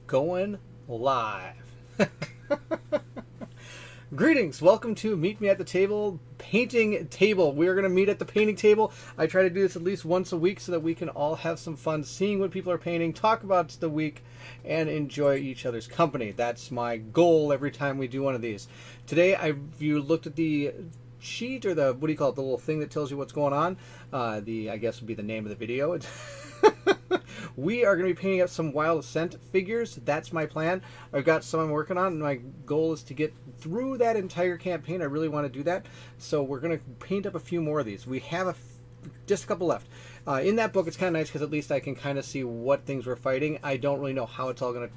Going live. Greetings, welcome to Meet Me at the Table painting table. We are going to meet at the painting table. I try to do this at least once a week so that we can all have some fun seeing what people are painting, talk about the week, and enjoy each other's company. That's my goal every time we do one of these. Today, you looked at the sheet, or the, what do you call it, the little thing that tells you what's going on. I guess would be the name of the video. We are going to be painting up some Wild Assent figures. That's my plan. I've got some I'm working on, and my goal is to get through that entire campaign. I really want to do that. So we're going to paint up a few more of these. We have just a couple left. In that book, it's kind of nice because at least I can kind of see what things we're fighting. I don't really know how it's all going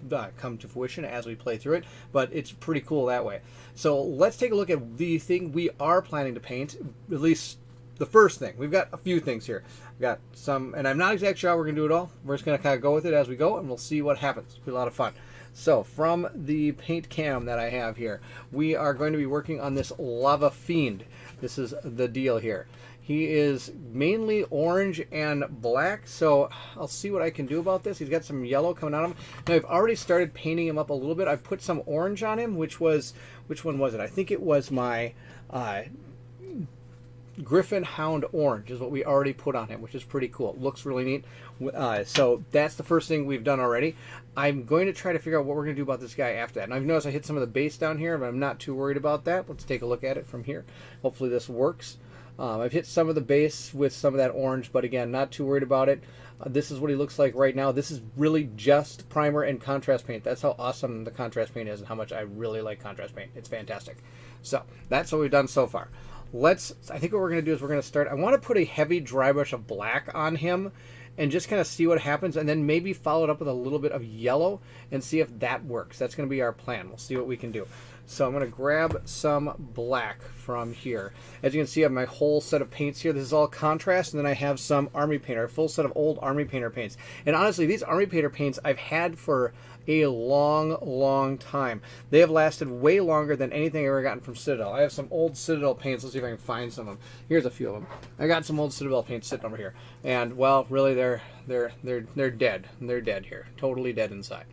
to come to fruition as we play through it, but it's pretty cool that way. So let's take a look at the thing we are planning to paint, at least the first thing. We've got a few things here. We've got some, and I'm not exactly sure how we're going to do it all. We're just going to kind of go with it as we go, and we'll see what happens. It'll be a lot of fun. So, from the paint cam that I have here, we are going to be working on this Lava Fiend. This is the deal here. He is mainly orange and black, so I'll see what I can do about this. He's got some yellow coming out of him. Now, I've already started painting him up a little bit. I've put some orange on him, which one was it? I think it was my Griffin Hound Orange is what we already put on him, which is pretty cool. It looks really neat. So that's the first thing we've done already. I'm going to try to figure out what we're going to do about this guy after that. And I've noticed I hit some of the base down here, but I'm not too worried about that. Let's take a look at it from here. Hopefully this works. I've hit some of the base with some of that orange, but again, not too worried about it. This is what he looks like right now. This is really just primer and contrast paint. That's how awesome the contrast paint is and how much I really like contrast paint. It's fantastic. So that's what we've done so far. I think what we're going to do is we're going to start, I want to put a heavy dry brush of black on him and just kind of see what happens, and then maybe follow it up with a little bit of yellow and see if that works. That's going to be our plan. We'll see what we can do. So I'm going to grab some black from here. As you can see, I have my whole set of paints here. This is all contrast, and then I have some Army Painter, a full set of old Army Painter paints. And honestly, these Army Painter paints I've had for a long time. They have lasted way longer than anything I've ever gotten from Citadel. I have some old Citadel paints. Let's see if I can find some of them. Here's a few of them. I got some old Citadel paints sitting over here, and well, really, they're dead. They're dead here. Totally dead inside.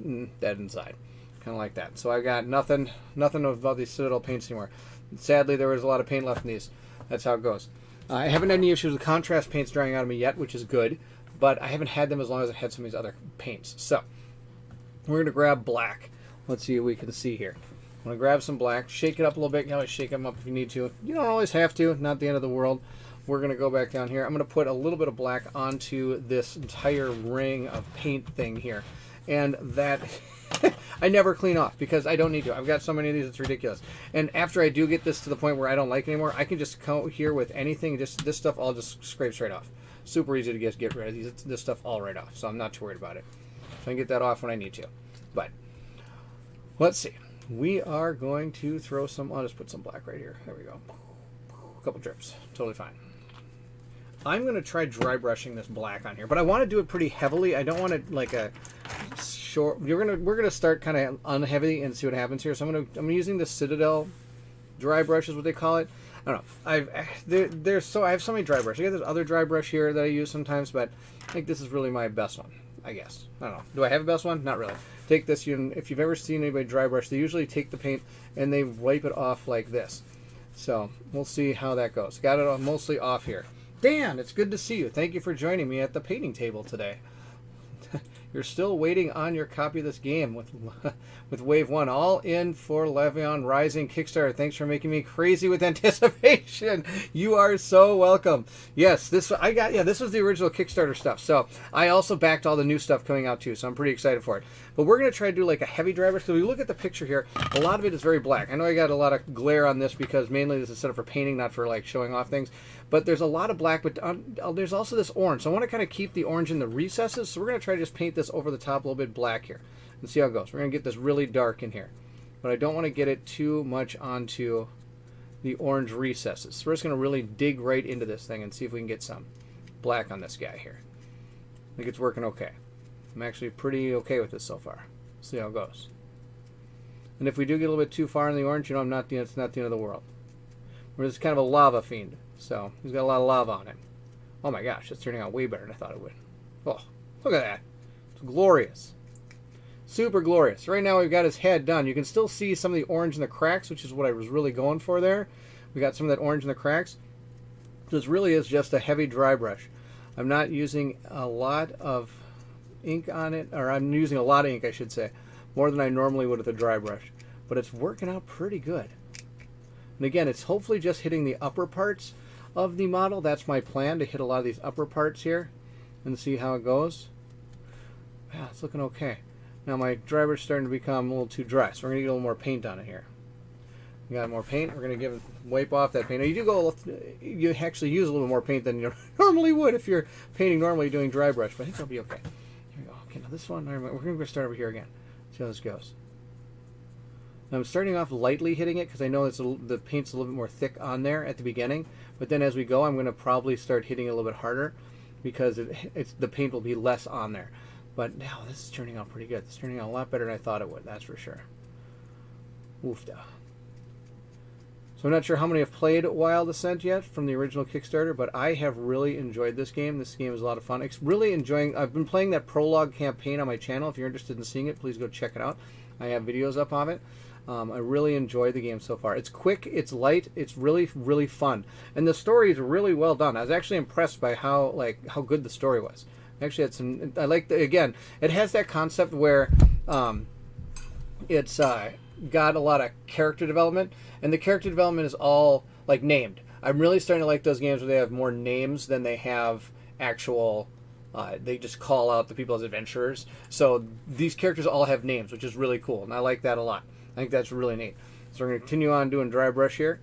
Dead inside. Kind of like that. So I got nothing about these Citadel paints anymore. Sadly, there was a lot of paint left in these. That's how it goes. I haven't had any issues with contrast paints drying out of me yet, which is good, but I haven't had them as long as I had some of these other paints. So we're going to grab black. Let's see what we can see here. I'm going to grab some black, shake it up a little bit. You can always shake them up if you need to. You don't always have to. Not the end of the world. We're going to go back down here. I'm going to put a little bit of black onto this entire ring of paint thing here. And that I never clean off because I don't need to. I've got so many of these, it's ridiculous. And after I do get this to the point where I don't like it anymore, I can just come here with anything. Just this stuff I'll just scrape straight off. Super easy to get rid of this stuff all right off. So I'm not too worried about it. So I can get that off when I need to. But let's see. We are going to throw some, I'll just put some black right here. There we go. A couple drips. Totally fine. I'm going to try dry brushing this black on here, but I want to do it pretty heavily. I don't want it like a short. We're gonna start kind of unheavy and see what happens here. So I'm using the Citadel dry brush is what they call it. I don't know. I have so many dry brushes. I got this other dry brush here that I use sometimes, but I think this is really my best one. I guess. I don't know. Do I have a best one? Not really. Take this. If you've ever seen anybody dry brush, they usually take the paint and they wipe it off like this. So we'll see how that goes. Got it mostly off here. Dan, it's good to see you. Thank you for joining me at the painting table today. You're still waiting on your copy of this game with Wave 1. All in for Levion Rising Kickstarter. Thanks for making me crazy with anticipation. You are so welcome. Yes, this was the original Kickstarter stuff. So I also backed all the new stuff coming out too, so I'm pretty excited for it. But we're going to try to do like a heavy dry brush. So we look at the picture here, a lot of it is very black. I know I got a lot of glare on this because mainly this is set up for painting, not for like showing off things. But there's a lot of black, but there's also this orange. So I want to kind of keep the orange in the recesses. So we're going to try to just paint this over the top a little bit black here and see how it goes. We're going to get this really dark in here. But I don't want to get it too much onto the orange recesses. So we're just going to really dig right into this thing and see if we can get some black on this guy here. I think it's working okay. I'm actually pretty okay with this so far. See how it goes. And if we do get a little bit too far in the orange, it's not the end of the world. We're just kind of a lava fiend. So he's got a lot of lava on him. Oh my gosh, it's turning out way better than I thought it would. Oh, look at that. It's glorious. Super glorious. Right now we've got his head done. You can still see some of the orange in the cracks, which is what I was really going for there. We got some of that orange in the cracks. This really is just a heavy dry brush. I'm not using a lot of ink on it, or I'm using a lot of ink, I should say, more than I normally would with a dry brush. But it's working out pretty good. And again, it's hopefully just hitting the upper parts of the model. That's my plan, to hit a lot of these upper parts here and see how it goes. Yeah, it's looking okay. Now my dry brush is starting to become a little too dry, so we're going to get a little more paint on it here. We got more paint. We're going to wipe off that paint. Now you actually use a little more paint than you normally would if you're painting normally doing dry brush, but I think it'll be okay. Here we go. Okay, now this one, we're going to start over here again. See how this goes. Now I'm starting off lightly hitting it because I know the paint's a little bit more thick on there at the beginning, but then as we go, I'm going to probably start hitting it a little bit harder because the paint will be less on there. But now this is turning out pretty good. It's turning out a lot better than I thought it would, that's for sure. Oofda. So I'm not sure how many have played Wild Assent yet from the original Kickstarter, but I have really enjoyed this game. This game is a lot of fun. It's really enjoying. I've been playing that prologue campaign on my channel. If you're interested in seeing it, please go check it out. I have videos up of it. I really enjoy the game so far. It's quick, it's light, it's really, really fun. And the story is really well done. I was actually impressed by how good the story was. Actually had some, again, it has that concept where it's got a lot of character development, and the character development is all like named. I'm really starting to like those games where they have more names than they have actual, they just call out the people as adventurers. So these characters all have names, which is really cool, and I like that a lot. I think that's really neat. So we're going to continue on doing dry brush here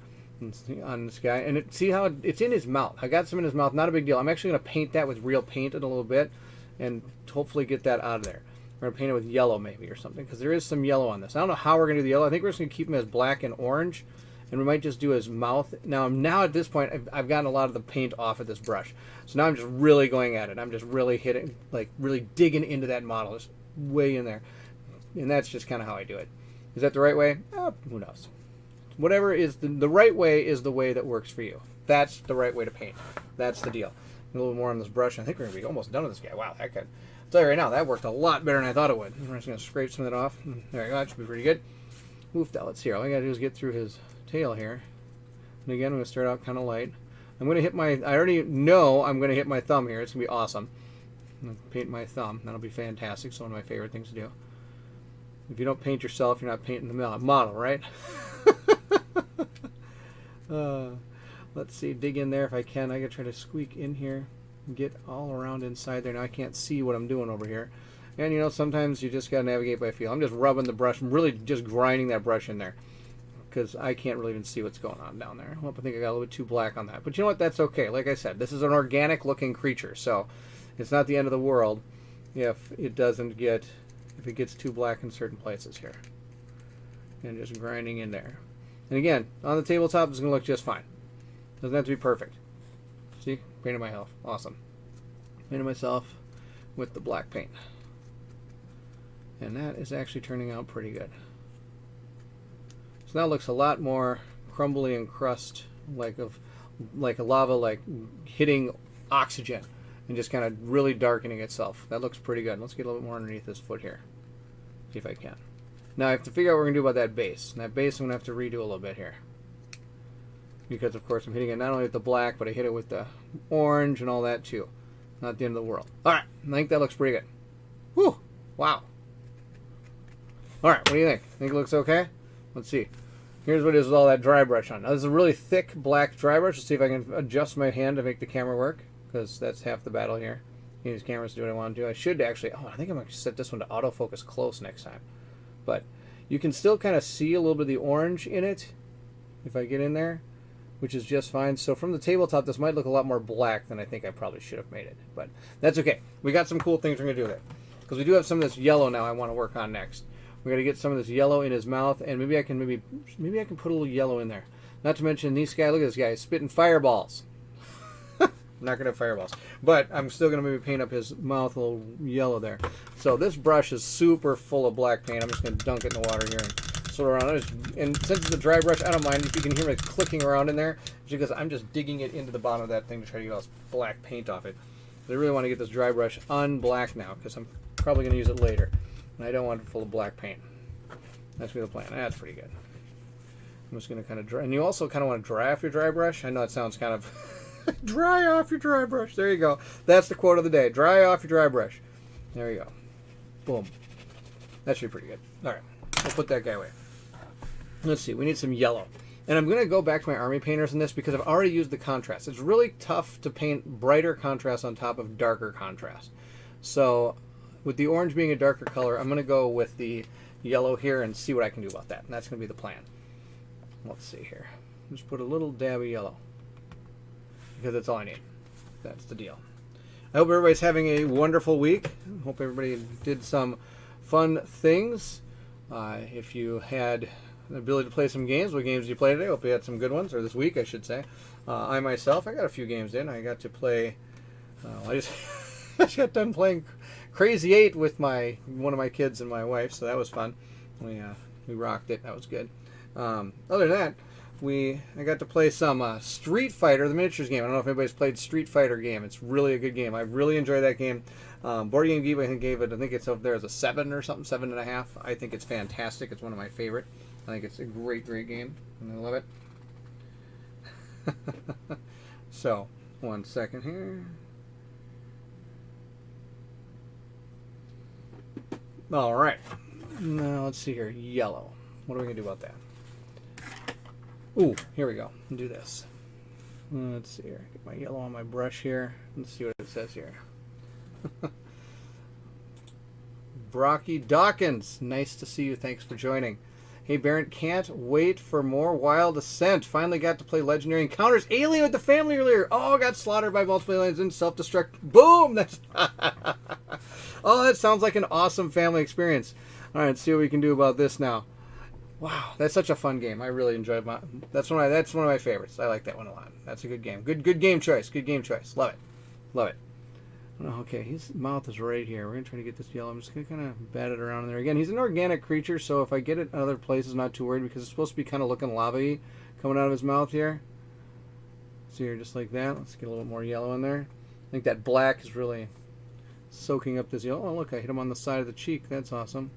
on this guy, and see how it's in his mouth. I got some in his mouth, not a big deal. I'm actually going to paint that with real paint in a little bit and hopefully get that out of there. We're going to paint it with yellow maybe or something, because there is some yellow on this. I don't know how we're going to do the yellow. I think we're just going to keep him as black and orange, and we might just do his mouth. Now at this point, I've gotten a lot of the paint off of this brush. So now I'm just really going at it. I'm just really hitting, like really digging into that model, just way in there. And that's just kind of how I do it. Is that the right way? Who knows? Whatever is the right way is the way that works for you. That's the right way to paint. That's the deal. A little more on this brush. I think we're going to be almost done with this guy. Wow, that could... I'll tell you right now, that worked a lot better than I thought it would. We're just going to scrape some of that off. There we go. That should be pretty good. Oof, let's see. All I got to do is get through his tail here. And again, I'm going to start out kind of light. I'm going to hit my... I already know I'm going to hit my thumb here. It's going to be awesome. I'm going to paint my thumb. That'll be fantastic. It's one of my favorite things to do. If you don't paint yourself, you're not painting the model, right? Let's see, dig in there if I can. I gotta try to squeak in here and get all around inside there. Now I can't see what I'm doing over here. And you know, sometimes you just gotta navigate by feel. I'm just rubbing the brush. I'm really just grinding that brush in there because I can't really even see what's going on down there. Well, I think I got a little bit too black on that. But you know what? That's okay. Like I said, this is an organic looking creature, so it's not the end of the world if it doesn't get... if it gets too black in certain places here. And just grinding in there. And again, on the tabletop, it's going to look just fine. Doesn't have to be perfect. See? Painted myself. Awesome. Painted myself with the black paint. And that is actually turning out pretty good. So now it looks a lot more crumbly and crust, like a lava, like hitting oxygen. And just kind of really darkening itself. That looks pretty good. Let's get a little bit more underneath this foot here. See if I can. Now I have to figure out what we're going to do about that base. And that base I'm going to have to redo a little bit here. Because of course I'm hitting it not only with the black, but I hit it with the orange and all that too. Not the end of the world. Alright, I think that looks pretty good. Whew! Wow. Alright, what do you think? Think it looks okay? Let's see. Here's what it is with all that dry brush on. Now this is a really thick black dry brush. Let's see if I can adjust my hand to make the camera work. Because that's half the battle here. Use cameras to do what I want to do. I should actually... oh, I think I'm going to set this one to autofocus close next time. But you can still kind of see a little bit of the orange in it if I get in there, which is just fine. So from the tabletop, this might look a lot more black than I think I probably should have made it. But that's okay. We got some cool things we're going to do with it. Because we do have some of this yellow now I want to work on next. We're going to get some of this yellow in his mouth, and maybe I can put a little yellow in there. Not to mention these guys. Look at this guy. He's spitting fireballs. I'm not going to have fireballs. But I'm still going to maybe paint up his mouth a little yellow there. So this brush is super full of black paint. I'm just going to dunk it in the water here and sort around. And since it's a dry brush, I don't mind if you can hear me clicking around in there. It's because I'm just digging it into the bottom of that thing to try to get all this black paint off it. But I really want to get this dry brush unblack now because I'm probably going to use it later. And I don't want it full of black paint. That's going to be the plan. That's pretty good. I'm just going to kind of dry. And you also kind of want to dry off your dry brush. I know it sounds kind of... dry off your dry brush. There you go. That's the quote of the day. Dry off your dry brush. There you go. Boom. That should be pretty good. All right. I'll put that guy away. Let's see. We need some yellow. And I'm going to go back to my army painters in this because I've already used the contrast. It's really tough to paint brighter contrast on top of darker contrast. So with the orange being a darker color, I'm going to go with the yellow here and see what I can do about that. And that's going to be the plan. Let's see here. Just put a little dab of yellow because that's all I need. That's the deal. I hope everybody's having a wonderful week. I hope everybody did some fun things. If you had the ability to play some games, what games did you play today? Hope you had some good ones, or this week, I should say. I myself, I got a few games in. I got to play. I just got done playing Crazy 8 with one of my kids and my wife, so that was fun. We rocked it. That was good. Other than that, I got to play some Street Fighter, the miniatures game. I don't know if anybody's played Street Fighter game. It's really a good game. I really enjoy that game. Board Game Geek, I think it's up there as a 7 or something, 7.5. I think it's fantastic. It's one of my favorite. I think it's a great, great game, and I love it. So, one second here. All right. Now, let's see here. Yellow. What are we going to do about that? Ooh, here we go. Do this. Let's see here. Get my yellow on my brush here. Let's see what it says here. Brocky Dawkins. Nice to see you. Thanks for joining. Hey, Barrett, can't wait for more Wild Assent. Finally got to play Legendary Encounters. Alien with the family earlier. Oh, got slaughtered by multiple aliens and self-destruct. Boom! That's oh, that sounds like an awesome family experience. All right, let's see what we can do about this now. Wow, that's such a fun game. I really enjoyed that's one of my favorites. I like that one a lot. That's a good game. Good game choice. Good game choice. Love it. Love it. Okay, his mouth is right here. We're going to try to get this yellow. I'm just going to kind of bat it around in there. Again, he's an organic creature, so if I get it in other places, not too worried, because it's supposed to be kind of looking lava-y coming out of his mouth here. See here, just like that. Let's get a little more yellow in there. I think that black is really soaking up this yellow. Oh, look, I hit him on the side of the cheek. That's awesome.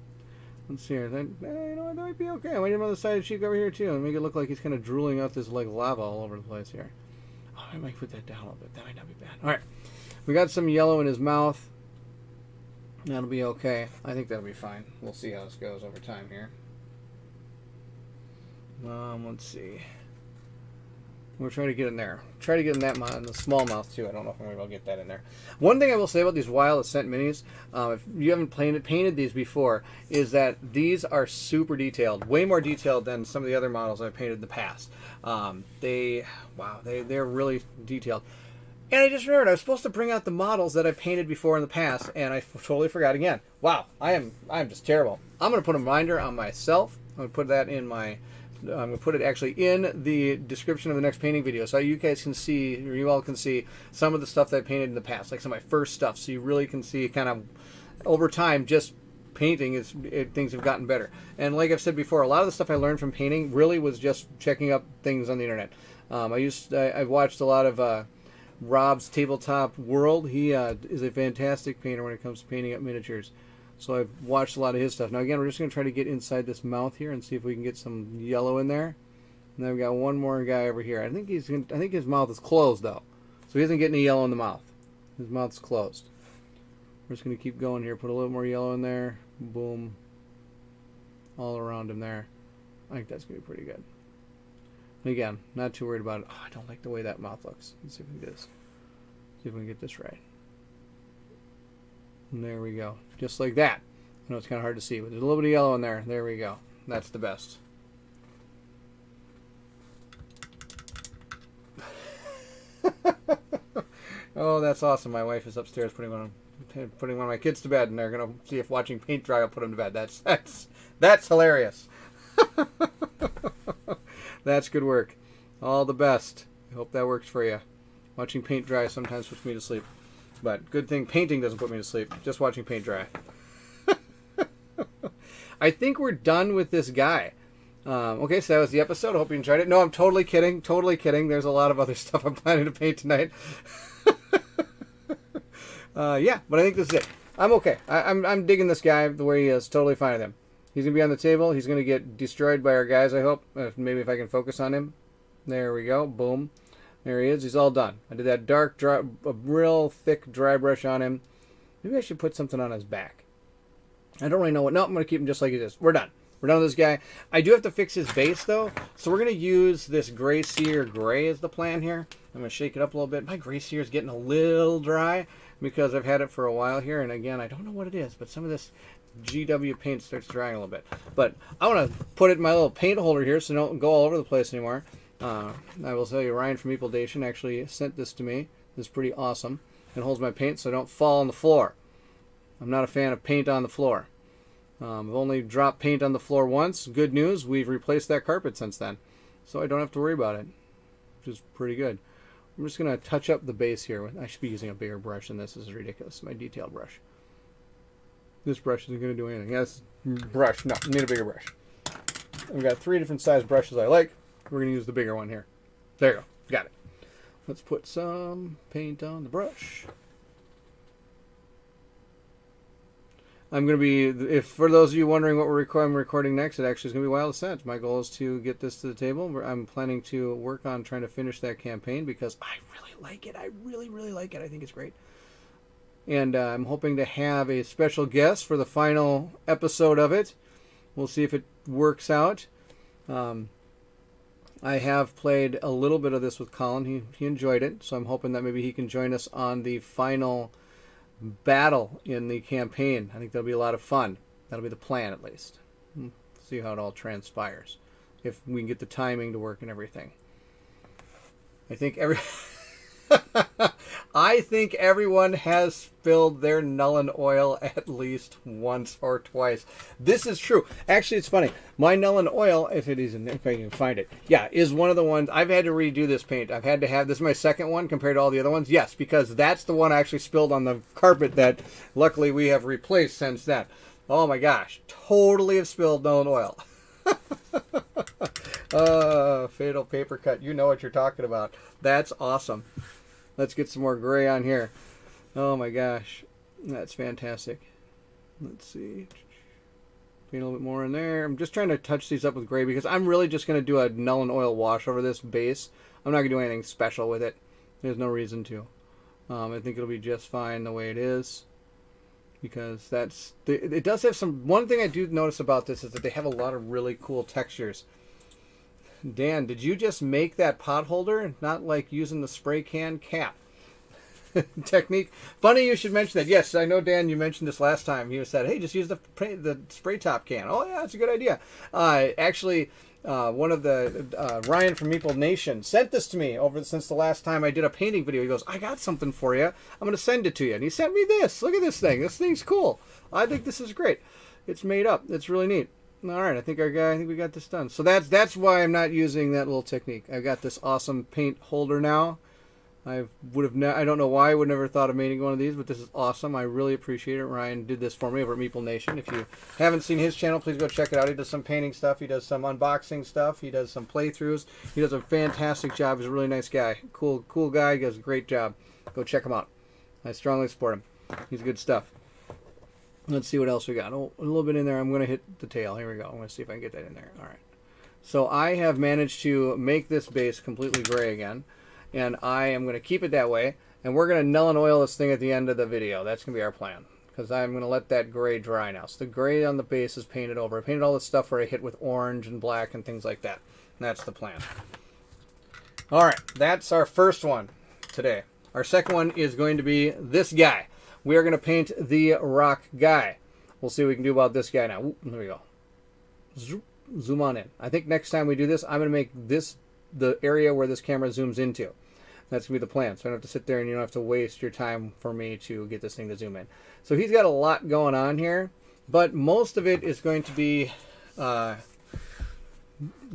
Let's see here. You know what, that might be okay. I might hit him on the side of the cheek over here, too, and make it look like he's kind of drooling out this like lava all over the place here. Oh, I might put that down a little bit. That might not be bad. All right. We got some yellow in his mouth. That'll be okay. I think that'll be fine. We'll see how this goes over time here. Let's see. We're trying to get in there. Try to get in that in the small mouth too. I don't know if I'm able to get that in there. One thing I will say about these Wild Assent minis, if you haven't painted these before, is that these are super detailed, way more detailed than some of the other models I've painted in the past. They're really detailed. And I just remembered I was supposed to bring out the models that I painted before in the past, and I totally forgot again. Wow, I'm just terrible. I'm going to put a reminder on myself. I'm going to put that in my. I'm going to put it actually in the description of the next painting video, so you guys can see, or you all can see, some of the stuff that I painted in the past, like some of my first stuff, so you really can see kind of over time just painting things have gotten better. And like I've said before, a lot of the stuff I learned from painting really was just checking up things on the internet. I've watched a lot of Rob's Tabletop World. He is a fantastic painter when it comes to painting up miniatures. So I've watched a lot of his stuff. Now again, we're just going to try to get inside this mouth here and see if we can get some yellow in there. And then we've got one more guy over here. I think his mouth is closed though, so he doesn't get any yellow in the mouth. His mouth's closed. We're just going to keep going here. Put a little more yellow in there. Boom. All around him there. I think that's going to be pretty good. And again, not too worried about it. Oh, I don't like the way that mouth looks. Let's see if we can get this. See if we can get this right. And there we go. Just like that. I know it's kind of hard to see, but there's a little bit of yellow in there. There we go. That's the best. Oh, that's awesome. My wife is upstairs putting one of my kids to bed, and they're going to see if watching paint dry will put them to bed. That's hilarious. That's good work. All the best. I hope that works for you. Watching paint dry sometimes puts me to sleep. But good thing painting doesn't put me to sleep. Just watching paint dry. I think we're done with this guy. Okay, so that was the episode. I hope you enjoyed it. No, I'm totally kidding. Totally kidding. There's a lot of other stuff I'm planning to paint tonight. Yeah, but I think this is it. I'm okay. I'm digging this guy the way he is. Totally fine with him. He's going to be on the table. He's going to get destroyed by our guys, I hope. Maybe if I can focus on him. There we go. Boom. There he is. He's all done. I did that dark, dry, a real thick dry brush on him. Maybe I should put something on his back. I don't really know what. No, I'm going to keep him just like he is. We're done. We're done with this guy. I do have to fix his base, though. So we're going to use this Gray Seer Gray as the plan here. I'm going to shake it up a little bit. My Gray Seer is getting a little dry because I've had it for a while here. And again, I don't know what it is, but some of this GW paint starts drying a little bit. But I want to put it in my little paint holder here so I don't go all over the place anymore. I will tell you, Ryan from Meepledation actually sent this to me. This is pretty awesome. It holds my paint so I don't fall on the floor. I'm not a fan of paint on the floor. I've only dropped paint on the floor once. Good news, we've replaced that carpet since then. So I don't have to worry about it, which is pretty good. I'm just going to touch up the base here. I should be using a bigger brush than this. This is ridiculous. My detail brush. This brush isn't going to do anything. Yes, brush. No, I need a bigger brush. I've got 3 different size brushes I like. We're going to use the bigger one here. There you go. Got it. Let's put some paint on the brush. I'm going to be, if for those of you wondering what I'm recording next, it actually is going to be Wild Assent. My goal is to get this to the table. I'm planning to work on trying to finish that campaign because I really like it. I really, really like it. I think it's great. And I'm hoping to have a special guest for the final episode of it. We'll see if it works out. I have played a little bit of this with Colin. He enjoyed it, so I'm hoping that maybe he can join us on the final battle in the campaign. I think that'll be a lot of fun. That'll be the plan, at least. See how it all transpires. If we can get the timing to work and everything. I think everyone has spilled their Nuln Oil at least once or twice. This is true. Actually, it's funny. My Nuln Oil, if I can find it, yeah, is one of the ones. I've had to redo this paint. I've had to have, this is my second one compared to all the other ones. Yes, because that's the one I actually spilled on the carpet that luckily we have replaced since then. Oh my gosh. Totally have spilled Nuln Oil. Fatal paper cut. You know what you're talking about. That's awesome. Let's get some more gray on here. Oh my gosh. That's fantastic. Let's see. Paint a little bit more in there. I'm just trying to touch these up with gray because I'm really just going to do a Nuln Oil wash over this base. I'm not going to do anything special with it. There's no reason to. I think it'll be just fine the way it is. Because it does have some, one thing I do notice about this is that they have a lot of really cool textures. Dan, did you just make that pot holder? Not like using the spray can cap technique? Funny you should mention that. Yes, I know, Dan, you mentioned this last time. You said, hey, just use the spray top can. Oh, yeah, that's a good idea. Actually, one of the, Ryan from Meeple Nation sent this to me since the last time I did a painting video. He goes, I got something for you. I'm going to send it to you. And he sent me this. Look at this thing. This thing's cool. I think this is great. It's made up. It's really neat. All right, I think we got this done. So that's why I'm not using that little technique. I've got this awesome paint holder now. I don't know why I would never thought of making one of these, but this is awesome. I really appreciate it. Ryan did this for me over at Meeple Nation. If you haven't seen his channel, please go check it out. He does some painting stuff. He does some unboxing stuff. He does some playthroughs. He does a fantastic job. He's a really nice guy. Cool guy. He does a great job. Go check him out. I strongly support him. He's good stuff. Let's see what else we got. Oh, a little bit in there. I'm going to hit the tail. Here we go. I'm going to see if I can get that in there. All right. So I have managed to make this base completely gray again. And I am going to keep it that way. And we're going to Nuln Oil this thing at the end of the video. That's going to be our plan. Because I'm going to let that gray dry now. So the gray on the base is painted over. I painted all the stuff where I hit with orange and black and things like that. And that's the plan. All right. That's our first one today. Our second one is going to be this guy. We are going to paint the rock guy. We'll see what we can do about this guy now. Ooh, there we go. Zoom on in. I think next time we do this, I'm going to make this the area where this camera zooms into. That's going to be the plan. So I don't have to sit there and you don't have to waste your time for me to get this thing to zoom in. So he's got a lot going on here, but most of it is going to be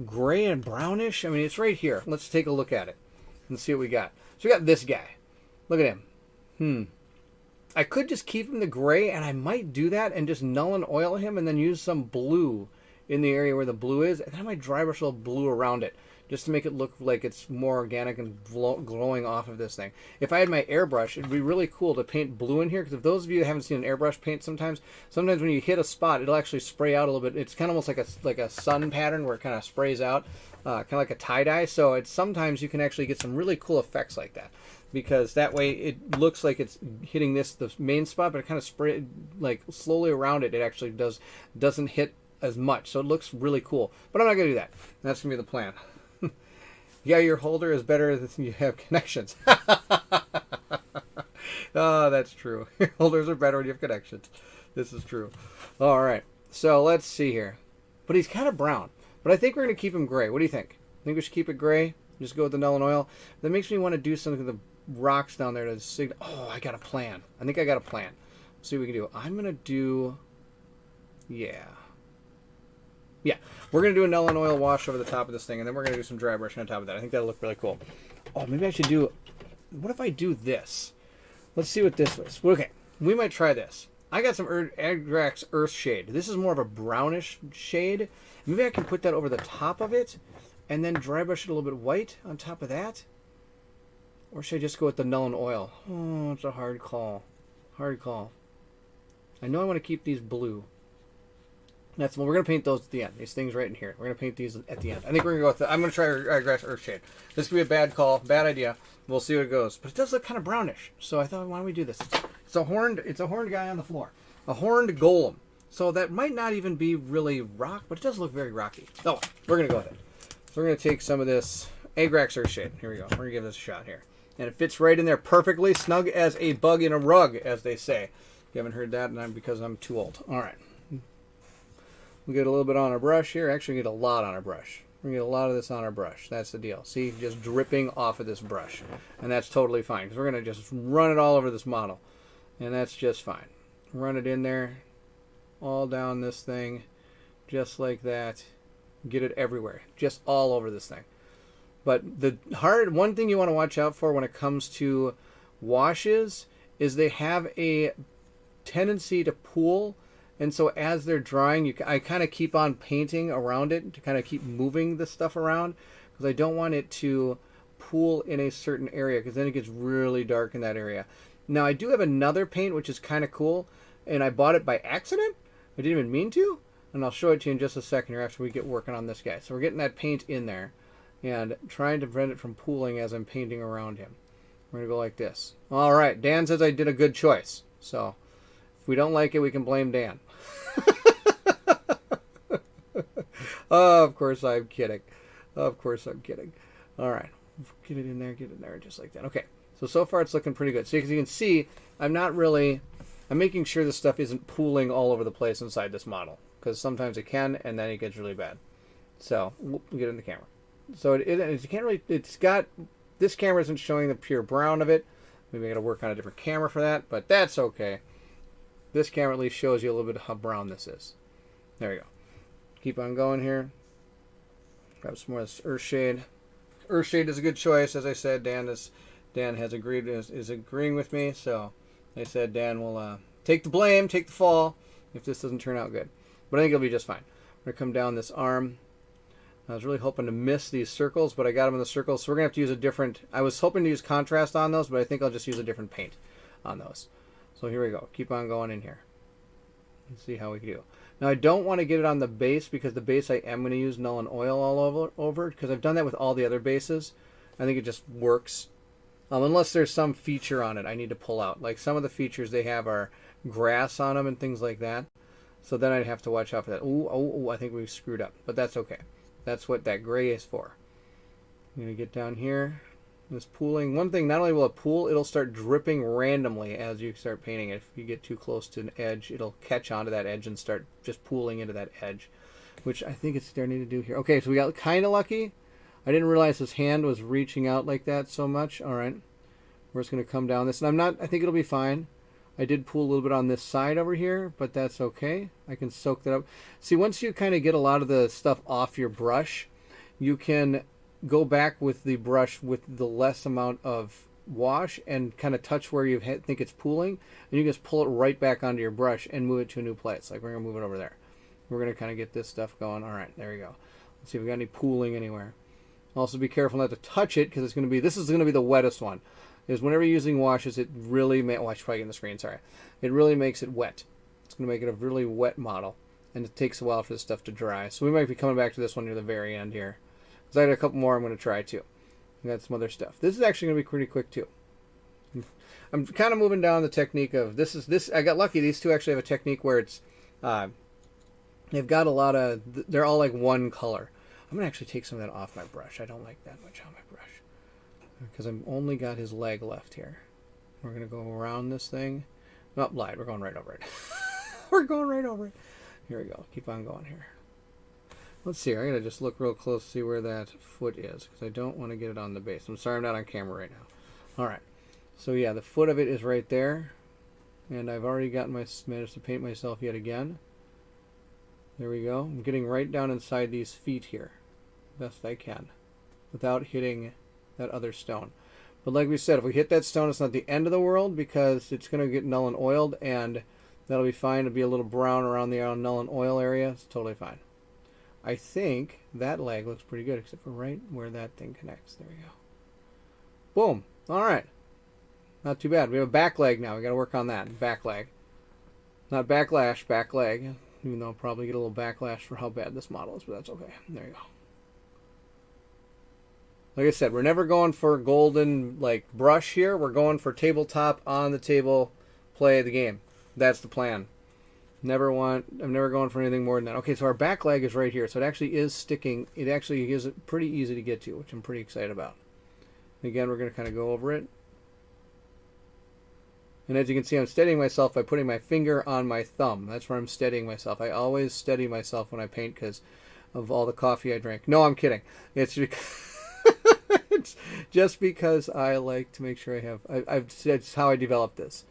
gray and brownish. I mean, it's right here. Let's take a look at it and see what we got. So we got this guy. Look at him. I could just keep him the gray, and I might do that and just Nuln Oil him and then use some blue in the area where the blue is, and then I might dry brush a little blue around it just to make it look like it's more organic and glowing off of this thing. If I had my airbrush, it'd be really cool to paint blue in here, because if those of you that haven't seen an airbrush paint sometimes when you hit a spot, it'll actually spray out a little bit. It's kind of almost like a sun pattern where it kind of sprays out, kind of like a tie-dye. So it's sometimes you can actually get some really cool effects like that, because that way it looks like it's hitting the main spot, but it kind of spray like slowly around it. It actually doesn't hit as much, so it looks really cool. But I'm not gonna do that. That's gonna be the plan. Yeah, your holder is better than you have connections. Oh, that's true. Your holders are better when you have connections. This is true. All right, so let's see here. But he's kind of brown. But I think we're gonna keep him gray. What do you think? Think we should keep it gray? Just go with the null and oil. That makes me want to do something with the rocks down there to signal. Oh, I got a plan. I think I got a plan. Let's see what we can do. I'm gonna do. Yeah, we're going to do a null and oil wash over the top of this thing, and then we're going to do some dry brushing on top of that. I think that'll look really cool. Oh, maybe I should do... What if I do this? Let's see what this was. Okay, we might try this. I got some Agrax Earth Shade. This is more of a brownish shade. Maybe I can put that over the top of it, and then dry brush it a little bit white on top of that? Or should I just go with the null and oil? Oh, it's a hard call. Hard call. I know I want to keep these blue. That's well, we're gonna paint those at the end. These things right in here. We're gonna paint these at the end. I think we're gonna go with I'm gonna try Grass Earthshade. This could be a bad call, bad idea. We'll see what it goes. But it does look kind of brownish. So I thought, why don't we do this? It's a horned guy on the floor. A horned golem. So that might not even be really rock, but it does look very rocky. Oh, we're gonna go with it. So we're gonna take some of this Agrax Earthshade. Here we go. We're gonna give this a shot here. And it fits right in there perfectly, snug as a bug in a rug, as they say. You haven't heard that, and because I'm too old. All right. We get a little bit on our brush here. Actually, we get a lot on our brush. We get a lot of this on our brush. That's the deal. See, just dripping off of this brush. And that's totally fine, because we're going to just run it all over this model. And that's just fine. Run it in there, all down this thing, just like that. Get it everywhere, just all over this thing. But the one thing you want to watch out for when it comes to washes is they have a tendency to pool. And so as they're drying, I kind of keep on painting around it to kind of keep moving the stuff around, because I don't want it to pool in a certain area, because then it gets really dark in that area. Now, I do have another paint, which is kind of cool, and I bought it by accident. I didn't even mean to, and I'll show it to you in just a second here after we get working on this guy. So we're getting that paint in there and trying to prevent it from pooling as I'm painting around him. We're going to go like this. All right, Dan says I did a good choice. So if we don't like it, we can blame Dan. Oh, of course I'm kidding. Of course I'm kidding. All right. Get it in there, just like that. Okay. So far it's looking pretty good. So, as you can see, I'm making sure this stuff isn't pooling all over the place inside this model, because sometimes it can, and then it gets really bad. So, we'll get in the camera. So, this camera isn't showing the pure brown of it. Maybe I got to work on a different camera for that, but that's okay. This camera at least shows you a little bit of how brown this is. There we go. Keep on going here. Grab some more of this Earthshade. Earthshade is a good choice, as I said. Dan has agreed, is agreeing with me. So I said Dan will take the blame, take the fall if this doesn't turn out good. But I think it'll be just fine. We're gonna come down this arm. I was really hoping to miss these circles, but I got them in the circles. So we're gonna have to use a different. I was hoping to use contrast on those, but I think I'll just use a different paint on those. So here we go. Keep on going in here. Let's see how we can do. Now, I don't want to get it on the base, because the base I am going to use null and oil all over, because I've done that with all the other bases. I think it just works. Unless there's some feature on it I need to pull out. Like some of the features they have are grass on them and things like that. So then I'd have to watch out for that. Ooh, I think we've screwed up. But that's okay. That's what that gray is for. I'm going to get down here. This pooling. One thing, not only will it pool, it'll start dripping randomly as you start painting it. If you get too close to an edge, it'll catch onto that edge and start just pooling into that edge, which I think it's starting to do here. Okay, so we got kind of lucky. I didn't realize his hand was reaching out like that so much. All right, we're just going to come down this, and I think it'll be fine. I did pool a little bit on this side over here, but that's okay. I can soak that up. See, once you kind of get a lot of the stuff off your brush, you can go back with the brush with the less amount of wash and kind of touch where you think it's pooling, and you just pull it right back onto your brush and move it to a new place. Like we're going to move it over there. We're going to kind of get this stuff going. All right, there we go. Let's see if we got any pooling anywhere. Also be careful not to touch it because this is going to be the wettest one. Is whenever you're using washes, it really I should probably get in the screen, sorry. It really makes it wet. It's going to make it a really wet model. And it takes a while for this stuff to dry. So we might be coming back to this one near the very end here. Because I got a couple more I'm going to try too. I got some other stuff. This is actually going to be pretty quick too. I'm kind of moving down the technique of this. I got lucky. These two actually have a technique where it's they've got a lot of, they're all like one color. I'm going to actually take some of that off my brush. I don't like that much on my brush. Because I've only got his leg left here. We're going to go around this thing. Not lied. We're going right over it. We're going right over it. Here we go. Keep on going here. Let's see. I got to just look real close to see where that foot is. Because I don't want to get it on the base. I'm sorry I'm not on camera right now. Alright. So yeah, the foot of it is right there. And I've already managed to paint myself yet again. There we go. I'm getting right down inside these feet here. Best I can. Without hitting that other stone. But like we said, if we hit that stone, it's not the end of the world because it's going to get null and oiled, and that'll be fine. It'll be a little brown around the null and oil area. It's totally fine. I think that leg looks pretty good, except for right where that thing connects. There we go. Boom. All right. Not too bad. We have a back leg now. We got to work on that. Back leg. Not backlash, back leg. Even though I'll probably get a little backlash for how bad this model is, but that's okay. There you go. Like I said, we're never going for golden like brush here. We're going for tabletop, on the table, play the game. That's the plan. I'm never going for anything more than that. Okay, so our back leg is right here. So it actually is sticking. It actually is pretty easy to get to, which I'm pretty excited about. Again, we're going to kind of go over it. And as you can see, I'm steadying myself by putting my finger on my thumb. That's where I'm steadying myself. I always steady myself when I paint because of all the coffee I drank. No, I'm kidding. It's because it's just because I like to make sure I have... It's how I developed this.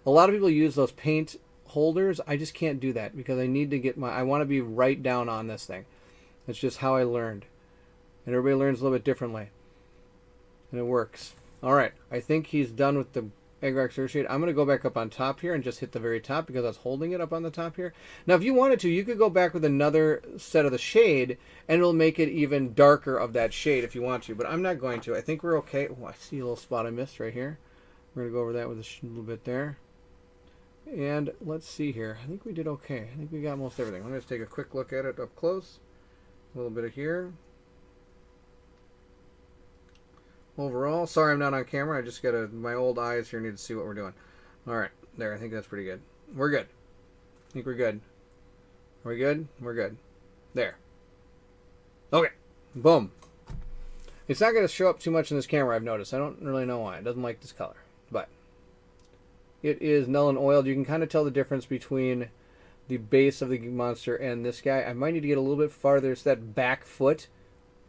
A lot of people use those paint holders. I just can't do that because I need to get I want to be right down on this thing. That's just how I learned. And everybody learns a little bit differently. And it works. All right. I think he's done with the Agrax shade. I'm going to go back up on top here and just hit the very top because I was holding it up on the top here. Now, if you wanted to, you could go back with another set of the shade and it'll make it even darker of that shade if you want to, but I'm not going to. I think we're okay. Oh, I see a little spot I missed right here. We're going to go over that with a little bit there. And let's see here. I think we did okay. I think we got most everything. I'm going to take a quick look at it up close. A little bit of here. Overall, sorry I'm not on camera. I just got my old eyes here need to see what we're doing. All right, there. I think that's pretty good. We're good. I think we're good. Are we good? We're good. There. Okay. Boom. It's not going to show up too much in this camera, I've noticed. I don't really know why. It doesn't like this color. But it is null and oiled. You can kind of tell the difference between the base of the monster and this guy. I might need to get a little bit farther. It's that back foot.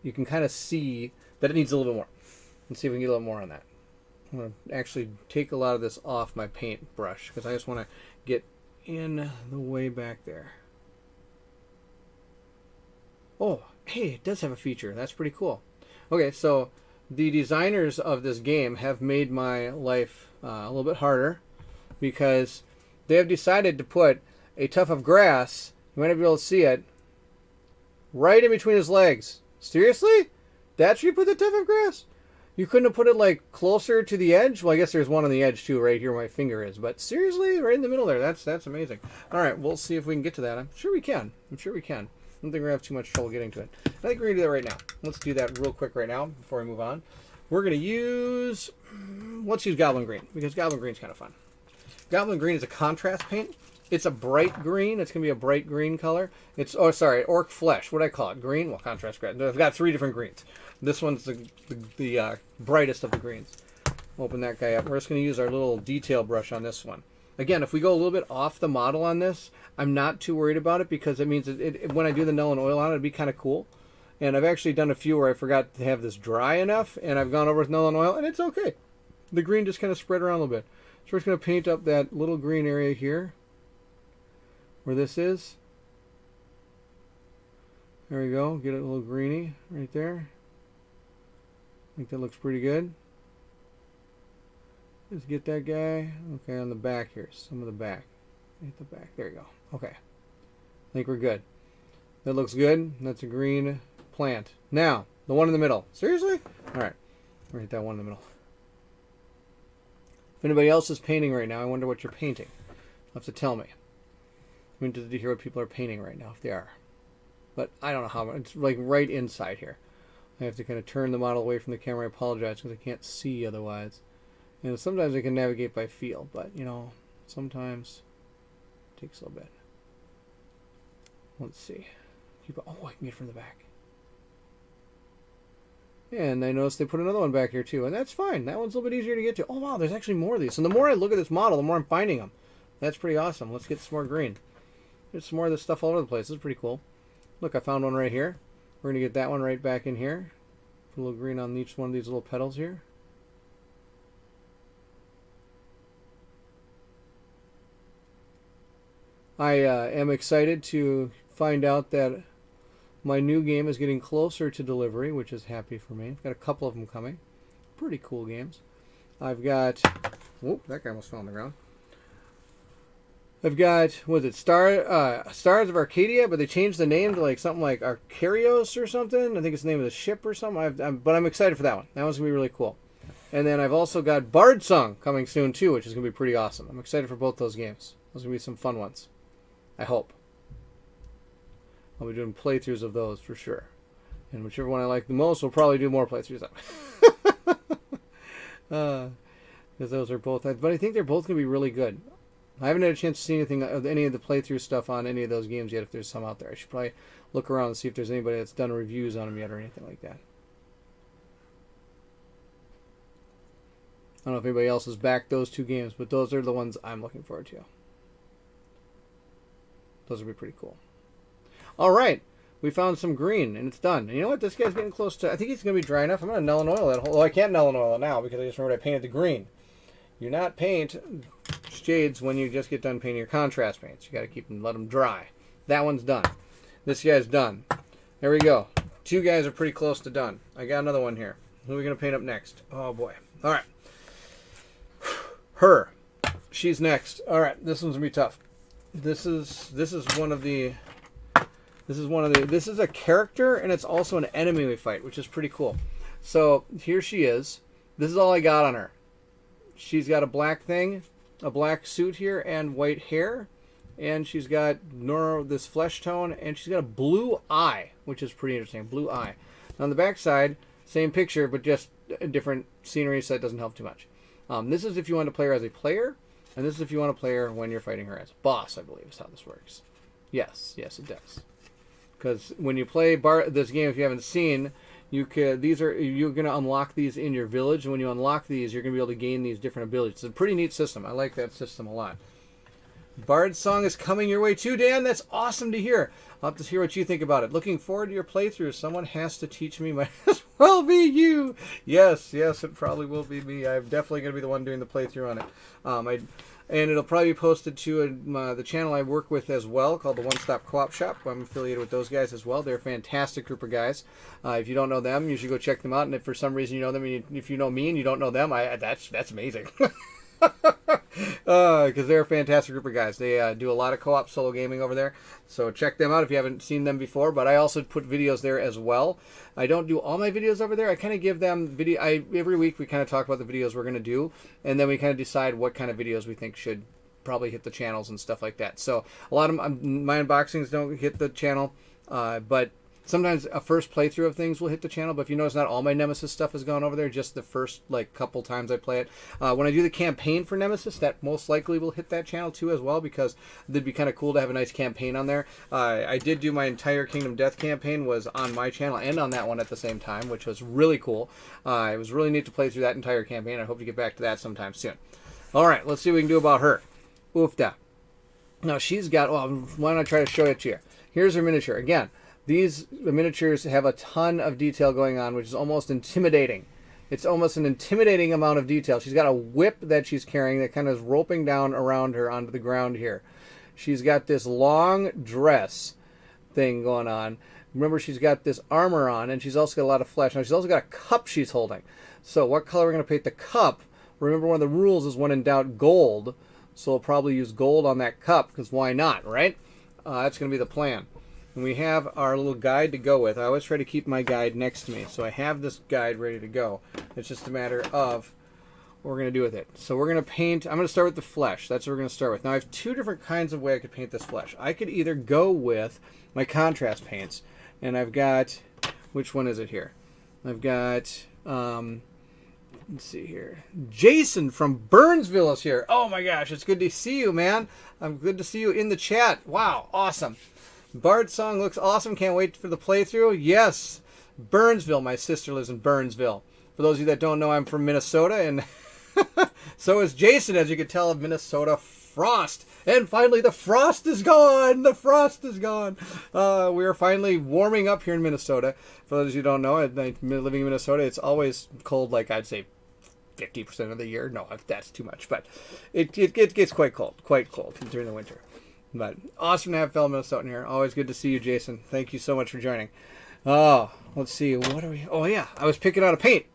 You can kind of see that it needs a little bit more. Let's see if we can get a little more on that. I'm going to actually take a lot of this off my paint brush because I just want to get in the way back there. Oh, hey, it does have a feature. That's pretty cool. Okay, so the designers of this game have made my life a little bit harder because they have decided to put a tuft of grass, you might not be able to see it, right in between his legs. Seriously? That's where you put the tuft of grass? You couldn't have put it like closer to the edge? Well, I guess there's one on the edge too, right here where my finger is. But seriously, right in the middle there. That's amazing. All right, we'll see if we can get to that. I'm sure we can. I don't think we're going to have too much trouble getting to it. I think we're going to do that right now. Let's do that real quick right now before we move on. We're going to use... Let's use Goblin Green because Goblin Green's kind of fun. Goblin Green is a contrast paint. It's a bright green. It's going to be a bright green color. It's, oh, sorry, Orc Flesh. What do I call it? Green? Well, contrast green. I've got 3 different greens. This one's the brightest of the greens. Open that guy up. We're just going to use our little detail brush on this one. Again, if we go a little bit off the model on this, I'm not too worried about it because it means when I do the null and oil on it, it'd be kind of cool. And I've actually done a few where I forgot to have this dry enough, and I've gone over with null and oil, and it's okay. The green just kind of spread around a little bit. So we're just going to paint up that little green area here where this is. There we go. Get it a little greeny right there. I think that looks pretty good. Let's get that guy. Okay, on the back here. Some of the back. Hit the back. There you go. Okay. I think we're good. That looks good. That's a green plant. Now, The one in the middle. Seriously? All right. We'll hit that one in the middle. If anybody else is painting right now, I wonder what you're painting. You'll have to tell me. I'm interested to hear what people are painting right now, if they are. But I don't know how. It's like right inside here. I have to kind of turn the model away from the camera. I apologize because I can't see otherwise. And sometimes I can navigate by feel, but, you know, sometimes it takes a little bit. Let's see. Oh, I can get it from the back. And I noticed they put another one back here too, and that's fine. That one's a little bit easier to get to. Oh wow, there's actually more of these. And the more I look at this model, the more I'm finding them. That's pretty awesome. Let's get some more green. There's some more of this stuff all over the place. This is pretty cool. Look, I found one right here. We're going to get that one right back in here. Put a little green on each one of these little petals here. I am excited to find out that my new game is getting closer to delivery, which is happy for me. I've got a couple of them coming. Pretty cool games. I've got... Whoop, that guy almost fell on the ground. I've got, what is it, Stars of Arcadia, but they changed the name to like something like Arcarios or something. I think it's the name of the ship or something. But I'm excited for that one. That one's going to be really cool. And then I've also got Bard Song coming soon too, which is going to be pretty awesome. I'm excited for both those games. Those are going to be some fun ones. I hope. I'll be doing playthroughs of those for sure. And whichever one I like the most, we'll probably do more playthroughs of. Because those are both... But I think they're both going to be really good. I haven't had a chance to see anything of any of the playthrough stuff on any of those games yet, if there's some out there. I should probably look around and see if there's anybody that's done reviews on them yet or anything like that. I don't know if anybody else has backed those two games, but those are the ones I'm looking forward to. Those will be pretty cool. All right. We found some green, and it's done. And you know what? This guy's getting close to... I think he's going to be dry enough. I'm going to null and oil that whole... Well, I can't null and oil it now because I just remembered I painted the green. You not paint shades when you just get done painting your contrast paints. You got to keep them, let them dry. That one's done. This guy's done. There we go. Two guys are pretty close to done. I got another one here. Who are we going to paint up next? Oh, boy. All right. Her. She's next. All right. This one's going to be tough. This is one of the... This is a character, and it's also an enemy we fight, which is pretty cool. So, here she is. This is all I got on her. She's got a black thing, a black suit here, and white hair. And she's got this flesh tone, and she's got a blue eye, which is pretty interesting. Blue eye. On the back side, same picture, but just a different scenery, so that doesn't help too much. This is if you want to play her as a player, and this is if you want to play her when you're fighting her as a boss, I believe is how this works. Yes, it does. Because when you play this game, if you haven't seen, you're going to unlock these in your village, and when you unlock these, you're going to be able to gain these different abilities. It's a pretty neat system. I like that system a lot. Bard Song is coming your way too, Dan. That's awesome to hear. I'll have to hear what you think about it. Looking forward to your playthrough. Someone has to teach me. Might as well be you. Yes, it probably will be me. I'm definitely going to be the one doing the playthrough on it. And it'll probably be posted to the channel I work with as well, called the One Stop Co-op Shop. I'm affiliated with those guys as well. They're a fantastic group of guys. If you don't know them, you should go check them out. And if for some reason you know them, and if you know me and you don't know them, that's amazing. Because they're a fantastic group of guys. They do a lot of co-op solo gaming over there. So check them out if you haven't seen them before. But I also put videos there as well. I don't do all my videos over there. I kind of give them every week we kind of talk about the videos we're going to do. And then we kind of decide what kind of videos we think should probably hit the channels and stuff like that. So a lot of my unboxings don't hit the channel. But sometimes a first playthrough of things will hit the channel, but if you notice, not all my Nemesis stuff has gone over there, just the first couple times I play it. When I do the campaign for Nemesis, that most likely will hit that channel too as well, because it'd be kind of cool to have a nice campaign on there. I did do my entire Kingdom Death campaign was on my channel and on that one at the same time, which was really cool. It was really neat to play through that entire campaign. I hope to get back to that sometime soon. All right, let's see what we can do about her. Oofda. Now she's got, why don't I try to show it to you? Here's her miniature. Again, these miniatures have a ton of detail going on, which is almost intimidating. It's almost an intimidating amount of detail. She's got a whip that she's carrying that kind of is roping down around her onto the ground here. She's got this long dress thing going on. Remember, she's got this armor on, and she's also got a lot of flesh. Now, she's also got a cup she's holding. So what color we're going to paint the cup? Remember, one of the rules is when in doubt, gold. So we'll probably use gold on that cup, because why not, right? That's going to be the plan. And we have our little guide to go with. I always try to keep my guide next to me, so I have this guide ready to go. It's just a matter of what we're going to do with it. So we're going to paint, I'm going to start with the flesh. That's what we're going to start with. Now I have two different kinds of way I could paint this flesh. I could either go with my contrast paints, and I've got, which one is it here? I've got, let's see here. Jason from Burnsville is here. Oh my gosh, it's good to see you, man. I'm good to see you in the chat. Wow, awesome. Bard song looks awesome. Can't wait for the playthrough. Yes, Burnsville. My sister lives in Burnsville. For those of you that don't know, I'm from Minnesota, and so is Jason, as you can tell, of Minnesota frost. And finally, the frost is gone. The frost is gone. We are finally warming up here in Minnesota. For those of you who don't know, living in Minnesota, it's always cold, like I'd say 50% of the year. No, that's too much, but it gets quite cold during the winter. But awesome to have fellow Minnesotan here. Always good to see you, Jason. Thank you so much for joining. Oh, let's see. What are we? Oh, yeah. I was picking out a paint.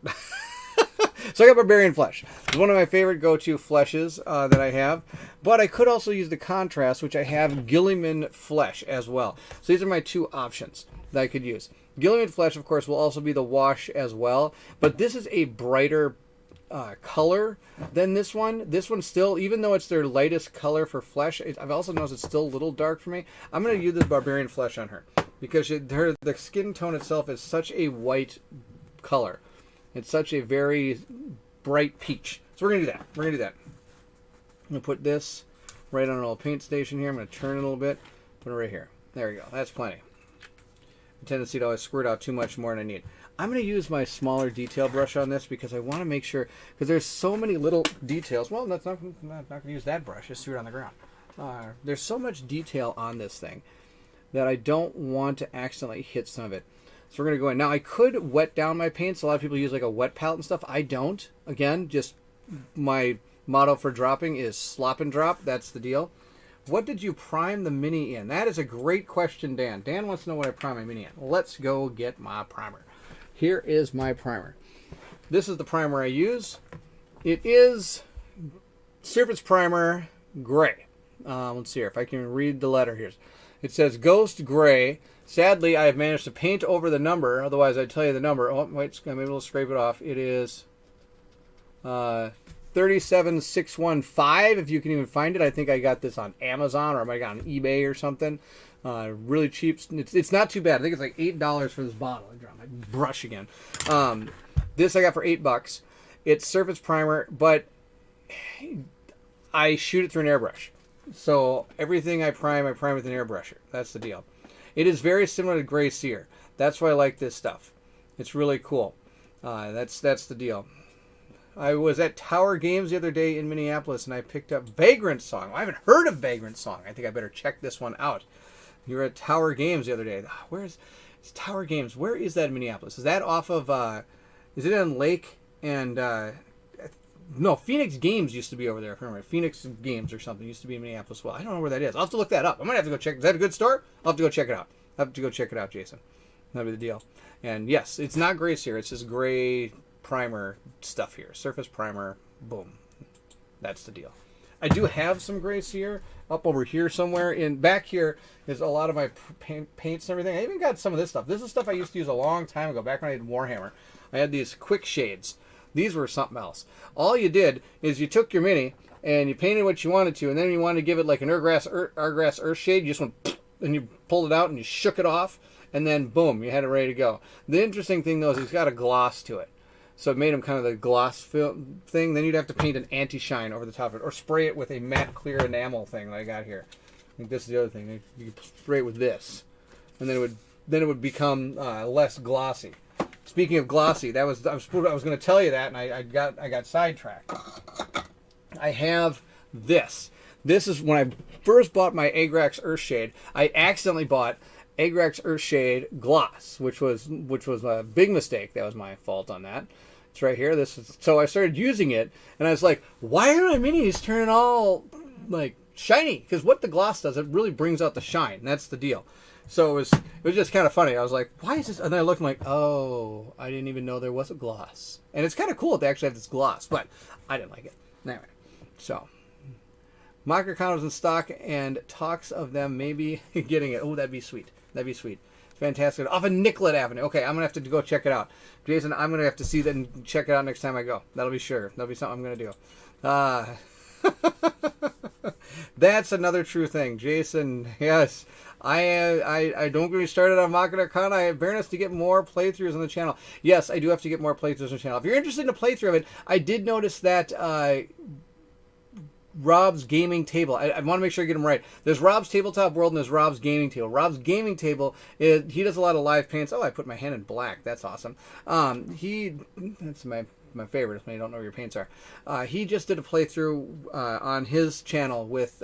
So I got Barbarian Flesh. It's one of my favorite go-to fleshes that I have. But I could also use the contrast, which I have Gilliman Flesh as well. So these are my two options that I could use. Gilliman Flesh, of course, will also be the wash as well. But this is a brighter color than this one. This one still, even though it's their lightest color for flesh, I've also noticed it's still a little dark for me. I'm going to use this Barbarian Flesh on her because the skin tone itself is such a white color. It's such a very bright peach. So we're going to do that. We're going to do that. I'm going to put this right on a little paint station here. I'm going to turn it a little bit. Put it right here. There we go. That's plenty. A tendency to always squirt out too much more than I need. I'm going to use my smaller detail brush on this because I want to make sure, because there's so many little details. Well, that's not going to use that brush. Just threw it on the ground. There's so much detail on this thing that I don't want to accidentally hit some of it. So we're going to go in. Now, I could wet down my paints. A lot of people use like a wet palette and stuff. I don't. Again, just my motto for dropping is slop and drop. That's the deal. What did you prime the Mini in? That is a great question, Dan. Dan wants to know what I prime my Mini in. Let's go get my primer. Here is my primer. This is the primer I use. It is Surface Primer Gray. Let's see here if I can read the letter here. It says Ghost Gray. Sadly, I have managed to paint over the number. Otherwise, I'd tell you the number. Oh, wait, maybe we'll scrape it off. It is 37615. If you can even find it. I think I got this on Amazon or I might have got it on eBay or something. Really cheap. It's not too bad. I think it's like $8 for this bottle. I dropped my brush again. This I got for $8. It's surface primer, but I shoot it through an airbrush. So everything I prime with an airbrusher. That's the deal. It is very similar to Gray Seer. That's why I like this stuff. It's really cool. That's the deal. I was at Tower Games the other day in Minneapolis, and I picked up Vagrant Song. I haven't heard of Vagrant Song. I think I better check this one out. You were at Tower Games the other day. It's Tower Games? Where is that in Minneapolis? Is that off of, is it in Lake and, no, Phoenix Games used to be over there. If I remember. Phoenix Games or something used to be in Minneapolis. Well, I don't know where that is. I'll have to look that up. I'm going to have to go check. Is that a good store? I'll have to go check it out. I'll have to go check it out, Jason. That'll be the deal. And yes, it's not Gray Seer. It's just gray primer stuff here. Surface primer. Boom. That's the deal. I do have some Gray Seer up over here somewhere. Back here is a lot of my paints and everything. I even got some of this stuff. This is stuff I used to use a long time ago, back when I did Warhammer. I had these quick shades. These were something else. All you did is you took your Mini and you painted what you wanted to, and then you wanted to give it like an Argrass Earth shade. You just went and you pulled it out and you shook it off, and then boom, you had it ready to go. The interesting thing though is it's got a gloss to it, so it made them kind of the gloss film thing. Then you'd have to paint an anti-shine over the top of it, or spray it with a matte clear enamel thing that I got here. I think this is the other thing. You could spray it with this, and then it would become less glossy. Speaking of glossy, I was going to tell you that, and I got sidetracked. I have this. This is when I first bought my Agrax Earthshade. I accidentally bought Agrax Earthshade Gloss, which was a big mistake. That was my fault on that. It's right here. So I started using it, and I was like, why are my minis turning all like shiny? Because what the gloss does, it really brings out the shine. That's the deal. So it was just kind of funny. I was like, why is this? And then I looked and I'm like, oh, I didn't even know there was a gloss. And it's kind of cool that they actually have this gloss, but I didn't like it. Anyway, so Mocker counters in stock and talks of them maybe getting it. Oh, that'd be sweet. That'd be sweet. Fantastic. Off of Nicollet Avenue. Okay, I'm going to have to go check it out. Jason, I'm going to have to see that and check it out next time I go. That'll be sure. That'll be something I'm going to do. That's another true thing. Jason, yes. I don't get me started on Mocker Arcana. I have fairness to get more playthroughs on the channel. Yes, I do have to get more playthroughs on the channel. If you're interested in a playthrough of it, I did notice that Rob's Gaming Table. I want to make sure I get them right. There's Rob's Tabletop World and there's Rob's Gaming Table. Rob's Gaming Table, he does a lot of live paints. Oh, I put my hand in black. That's awesome. That's my favorite when you don't know where your paints are. He just did a playthrough on his channel with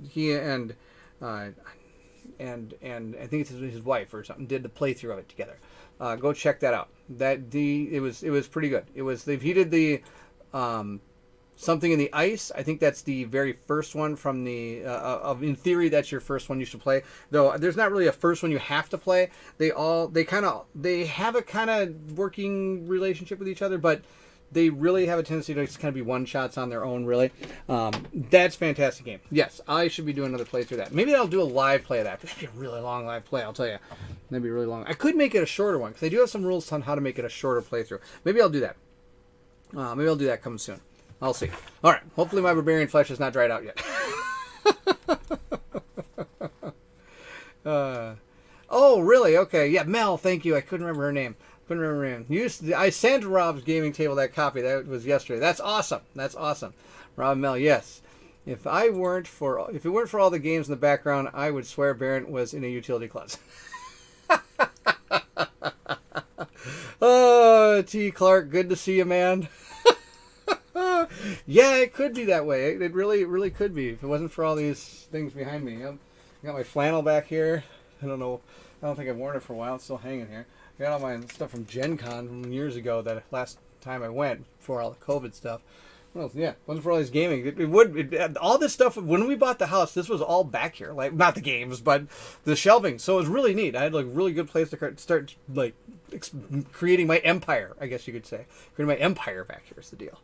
he and I think it's his wife or something did the playthrough of it together. Go check that out. It was pretty good. He did the Something in the Ice. I think that's the very first one from the in theory that's your first one you should play, though there's not really a first one you have to play. They have a kind of working relationship with each other, but they really have a tendency to just kind of be one shots on their own, really. That's a fantastic game. Yes, I should be doing another playthrough of that. Maybe I'll do a live play of that, but that'd be a really long live play, I'll tell you. That'd be really long. I could make it a shorter one, because they do have some rules on how to make it a shorter playthrough. Maybe I'll do that. Maybe I'll do that coming soon. I'll see. All right. Hopefully my Barbarian Flesh is not dried out yet. Oh, really? Okay. Yeah, Mel, thank you. I couldn't remember her name. I sent Rob's Gaming Table that copy. That was yesterday. That's awesome. That's awesome. Rob and Mel, yes. If it weren't for all the games in the background, I would swear Barrett was in a utility closet. Oh, T. Clark, good to see you, man. Yeah, it could be that way. It really, really could be. If it wasn't for all these things behind me. I got my flannel back here. I don't think I've worn it for a while. It's still hanging here. I got all my stuff from Gen Con from years ago, that last time I went, before all the COVID stuff. Well, yeah, it wasn't for all this gaming. All this stuff, when we bought the house, this was all back here. Like, not the games, but the shelving. So it was really neat. I had like a really good place to start like creating my empire, I guess you could say. Creating my empire back here is the deal.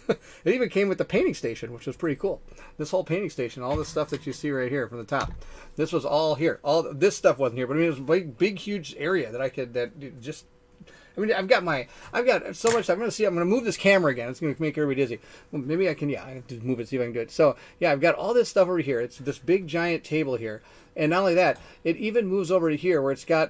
It even came with the painting station, which was pretty cool. This whole painting station, all the stuff that you see right here from the top, this was all here. All this stuff wasn't here, but I mean, it was a big, huge area that I've got so much stuff. I'm going to move this camera again. It's going to make everybody dizzy. Well, maybe I can, I have to move it, see if I can do it. So, yeah, I've got all this stuff over here. It's this big, giant table here. And not only that, it even moves over to here where it's got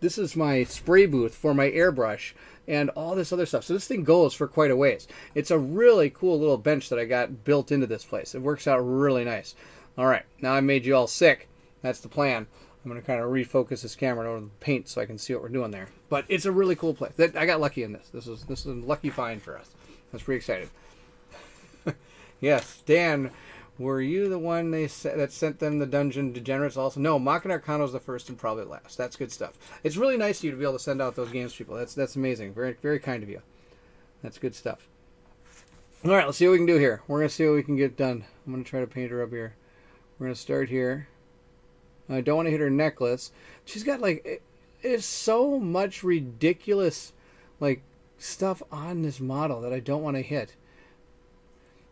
this is my spray booth for my airbrush and all this other stuff. So this thing goes for quite a ways. It's a really cool little bench that I got built into this place. It works out really nice. All right, now I made you all sick. That's the plan. I'm going to kind of refocus this camera over the paint so I can see what we're doing there. But it's a really cool place. I got lucky in this. This is a lucky find for us. I was pretty excited. Yes, Dan, were you the one that sent them the Dungeon Degenerates also? No, Mach and Arcana was the first and probably last. That's good stuff. It's really nice of you to be able to send out those games to people. That's amazing. Very, very kind of you. That's good stuff. All right, let's see what we can do here. We're going to see what we can get done. I'm going to try to paint her up here. We're going to start here. I don't want to hit her necklace. She's got it is so much ridiculous stuff on this model that I don't want to hit.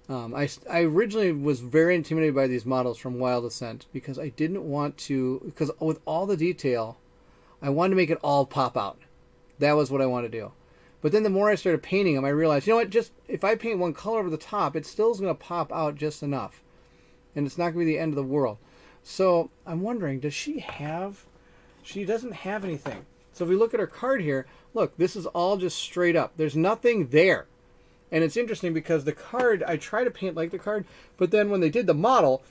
I originally was very intimidated by these models from Wild Assent because I didn't want to, because with all the detail, I wanted to make it all pop out. That was what I wanted to do. But then the more I started painting them, I realized, you know what, just if I paint one color over the top, it still is going to pop out just enough. And it's not going to be the end of the world. So I'm wondering, does she have... She doesn't have anything. So if we look at her card here, look, this is all just straight up. There's nothing there. And it's interesting because the card, I try to paint like the card, but then when they did the model,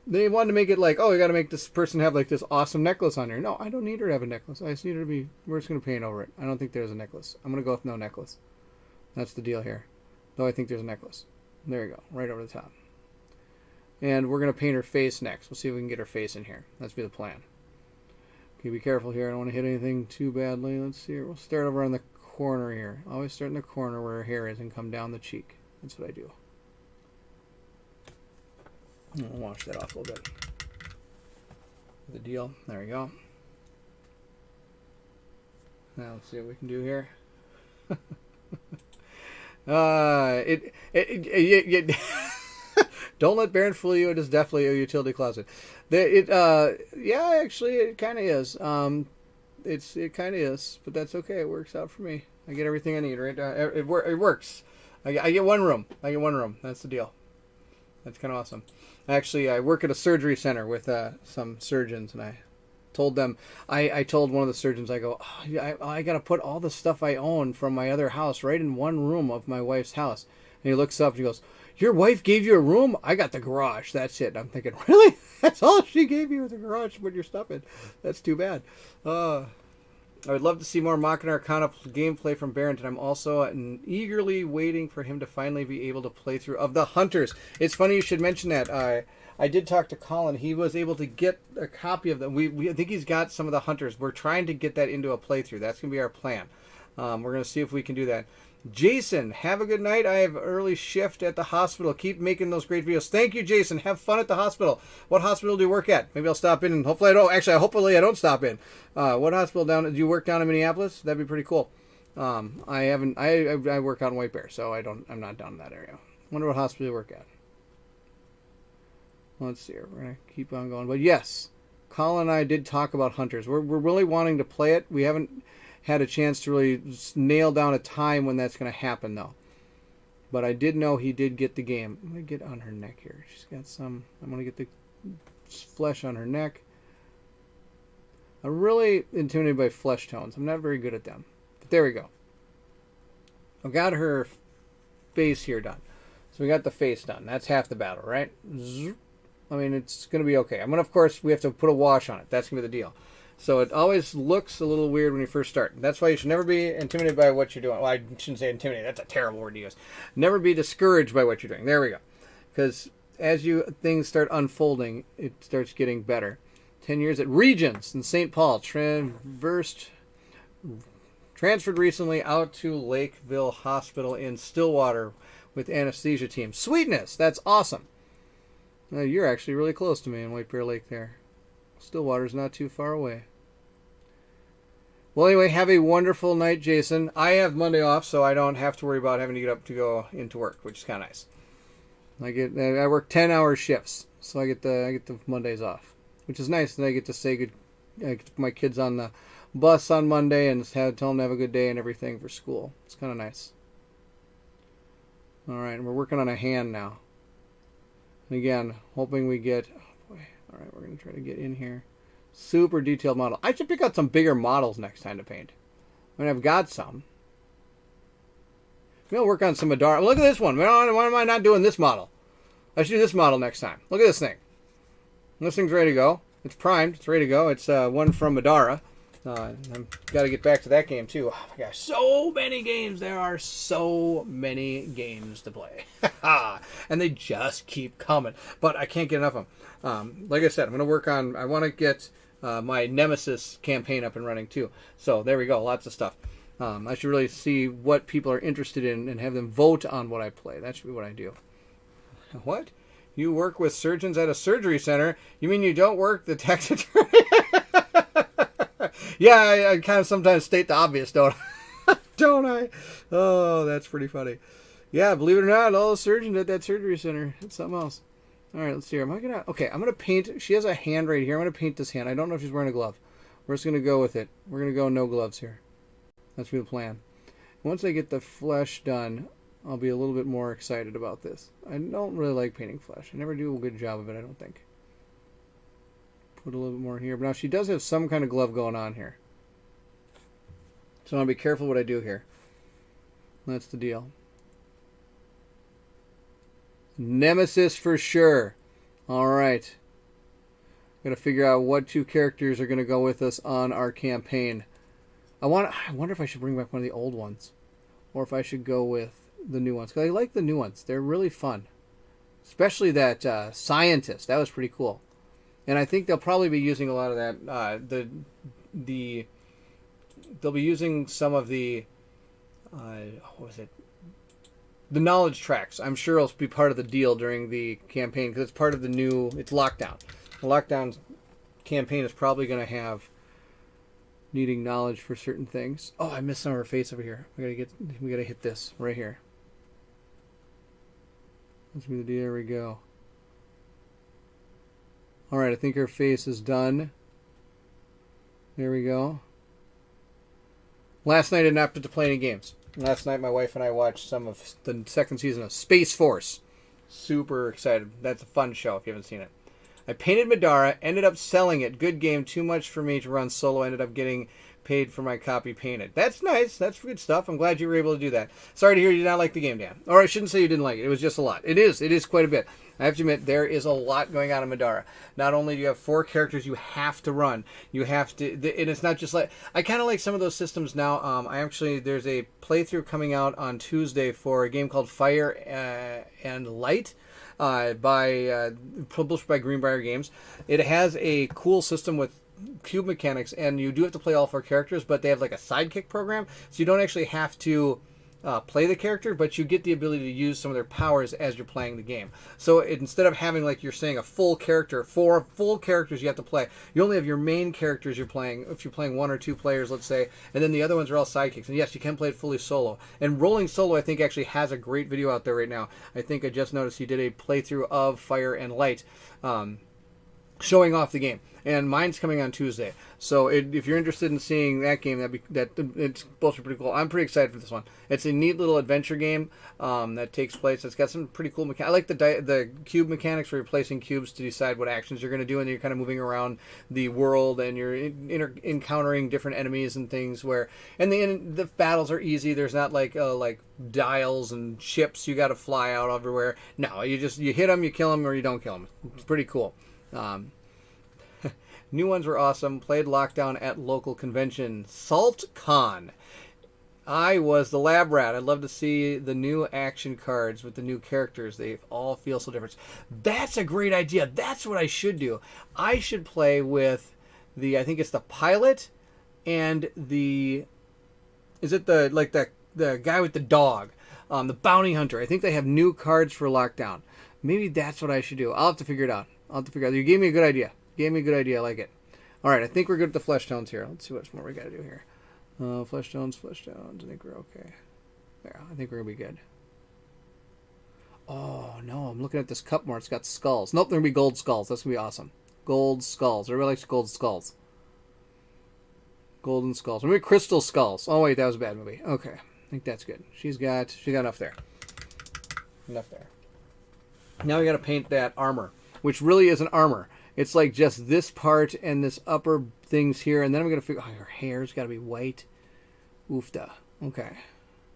they wanted to make it like, oh, you got to make this person have this awesome necklace on her. No, I don't need her to have a necklace. I just need her to be, we're just going to paint over it. I don't think there's a necklace. I'm going to go with no necklace. That's the deal here. Though I think there's a necklace. There you go, right over the top. And we're going to paint her face next. We'll see if we can get her face in here. That's be the plan. Okay, be careful here. I don't want to hit anything too badly. Let's see here. We'll start over on the corner here. Always start in the corner where her hair is and come down the cheek. That's what I do. I'll wash that off a little bit. The deal. There we go. Now let's see what we can do here. Don't let Baron fool you. It is definitely a utility closet. Yeah, actually, it kind of is. It kind of is, but that's okay. It works out for me. I get everything I need, right? It works. I get one room. That's the deal. That's kind of awesome. Actually, I work at a surgery center with some surgeons, and I told them, I told one of the surgeons, I go, I got to put all the stuff I own from my other house right in one room of my wife's house. And he looks up and he goes, your wife gave you a room? I got the garage. That's it. And I'm thinking, really? That's all she gave you, was the garage to put your stuff in? That's too bad. I would love to see more Machina Arcana gameplay from Barrington. I'm also eagerly waiting for him to finally be able to play through of the Hunters. It's funny you should mention that. I did talk to Colin. He was able to get a copy of them. I think he's got some of the Hunters. We're trying to get that into a playthrough. That's going to be our plan. We're going to see if we can do that. Jason, have a good night. I have early shift at the hospital. Keep making those great videos. Thank you, Jason. Have fun at the hospital. What hospital do you work at? Maybe I'll stop in and hopefully I don't. Actually, hopefully I don't stop in. What hospital do you work down in Minneapolis? That'd be pretty cool. I work out in White Bear, so I'm not down in that area. Wonder what hospital you work at. Let's see here. We're gonna keep on going. But yes, Colin and I did talk about Hunters. We're really wanting to play it. We haven't had a chance to really nail down a time when that's going to happen, though. But I did know he did get the game. I'm going to get on her neck here. She's got some... I'm going to get the flesh on her neck. I'm really intimidated by flesh tones. I'm not very good at them. But there we go. I've got her face here done. So we got the face done. That's half the battle, right? I mean, it's going to be okay. I'm going to, of course, we have to put a wash on it. That's going to be the deal. So it always looks a little weird when you first start. That's why you should never be intimidated by what you're doing. Well, I shouldn't say intimidated. That's a terrible word to use. Never be discouraged by what you're doing. There we go. Because as things start unfolding, it starts getting better. 10 years at Regents in St. Paul. Transferred recently out to Lakeville Hospital in Stillwater with anesthesia team. Sweetness. That's awesome. You're actually really close to me in White Bear Lake there. Stillwater's not too far away. Well, anyway, have a wonderful night, Jason. I have Monday off, so I don't have to worry about having to get up to go into work, which is kind of nice. I work 10-hour shifts, so I get the Mondays off, which is nice. And I get to say good. I get to put my kids on the bus on Monday and tell them to have a good day and everything for school. It's kind of nice. All right, and we're working on a hand now. And again, hoping we get. Oh boy. All right, we're gonna try to get in here. Super detailed model. I should pick out some bigger models next time to paint. I mean, I've got some. Maybe I'll work on some Madara. Look at this one. Why am I not doing this model? I should do this model next time. Look at this thing. This thing's ready to go. It's primed. It's ready to go. It's one from Madara. I've got to get back to that game, too. Oh, my gosh. So many games. There are so many games to play. And they just keep coming. But I can't get enough of them. Like I said, I'm going to work on... I want to get my Nemesis campaign up and running, too. So there we go. Lots of stuff. I should really see what people are interested in and have them vote on what I play. That should be what I do. What? You work with surgeons at a surgery center? You mean you don't work the tax attorney? Yeah, I kind of sometimes state the obvious, don't I? Don't I? Oh, that's pretty funny. Yeah, believe it or not, all the surgeons at that surgery center. It's something else. All right, let's see here. Okay, I'm going to paint. She has a hand right here. I'm going to paint this hand. I don't know if she's wearing a glove. We're just going to go with it. We're going to go no gloves here. That's the plan. Once I get the flesh done, I'll be a little bit more excited about this. I don't really like painting flesh. I never do a good job of it, I don't think. Put a little bit more here. But now she does have some kind of glove going on here. So I'll be careful what I do here. That's the deal. Nemesis for sure. Alright. Gotta figure out what two characters are going to go with us on our campaign. I wonder if I should bring back one of the old ones. Or if I should go with the new ones. Because I like the new ones. They're really fun. Especially that scientist. That was pretty cool. And I think they'll probably be using a lot of that. They'll be using some of the... what was it? The knowledge tracks. I'm sure it'll be part of the deal during the campaign. Because it's part of the new... It's Lockdown. The Lockdown campaign is probably going to have... needing knowledge for certain things. Oh, I missed some of her face over here. We gotta hit this right here. There we go. All right, I think her face is done. There we go. Last night I did not get to play any games. Last night my wife and I watched some of the second season of Space Force. Super excited. That's a fun show if you haven't seen it. I painted Madara, ended up selling it. Good game, too much for me to run solo. Ended up getting paid for my copy painted. That's nice. That's good stuff. I'm glad you were able to do that. Sorry to hear you did not like the game, Dan. Or I shouldn't say you didn't like it. It was just a lot. It is quite a bit. I have to admit, there is a lot going on in Madara. Not only do you have 4 characters you have to run, you have to, and it's not just like, I kind of like some of those systems now. There's a playthrough coming out on Tuesday for a game called Fire and Light. Published by Greenbrier Games. It has a cool system with cube mechanics, and you do have to play all 4 characters, but they have like a sidekick program, so you don't actually have to play the character, but you get the ability to use some of their powers as you're playing the game. So instead of having, like you're saying, a full character, 4 full characters you have to play, you only have your main characters you're playing, if you're playing 1 or 2 players, let's say, and then the other ones are all sidekicks. And yes, you can play it fully solo. And Rolling Solo, I think, actually has a great video out there right now. I think I just noticed he did a playthrough of Fire and Light, showing off the game. And mine's coming on Tuesday. So if you're interested in seeing that game, it's supposed to be pretty cool. I'm pretty excited for this one. It's a neat little adventure game that takes place. It's got some pretty cool mechanics. I like the cube mechanics where you're placing cubes to decide what actions you're going to do, and you're kind of moving around the world, and you're encountering different enemies and things. And the battles are easy. There's not like dials and ships you got to fly out everywhere. No, you hit them, you kill them, or you don't kill them. It's pretty cool. New ones were awesome. Played Lockdown at local convention. SaltCon. I was the lab rat. I'd love to see the new action cards with the new characters. They all feel so different. That's a great idea. That's what I should do. I should play with I think it's the pilot and the guy with the dog, the bounty hunter. I think they have new cards for Lockdown. Maybe that's what I should do. I'll have to figure it out. You gave me a good idea. I like it. All right, I think we're good with the flesh tones here. Let's see what more we got to do here. Flesh tones. I think we're okay. There, I think we're going to be good. Oh, no, I'm looking at this cup more. It's got skulls. Nope, they're going to be gold skulls. That's going to be awesome. Gold skulls. Everybody likes gold skulls. Golden skulls. Maybe crystal skulls. Oh, wait, that was a bad movie. Okay, I think that's good. She got enough there. Now we got to paint that armor, which really isn't armor. It's like just this part and this upper things here, and then I'm going to figure, her hair's got to be white. Oofda. Okay.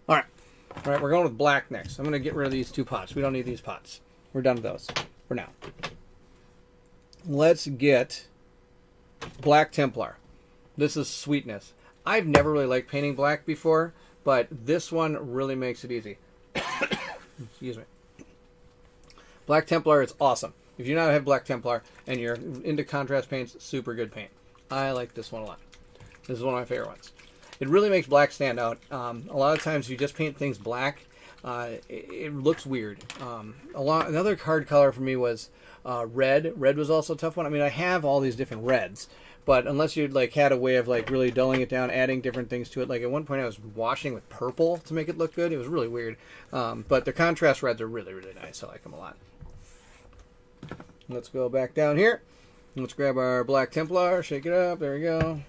All right, we're going with black next. I'm going to get rid of these 2 pots. We don't need these pots. We're done with those for now. Let's get Black Templar. This is sweetness. I've never really liked painting black before, but this one really makes it easy. Excuse me. Black Templar is awesome. If you not have Black Templar and you're into contrast paints, super good paint. I like this one a lot. This is one of my favorite ones. It really makes black stand out. A lot of times you just paint things black, it looks weird. Another card color for me was red. Red was also a tough one. I mean, I have all these different reds, but unless you had a way of really dulling it down, adding different things to it. Like at one point I was washing with purple to make it look good. It was really weird. But the contrast reds are really, really nice. I like them a lot. Let's go back down here. Let's grab our Black Templar, shake it up. There we go.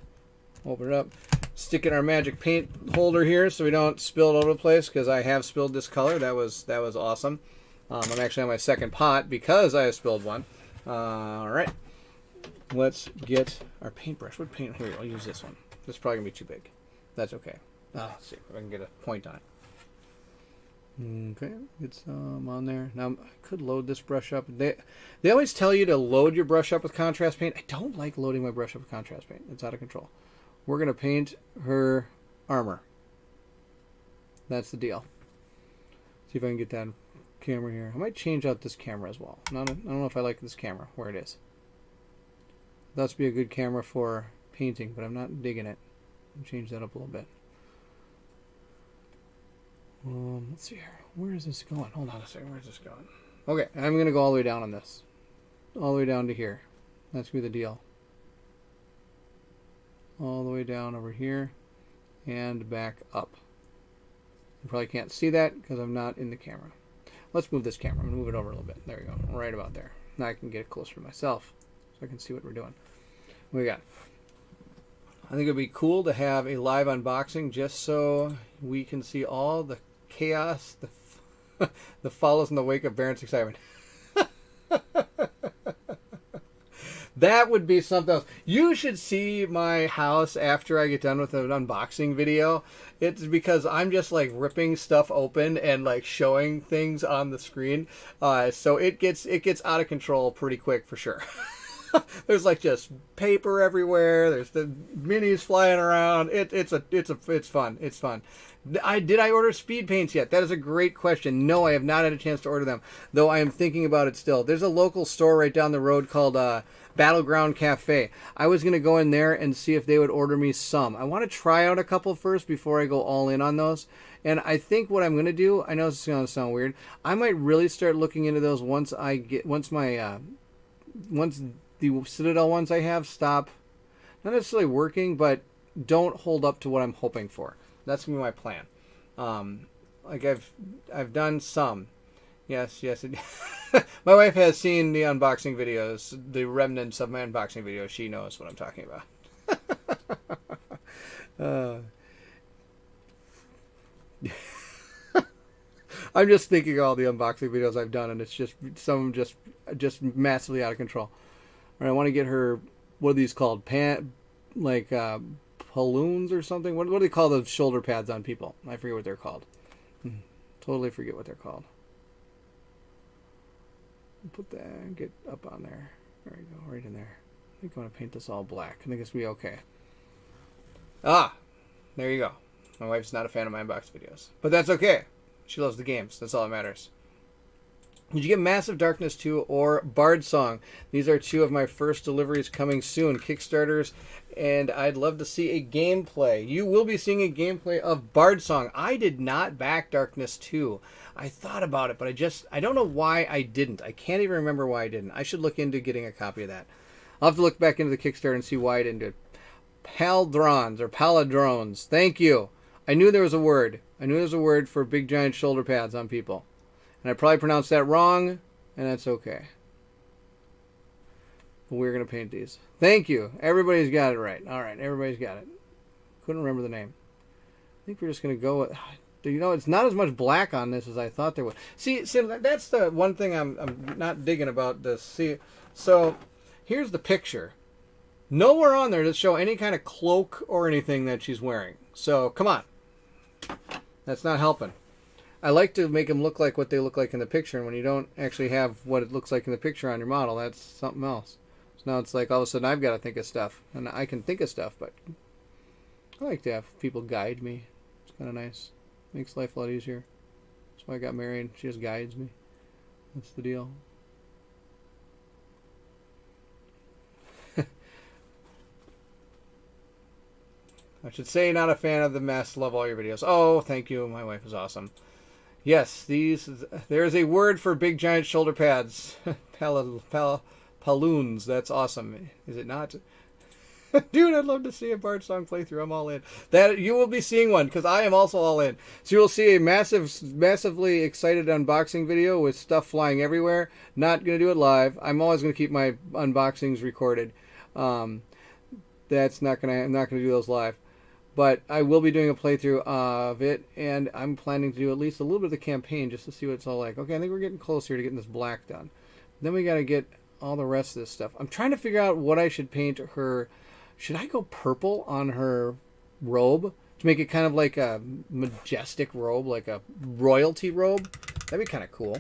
Open it up. Stick in our magic paint holder here so we don't spill it all over the place, because I have spilled this color. That was awesome. I'm actually on my second pot because I have spilled one. All right. Let's get our paintbrush. What paint? Here, I'll use this one. This is probably going to be too big. That's okay. Let's see if I can get a point on it. Okay, get some on there. Now, I could load this brush up. They always tell you to load your brush up with contrast paint. I don't like loading my brush up with contrast paint. It's out of control. We're going to paint her armor. That's the deal. See if I can get that camera here. I might change out this camera as well. I don't know if I like this camera, where it is. That's be a good camera for painting, but I'm not digging it. I'll change that up a little bit. Let's see here. Where is this going? Hold on a second. Where's this going? Okay, I'm going to go all the way down on this. All the way down to here. That's going to be the deal. All the way down over here and back up. You probably can't see that because I'm not in the camera. Let's move this camera. I'm going to move it over a little bit. There we go. Right about there. Now I can get it closer to myself. so I can see what we're doing. What we got? I think it would be cool to have a live unboxing just so we can see all the chaos, the follows in the wake of Baron's excitement. That would be something else. You should see my house after I get done with an unboxing video. It's because I'm just like ripping stuff open and like showing things on the screen. So it gets out of control pretty quick for sure. There's like just paper everywhere. There's the minis flying around. It's fun. It's fun. Did I order speed paints yet? That is a great question. No, I have not had a chance to order them, though I am thinking about it still. There's a local store right down the road called Battleground Cafe. I was going to go in there and see if they would order me some. I want to try out a couple first before I go all in on those. And I think what I'm going to do, I know this is going to sound weird, I might really start looking into those once the Citadel ones I have stop, not necessarily working, but don't hold up to what I'm hoping for. That's going to be my plan. Like I've done some. Yes. My wife has seen the unboxing videos, the remnants of my unboxing videos. She knows what I'm talking about. I'm just thinking of all the unboxing videos I've done, and it's just some just massively out of control. All right, I want to get her, what are these called? Balloons or something? What do they call those shoulder pads on people? I forget what they're called. Totally forget what they're called. Put that, get up on there. There we go, right in there. I think I want to paint this all black. I think it's going to be okay. There you go. My wife's not a fan of my unboxed videos. But that's okay. She loves the games. That's all that matters. Did you get Massive Darkness 2 or Bard Song? These are two of my first deliveries coming soon. Kickstarters, and I'd love to see a gameplay. You will be seeing a gameplay of Bard Song. I did not back Darkness 2. I thought about it, but I don't know why I didn't. I can't even remember why I didn't. I should look into getting a copy of that. I'll have to look back into the Kickstarter and see why I didn't do it. Paldrons or Paladrones. Thank you. I knew there was a word. I knew there was a word for big giant shoulder pads on people. And I probably pronounced that wrong, and that's okay. But we're going to paint these. Thank you. Everybody's got it right. All right, everybody's got it. Couldn't remember the name. I think we're just going to go with... You know, it's not as much black on this as I thought there was. See, that's the one thing I'm not digging about this. See, so here's the picture. Nowhere on there does show any kind of cloak or anything that she's wearing. So, come on. That's not helping. I like to make them look like what they look like in the picture, and when you don't actually have what it looks like in the picture on your model, that's something else. So now it's like all of a sudden I've got to think of stuff, and I can think of stuff, but I like to have people guide me. It's kind of nice. Makes life a lot easier. That's why I got married. She just guides me. That's the deal. I should say not a fan of the mess. Love all your videos. Oh, thank you. My wife is awesome. Yes, there's a word for big giant shoulder pads. Paloons. That's awesome. Is it not? Dude, I'd love to see a Bard Song playthrough. I'm all in. That you will be seeing one because I am also all in. So you will see a massively excited unboxing video with stuff flying everywhere. Not going to do it live. I'm always going to keep my unboxings recorded. That's not going to. I'm not going to do those live. But I will be doing a playthrough of it, and I'm planning to do at least a little bit of the campaign just to see what it's all like. Okay, I think we're getting closer to getting this black done. Then we got to get all the rest of this stuff. I'm trying to figure out what I should paint her. Should I go purple on her robe to make it kind of like a majestic robe, like a royalty robe? That'd be kind of cool.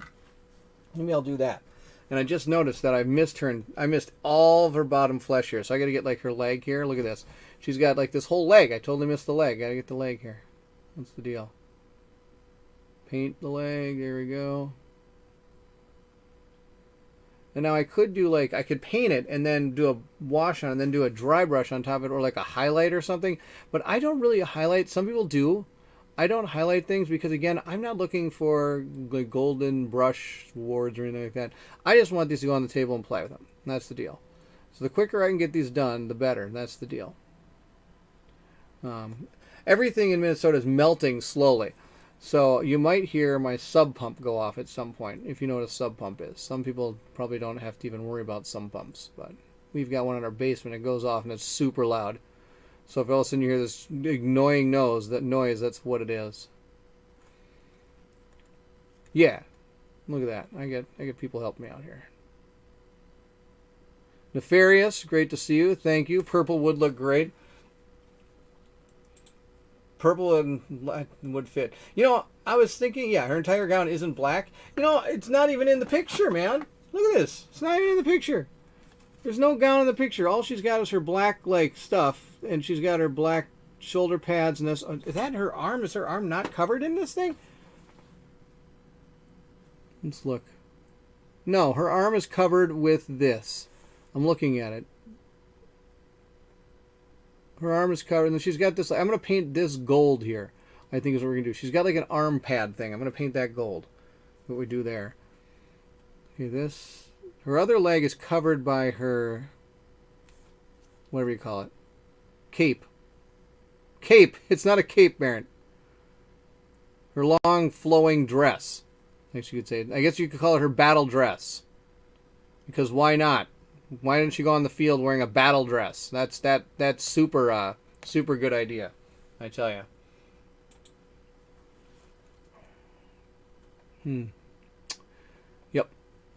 Maybe I'll do that. And I just noticed that I missed her, and I missed all of her bottom flesh here. So I got to get like her leg here. Look at this. She's got like this whole leg. I totally missed the leg. Got to get the leg here. That's the deal. Paint the leg. There we go. And now I could do like, I could paint it and then do a wash on it and then do a dry brush on top of it or like a highlight or something. But I don't really highlight. Some people do. I don't highlight things because, again, I'm not looking for like golden brush awards or anything like that. I just want these to go on the table and play with them. That's the deal. So the quicker I can get these done, the better. That's the deal. Everything in Minnesota is melting slowly. So you might hear my sub pump go off at some point, if you know what a sub pump is. Some people probably don't have to even worry about sub pumps, but we've got one in our basement. It goes off and it's super loud. So if all of a sudden you hear this annoying noise, that's what it is. Yeah. Look at that. I get people helping me out here. Nefarious, great to see you. Thank you. Purple would look great. Purple would fit. You know, I was thinking, yeah, her entire gown isn't black. You know, it's not even in the picture, man. Look at this. It's not even in the picture. There's no gown in the picture. All she's got is her black, like, stuff, and she's got her black shoulder pads and this. Is that her arm? Is her arm not covered in this thing? Let's look. No, her arm is covered with this. I'm looking at it. Her arm is covered, and then she's got this. I'm going to paint this gold here, I think is what we're going to do. She's got like an arm pad thing. I'm going to paint that gold. What we do there. Okay, this. Her other leg is covered by her, whatever you call it, cape. Cape. It's not a cape, Baron. Her long, flowing dress. I guess you could say. I guess you could call it her battle dress. Because why not? Why didn't she go on the field wearing a battle dress? That's super super good idea, I tell you. Yep.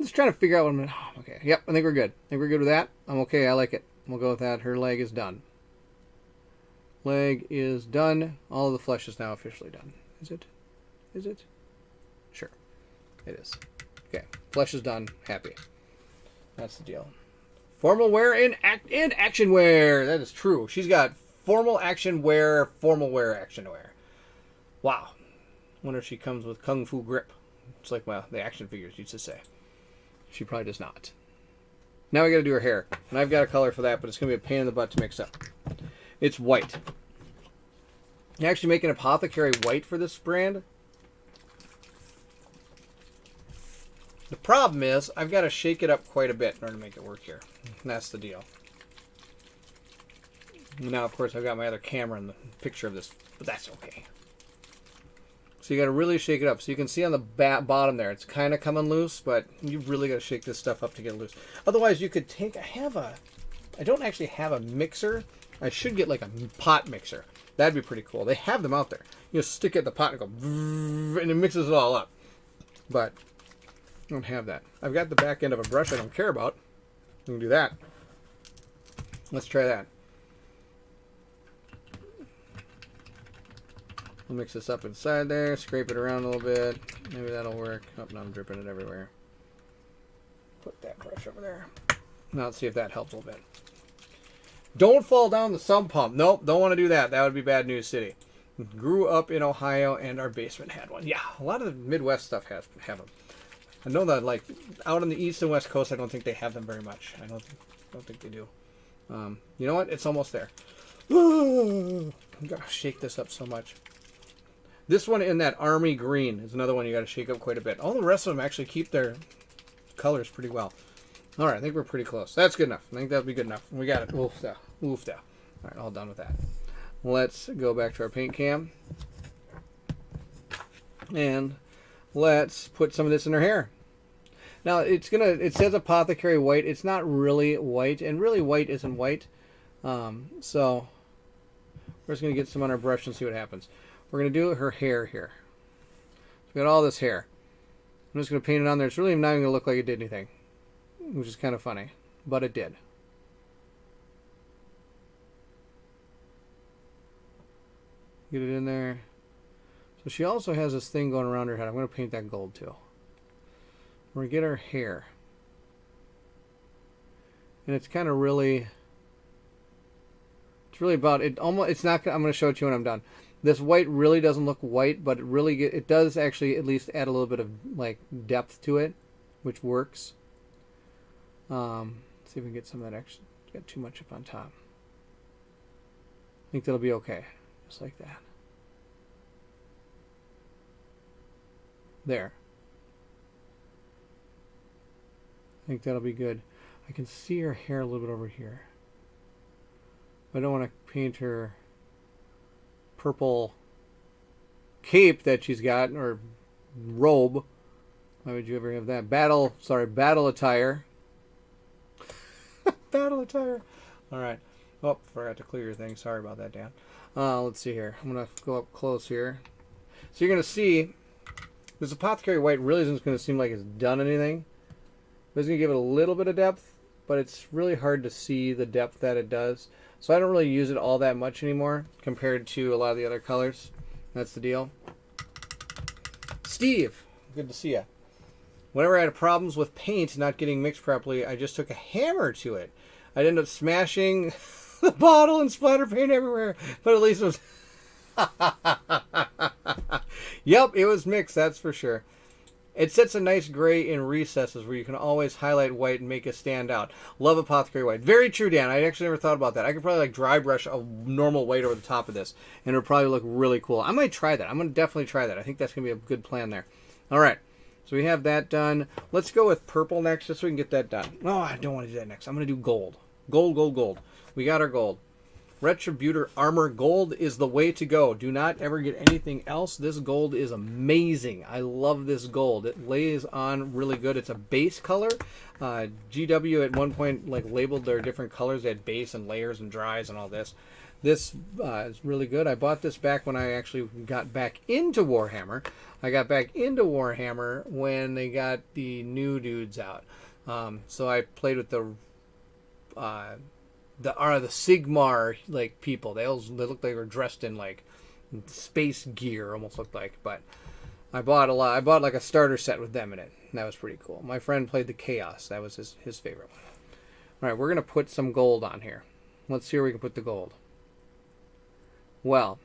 Just trying to figure out what I'm. Okay. Yep. I think we're good. I think we're good with that. I'm okay. I like it. We'll go with that. Her leg is done. Leg is done. All of the flesh is now officially done. Is it? Is it? Sure. It is. Okay. Flesh is done. Happy. That's the deal. Formal wear and action wear. That is true. She's got formal action wear, action wear. Wow. Wonder if she comes with Kung Fu grip. It's like, well, the action figures used to say. She probably does not. Now we got to do her hair. And I've got a color for that, but it's going to be a pain in the butt to mix up. It's white. You actually make an apothecary white for this brand. The problem is, I've got to shake it up quite a bit in order to make it work here. And that's the deal. Now, of course, I've got my other camera in the picture of this, but that's okay. So you got to really shake it up. So you can see on the bottom there, it's kind of coming loose, but you've really got to shake this stuff up to get it loose. Otherwise, you could take, I don't actually have a mixer. I should get like a pot mixer. That'd be pretty cool. They have them out there. You just stick it in the pot and go, and it mixes it all up. But I don't have that. I've got the back end of a brush I don't care about. We can do that. Let's try that. We'll mix this up inside there, scrape it around a little bit. Maybe that'll work. Oh, now I'm dripping it everywhere. Put that brush over there. Now let's see if that helps a little bit. Don't fall down the sump pump. Nope, don't want to do that. That would be bad news city. Grew up in Ohio and our basement had one. Yeah, a lot of the Midwest stuff have them. I know that, like, out on the East and West Coast, I don't think they have them very much. I don't think they do. You know what? It's almost there. I'm going to shake this up so much. This one in that army green is another one you got to shake up quite a bit. All the rest of them actually keep their colors pretty well. All right, I think we're pretty close. That's good enough. I think that'll be good enough. We got it. Oofta. Oofta. All right, all done with that. Let's go back to our paint cam. And let's put some of this in her hair. Now, it says apothecary white. It's not really white, and really white isn't white. So we're just going to get some on our brush and see what happens. We're going to do her hair here. We got all this hair. I'm just going to paint it on there. It's really not even going to look like it did anything, which is kind of funny, but it did. Get it in there. So she also has this thing going around her head. I'm going to paint that gold too. We're going to get her hair. And it's kind of really... It's really about... It almost. It's not... I'm going to show it to you when I'm done. This white really doesn't look white, but it does actually at least add a little bit of like depth to it, which works. Let's see if we can get some of that extra. Got too much up on top. I think that'll be okay. Just like that. There. I think that'll be good. I can see her hair a little bit over here. I don't want to paint her purple cape that she's got, or robe. Why would you ever have that? Battle attire. Battle attire. All right. Oh, forgot to clear your thing. Sorry about that, Dan. Let's see here. I'm going to go up close here. So you're going to see this Apothecary White really isn't going to seem like it's done anything. But it's going to give it a little bit of depth, but it's really hard to see the depth that it does. So I don't really use it all that much anymore compared to a lot of the other colors. That's the deal. Steve, good to see you. Whenever I had problems with paint not getting mixed properly, I just took a hammer to it. I'd end up smashing the bottle and splatter paint everywhere, but at least it was... Yep, it was mixed, that's for sure. It sets a nice gray in recesses where you can always highlight white and make it stand out. Love Apothecary White. Very true, Dan. I actually never thought about that. I could probably like dry brush a normal white over the top of this, and it would probably look really cool. I might try that. I'm going to definitely try that. I think that's going to be a good plan there. All right. So we have that done. Let's go with purple next just so we can get that done. No, I don't want to do that next. I'm going to do gold. Gold, gold, gold. We got our gold. Retributor Armor Gold is the way to go. Do not ever get anything else. This gold is amazing. I love this gold. It lays on really good. It's a base color. GW at one point like labeled their different colors. They had base and layers and dries and all this. This is really good. I bought this back when I actually got back into Warhammer. I got back into Warhammer when they got the new dudes out. So I played with the Sigmar like people. They looked like they were dressed in like space gear, almost looked like. But I bought a lot. I bought like a starter set with them in it. And that was pretty cool. My friend played the Chaos. That was his favorite one. All right, we're gonna put some gold on here. Let's see where we can put the gold. Well,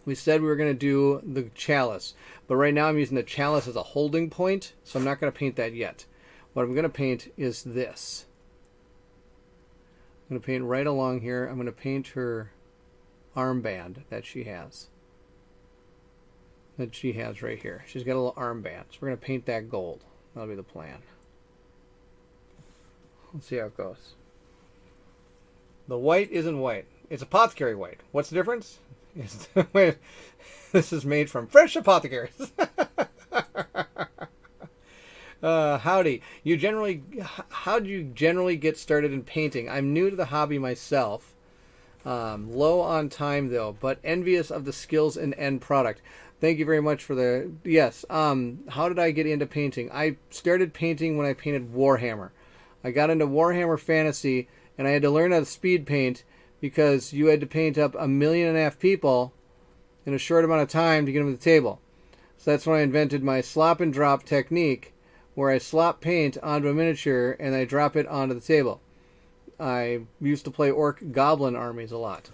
we said we were going to do the chalice, but right now I'm using the chalice as a holding point, so I'm not going to paint that yet. What I'm going to paint is this. I'm going to paint right along here. I'm going to paint her armband that she has. That she has right here. She's got a little armband, so we're going to paint that gold. That'll be the plan. Let's see how it goes. The white isn't white. It's Apothecary White. What's the difference? This is made from fresh apothecaries. Howdy. How do you generally get started in painting? I'm new to the hobby myself. Low on time though, but envious of the skills and end product. Thank you very much for the... Yes. How did I get into painting? I started painting when I painted Warhammer. I got into Warhammer Fantasy, and I had to learn how to speed paint because you had to paint up 1.5 million people in a short amount of time to get them to the table. So that's when I invented my slop and drop technique, where I slop paint onto a miniature and I drop it onto the table. I used to play Orc Goblin armies a lot.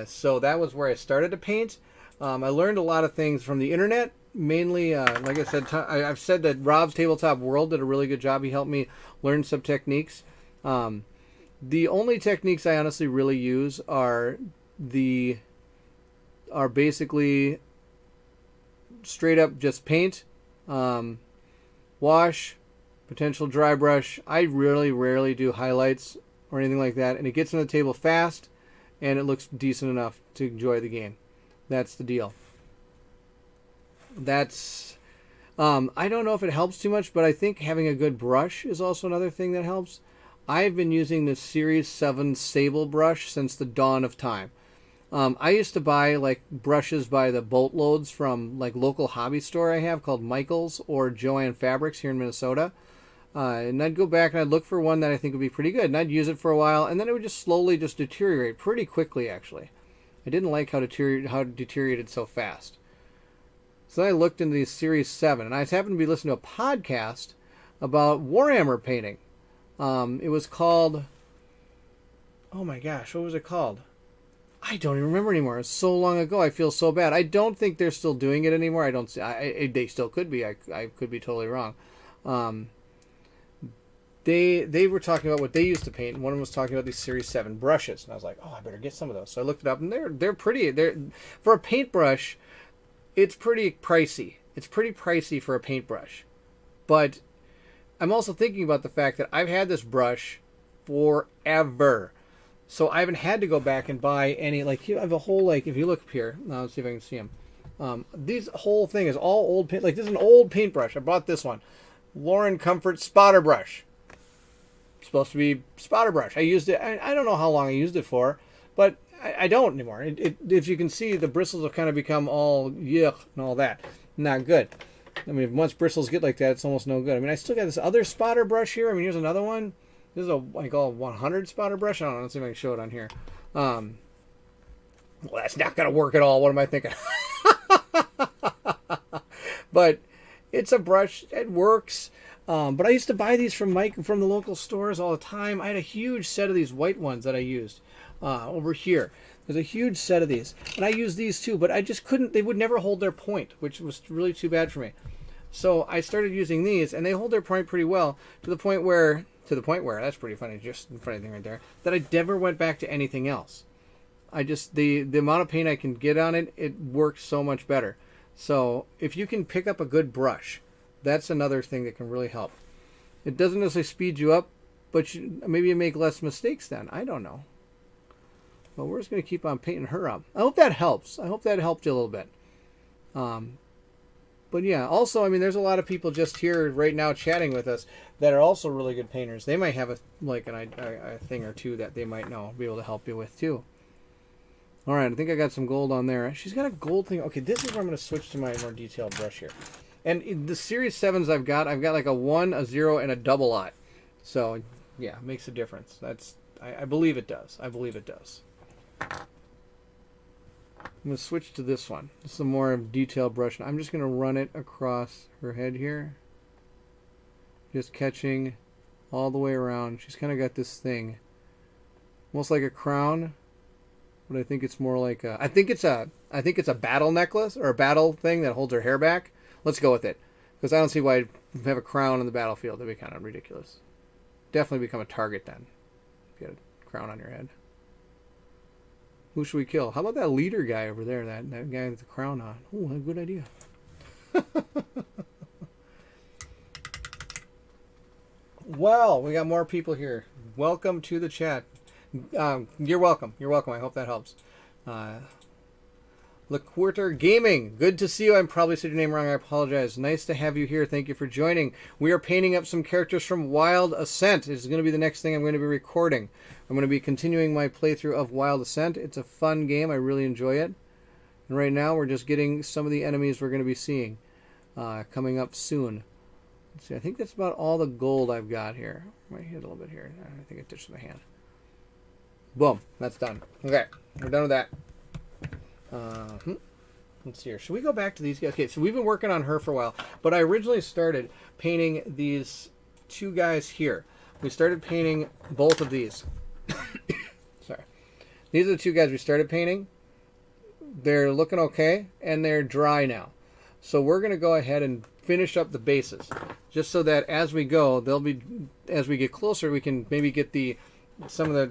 So that was where I started to paint. I learned a lot of things from the internet. Mainly, like I said, I've said that Rob's Tabletop World did a really good job. He helped me learn some techniques. The only techniques I honestly really use are basically straight up just paint, wash, potential dry brush. I really rarely do highlights or anything like that, and it gets on the table fast, and it looks decent enough to enjoy the game. That's the deal. That's I don't know if it helps too much, but I think having a good brush is also another thing that helps. I've been using the Series 7 Sable brush since the dawn of time. I used to buy like brushes by the boatloads from like local hobby store I have called Michael's or Joann Fabrics here in Minnesota. And I'd go back and I'd look for one that I think would be pretty good. And I'd use it for a while, and then it would just slowly just deteriorate pretty quickly, actually. I didn't like how it deteriorated so fast. So I looked into the Series 7, and I happened to be listening to a podcast about Warhammer painting. It was called... Oh my gosh, what was it called? I don't even remember anymore. It's so long ago. I feel so bad. I don't think they're still doing it anymore. I don't see. They still could be. I could be totally wrong. They were talking about what they used to paint, and one of them was talking about these Series 7 brushes, and I was like, oh, I better get some of those. So I looked it up, and they're pretty. For a paintbrush, it's pretty pricey. It's pretty pricey for a paintbrush, but I'm also thinking about the fact that I've had this brush forever. So I haven't had to go back and buy any, like, you have a whole, like, if you look up here, now let's see if I can see them. This whole thing is all old paint, like, this is an old paintbrush. I bought this one. Lauren Comfort Spotter Brush. supposed to be spotter brush. I used it. I don't know how long I used it for, but I don't anymore. If you can see, the bristles have kind of become all yuck and all that. Not good. I mean, once bristles get like that, it's almost no good. I mean, I still got this other spotter brush here. I mean, here's another one. This is a like all 100 spotter brush. I don't know. Let's see if I can show it on here. Well, that's not going to work at all. What am I thinking? But it's a brush. It works. But I used to buy these from the local stores all the time. I had a huge set of these white ones that I used over here. There's a huge set of these. And I used these too, but I just couldn't. They would never hold their point, which was really too bad for me. So I started using these, and they hold their point pretty well to the point where, that's pretty funny, just a funny thing right there, that I never went back to anything else. I just, the amount of paint I can get on it, it works so much better. So if you can pick up a good brush, that's another thing that can really help. It doesn't necessarily speed you up, but maybe you make less mistakes then. I don't know. Well, we're just going to keep on painting her up. I hope that helps. I hope that helped you a little bit. But yeah, also, I mean, there's a lot of people just here right now chatting with us that are also really good painters. They might have a thing or two that they might know, be able to help you with too. All right, I think I got some gold on there. She's got a gold thing. Okay, this is where I'm going to switch to my more detailed brush here. And in the Series 7s I've got like a 1, a 0, and a double lot. So, yeah, it makes a difference. I believe it does. I believe it does. I'm going to switch to this one. This is a more detailed brush. I'm just going to run it across her head here. Just catching all the way around. She's kind of got this thing. Almost like a crown. But I think it's more like a... I think it's a battle necklace or a battle thing that holds her hair back. Let's go with it. Because I don't see why you'd have a crown on the battlefield. That'd be kind of ridiculous. Definitely become a target then. If you had a crown on your head. Who should we kill? How about that leader guy over there? That guy with the crown on. Oh, a good idea. Well, we got more people here. Welcome to the chat. You're welcome. You're welcome. I hope that helps. LeQuarter Gaming. Good to see you. I probably said your name wrong. I apologize. Nice to have you here. Thank you for joining. We are painting up some characters from Wild Assent. This is going to be the next thing I'm going to be recording. I'm going to be continuing my playthrough of Wild Assent. It's a fun game. I really enjoy it. And right now we're just getting some of the enemies we're going to be seeing coming up soon. Let's see. I think that's about all the gold I've got here. I might hit a little bit here. I think it touched my hand. Boom. That's done. Okay. We're done with that. Let's see here. Should we go back to these guys? Okay, so we've been working on her for a while, but I originally started painting these two guys here. We started painting both of these. Sorry. These are the two guys we started painting. They're looking okay, and they're dry now. So we're going to go ahead and finish up the bases, just so that as we go, as we get closer, we can maybe get some of the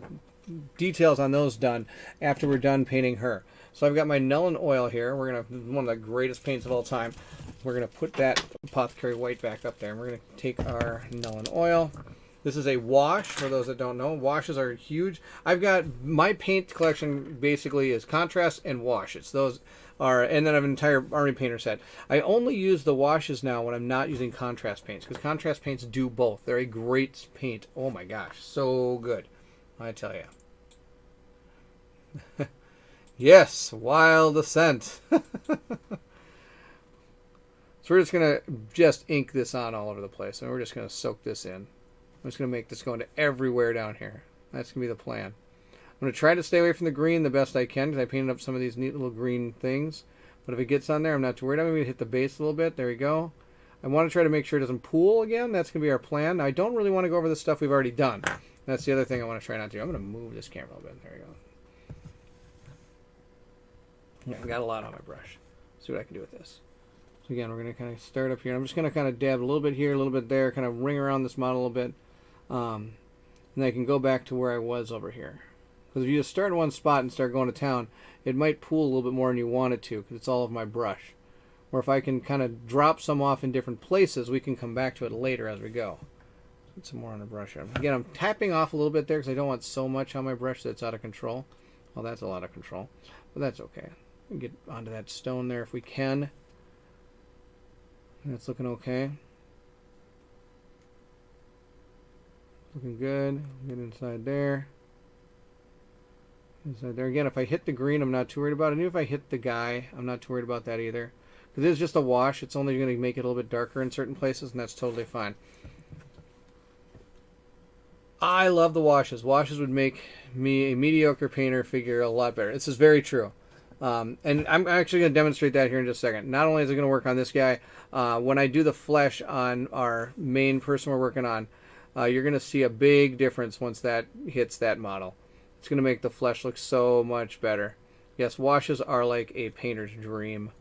details on those done after we're done painting her. So I've got my Nuln oil here. We're going to, one of the greatest paints of all time. We're going to put that Apothecary White back up there. And we're going to take our Nuln oil. This is a wash, for those that don't know. Washes are huge. I've got, my paint collection basically is contrast and washes. Those are, and then I have an entire army painter set. I only use the washes now when I'm not using contrast paints, because contrast paints do both. They're a great paint. Oh my gosh, so good. I tell you. Yes, Wild Assent. So we're just going to ink this on all over the place. And we're just going to soak this in. I'm just going to make this go into everywhere down here. That's going to be the plan. I'm going to try to stay away from the green the best I can, because I painted up some of these neat little green things. But if it gets on there, I'm not too worried. I'm going to hit the base a little bit. There we go. I want to try to make sure it doesn't pool again. That's going to be our plan. Now, I don't really want to go over the stuff we've already done. That's the other thing I want to try not to do. I'm going to move this camera a little bit. There we go. Yeah, I've got a lot on my brush. See what I can do with this. So again, we're going to kind of start up here. I'm just going to kind of dab a little bit here, a little bit there, kind of ring around this model a little bit. And I can go back to where I was over here. Because if you just start in one spot and start going to town, it might pool a little bit more than you want it to, because it's all of my brush. Or if I can kind of drop some off in different places, we can come back to it later as we go. Put some more on the brush. Again, I'm tapping off a little bit there because I don't want so much on my brush that it's out of control. Well, that's a lot of control. But that's okay. We can get onto that stone there if we can. That's looking okay. Looking good. Get inside there. Inside there. Again, if I hit the green, I'm not too worried about it. And even if I hit the guy, I'm not too worried about that either. Because it's just a wash. It's only going to make it a little bit darker in certain places, and that's totally fine. I love the washes. Washes would make me a mediocre painter figure a lot better. This is very true. And I'm actually going to demonstrate that here in just a second. Not only is it going to work on this guy, when I do the flesh on our main person we're working on, you're going to see a big difference once that hits that model. It's going to make the flesh look so much better. Yes, washes are like a painter's dream.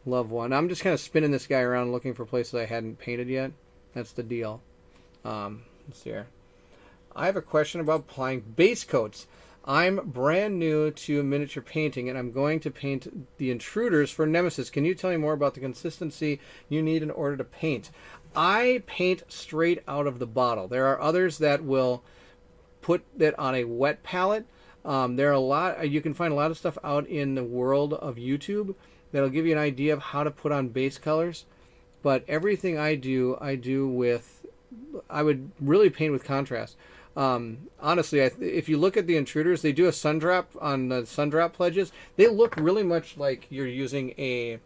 Love one. I'm just kind of spinning this guy around looking for places I hadn't painted yet. That's the deal. Let's see here. I have a question about applying base coats. I'm brand new to miniature painting, and I'm going to paint the intruders for Nemesis. Can you tell me more about the consistency you need in order to paint? I paint straight out of the bottle. There are others that will put that on a wet palette. There are a lot. You can find a lot of stuff out in the world of YouTube that'll give you an idea of how to put on base colors. But everything I do with. I would really paint with contrast. Honestly, if you look at the intruders, they do a sun drop on the sun drop pledges. They look really much like you're using a,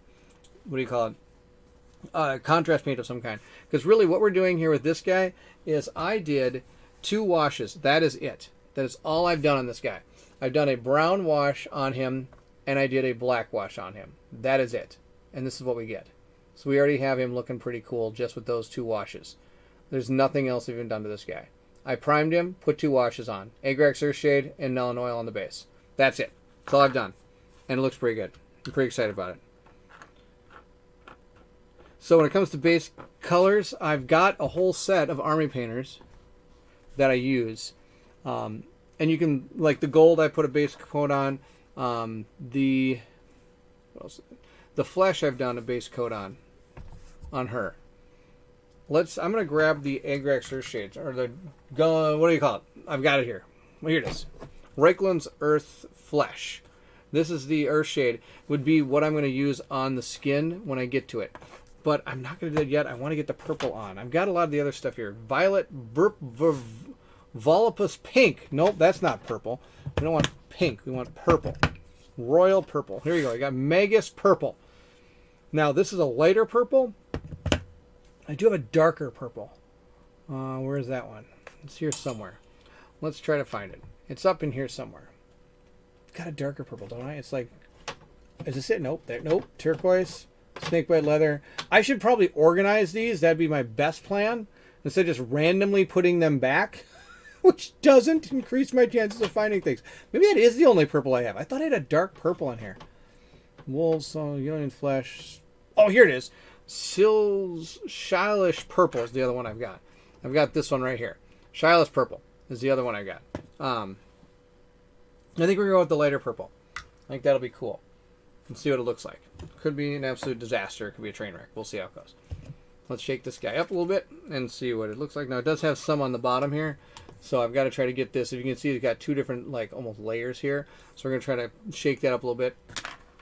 what do you call it? Contrast paint of some kind. Because really what we're doing here with this guy is I did 2 washes. That is it. That is all I've done on this guy. I've done a brown wash on him, and I did a black wash on him. That is it. And this is what we get. So we already have him looking pretty cool just with those 2 washes. There's nothing else even done to this guy. I primed him, put 2 washes on. Agrax Earthshade and Null and Oil on the base. That's it. That's all I've done. And it looks pretty good. I'm pretty excited about it. So when it comes to base colors, I've got a whole set of army painters that I use. And you can, like the gold I put a base coat on. The flesh I've done a base coat on her. I'm going to grab the Agrax Earthshades, or the, what do you call it? I've got it here. Well, here it is. Reikland's Earth Flesh. This is the Earthshade. Would be what I'm going to use on the skin when I get to it. But I'm not going to do it yet. I want to get the purple on. I've got a lot of the other stuff here. Violet, Volupus Pink. Nope, that's not purple. We don't want pink. We want purple. Royal Purple. Here you go. I got Magus Purple. Now, this is a lighter purple. I do have a darker purple. Where is that one? It's here somewhere. Let's try to find it. It's up in here somewhere. Got a darker purple, don't I? It's like, is this it? Nope. There. Nope. Turquoise, snakebite leather. I should probably organize these. That'd be my best plan. Instead of just randomly putting them back, which doesn't increase my chances of finding things. Maybe that is the only purple I have. I thought I had a dark purple in here. Wolves, Union Flesh. Oh, here it is. Shyllish Purple is the other one I've got. I've got this one right here. Shyllish Purple is the other one I got. I think we're going to go with the lighter purple. I think that'll be cool. Let's see what it looks like. Could be an absolute disaster. It could be a train wreck. We'll see how it goes. Let's shake this guy up a little bit and see what it looks like. Now, it does have some on the bottom here, so I've got to try to get this. If you can see, it's got 2 different, like, almost layers here. So we're going to try to shake that up a little bit,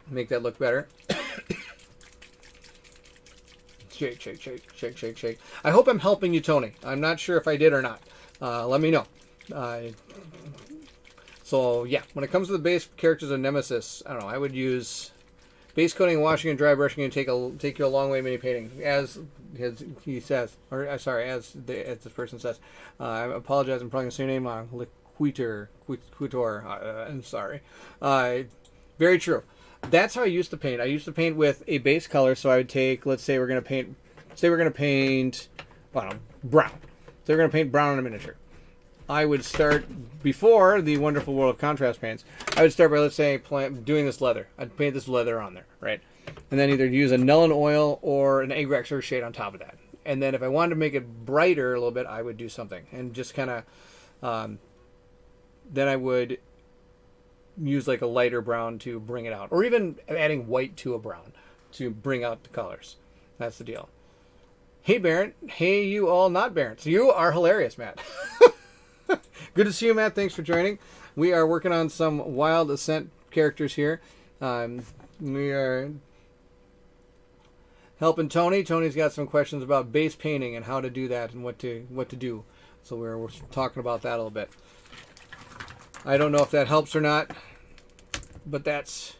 make that look better. Shake, shake, shake, shake, shake, shake. I hope I'm helping you, Tony. I'm not sure if I did or not. Let me know. So, yeah, when it comes to the base characters of Nemesis, I don't know, I would use base coating, washing, and dry brushing and take you a long way mini painting, as he says, or sorry, as this person says. I apologize, I'm probably going to say your name wrong. Quitor. I'm sorry. Very true. That's how I used to paint. I used to paint with a base color, so I would take, let's say we're going to paint, I don't know, brown. So we're going to paint brown on a miniature. I would start, before the wonderful world of contrast paints, I would start by, let's say, doing this leather. I'd paint this leather on there, right? And then either use a Null and Oil or an Agrax Earthshade on top of that. And then if I wanted to make it brighter a little bit, I would do something. And just kind of, then I would use like a lighter brown to bring it out, or even adding white to a brown to bring out the colors. That's the deal. Hey Barrett, hey you all not Barretts. You are hilarious, Matt. Good to see you, Matt. Thanks for joining. We are working on some Wild Assent characters here. We are helping Tony. Tony's got some questions about base painting and how to do that and what to do. So we're talking about that a little bit. I don't know if that helps or not, but that's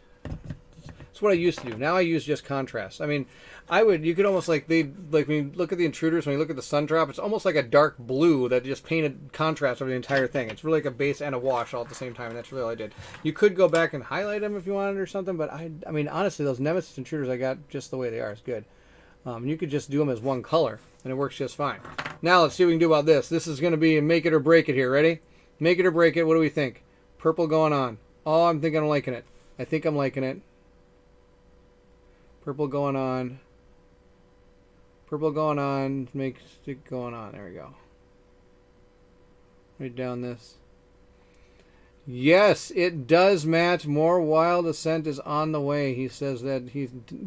what I used to do. Now I use just contrast. I mean, you could almost like when you look at the intruders, when you look at the sun drop, it's almost like a dark blue that just painted contrast over the entire thing. It's really like a base and a wash all at the same time, and that's really all I did. You could go back and highlight them if you wanted or something, but I mean, honestly, those Nemesis intruders I got just the way they are is good. You could just do them as one color, and it works just fine. Now let's see what we can do about this. This is going to be make it or break it here. Ready? Make it or break it. What do we think? Purple going on. Oh, I'm thinking I'm liking it. I think I'm liking it. Purple going on. Purple going on. Make it going on. There we go. Right down this. Yes, it does match. More Wild Assent is on the way. He says that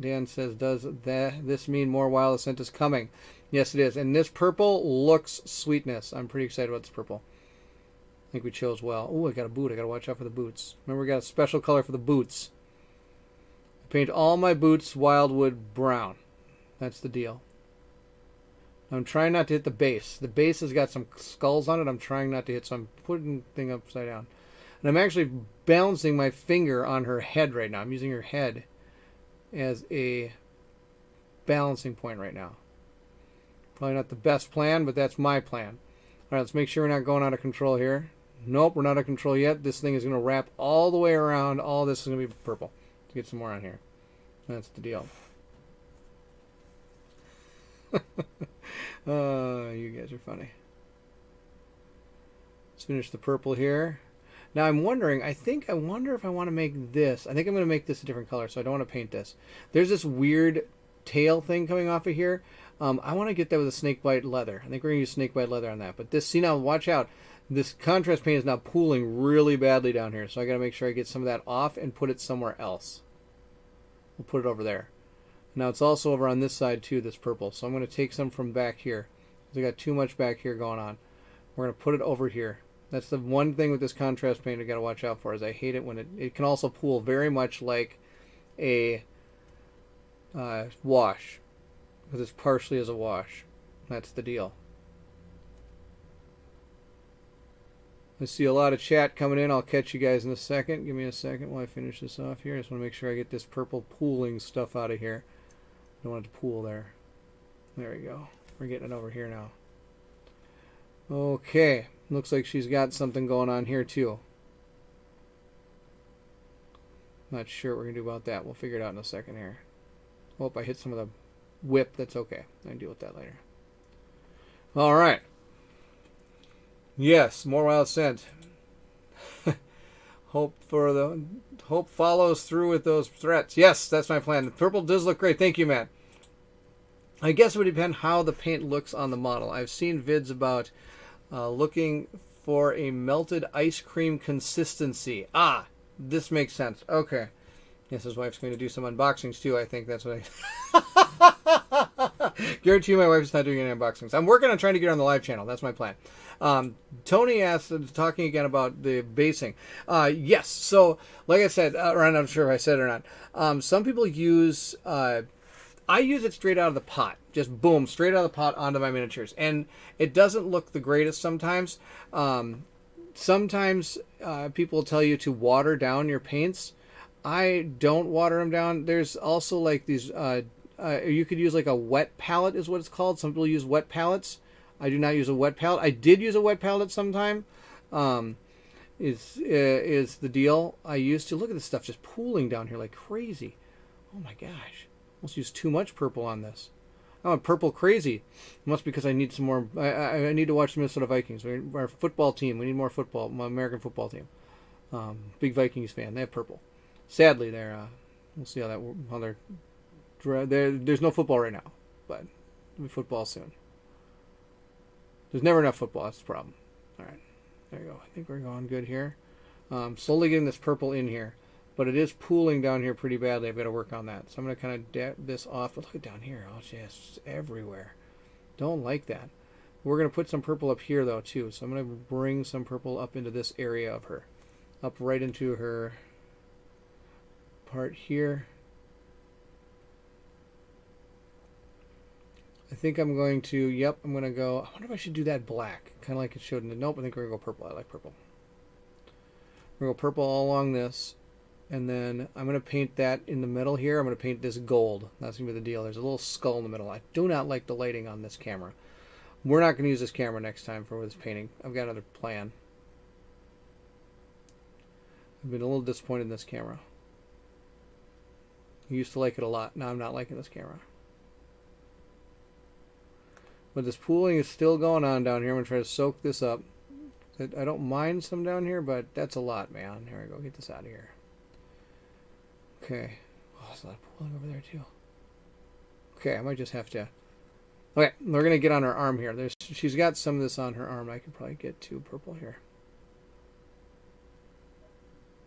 Dan says, does this mean more Wild Assent is coming? Yes, it is. And this purple looks sweetness. I'm pretty excited about this purple. I think we chose well. Oh, I got a boot. I got to watch out for the boots. Remember, we got a special color for the boots. I paint all my boots Wildwood brown. That's the deal. I'm trying not to hit the base. The base has got some skulls on it. I'm trying not to hit, so I'm putting the thing upside down. And I'm actually balancing my finger on her head right now. I'm using her head as a balancing point right now. Probably not the best plan, but that's my plan. All right, let's make sure we're not going out of control here. Nope, we're not out of control yet. This thing is going to wrap all the way around. All this is going to be purple. Let's get some more on here. That's the deal. You guys are funny. Let's finish the purple here. Now I'm wondering, I wonder if I want to make this. I think I'm going to make this a different color, so I don't want to paint this. There's this weird tail thing coming off of here. I want to get that with a snakebite leather. I think we're going to use snakebite leather on that. But this, see now, watch out. This contrast paint is now pooling really badly down here. So I got to make sure I get some of that off and put it somewhere else. We'll put it over there. Now it's also over on this side too, this purple. So I'm going to take some from back here. I got too much back here going on. We're going to put it over here. That's the one thing with this contrast paint I got to watch out for, is I hate it when it can also pool very much like a wash, because it's partially as a wash. That's the deal. I see a lot of chat coming in. I'll catch you guys in a second. Give me a second while I finish this off here. I just want to make sure I get this purple pooling stuff out of here. I don't want it to pool there. There we go. We're getting it over here now. Okay. Looks like she's got something going on here too. Not sure what we're going to do about that. We'll figure it out in a second here. Hope I hit some of the whip. That's okay. I can deal with that later. All right. Yes, more Wild Assent. Hope follows through with those threats. Yes, that's my plan. The purple does look great. Thank you, Matt. I guess it would depend how the paint looks on the model. I've seen vids about looking for a melted ice cream consistency. Ah, this makes sense. Okay. Yes, his wife's going to do some unboxings too. I think that's what I... Guarantee you my wife is not doing any unboxings. I'm working on trying to get her on the live channel. That's my plan. Tony asked, talking again about the basing. Yes, so like I said, or I'm not sure if I said it or not. Some people use... I use it straight out of the pot. Just boom, straight out of the pot onto my miniatures. And it doesn't look the greatest sometimes. Sometimes people will tell you to water down your paints. I don't water them down. There's also like these... you could use like a wet palette is what it's called. Some people use wet palettes. I do not use a wet palette. I did use a wet palette sometime. Is the deal. I used to. Look at this stuff just pooling down here like crazy. Oh my gosh. Almost used too much purple on this. I'm purple crazy. It must be because I need some more. I need to watch the Minnesota Vikings. Our football team. We need more football. My American football team. Big Vikings fan. They have purple. Sadly, we'll see how there's no football right now, but there'll be football soon. There's never enough football. That's the problem. All right, there you go. I think we're going good here. Slowly getting this purple in here, but it is pooling down here pretty badly. I've got to work on that. So I'm going to kind of dab this off. But look at down here. Oh, just everywhere. Don't like that. We're going to put some purple up here, though, too. So I'm going to bring some purple up into this area of her. Up right into her part here. I think I'm going to, yep, I'm going to go, I wonder if I should do that black. Kind of like it showed in the, nope, I think we're going to go purple. I like purple. We're going to go purple all along this. And then I'm going to paint that in the middle here. I'm going to paint this gold. That's going to be the deal. There's a little skull in the middle. I do not like the lighting on this camera. We're not going to use this camera next time for this painting. I've got another plan. I've been a little disappointed in this camera. I used to like it a lot. Now I'm not liking this camera. But this pooling is still going on down here. I'm going to try to soak this up. I don't mind some down here, but that's a lot, man. Here we go. Get this out of here. Okay. Oh, there's a lot of pooling over there, too. Okay, I might just have to... Okay, we're going to get on her arm here. She's got some of this on her arm. I could probably get to purple here.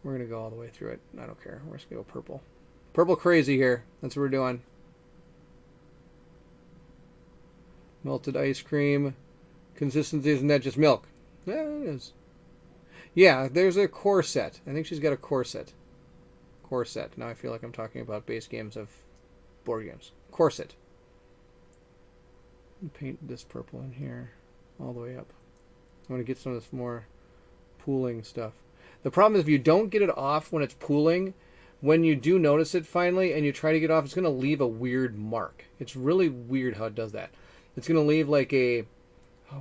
We're going to go all the way through it. I don't care. We're just going to go purple. Purple crazy here. That's what we're doing. Melted ice cream. Consistency, isn't that just milk? Yeah, it is. Yeah, there's a corset. I think she's got a corset. Corset. Now I feel like I'm talking about base games of board games. Corset. Paint this purple in here all the way up. I want to get some of this more pooling stuff. The problem is if you don't get it off when it's pooling, when you do notice it finally and you try to get off, it's going to leave a weird mark. It's really weird how it does that. It's going to leave like a,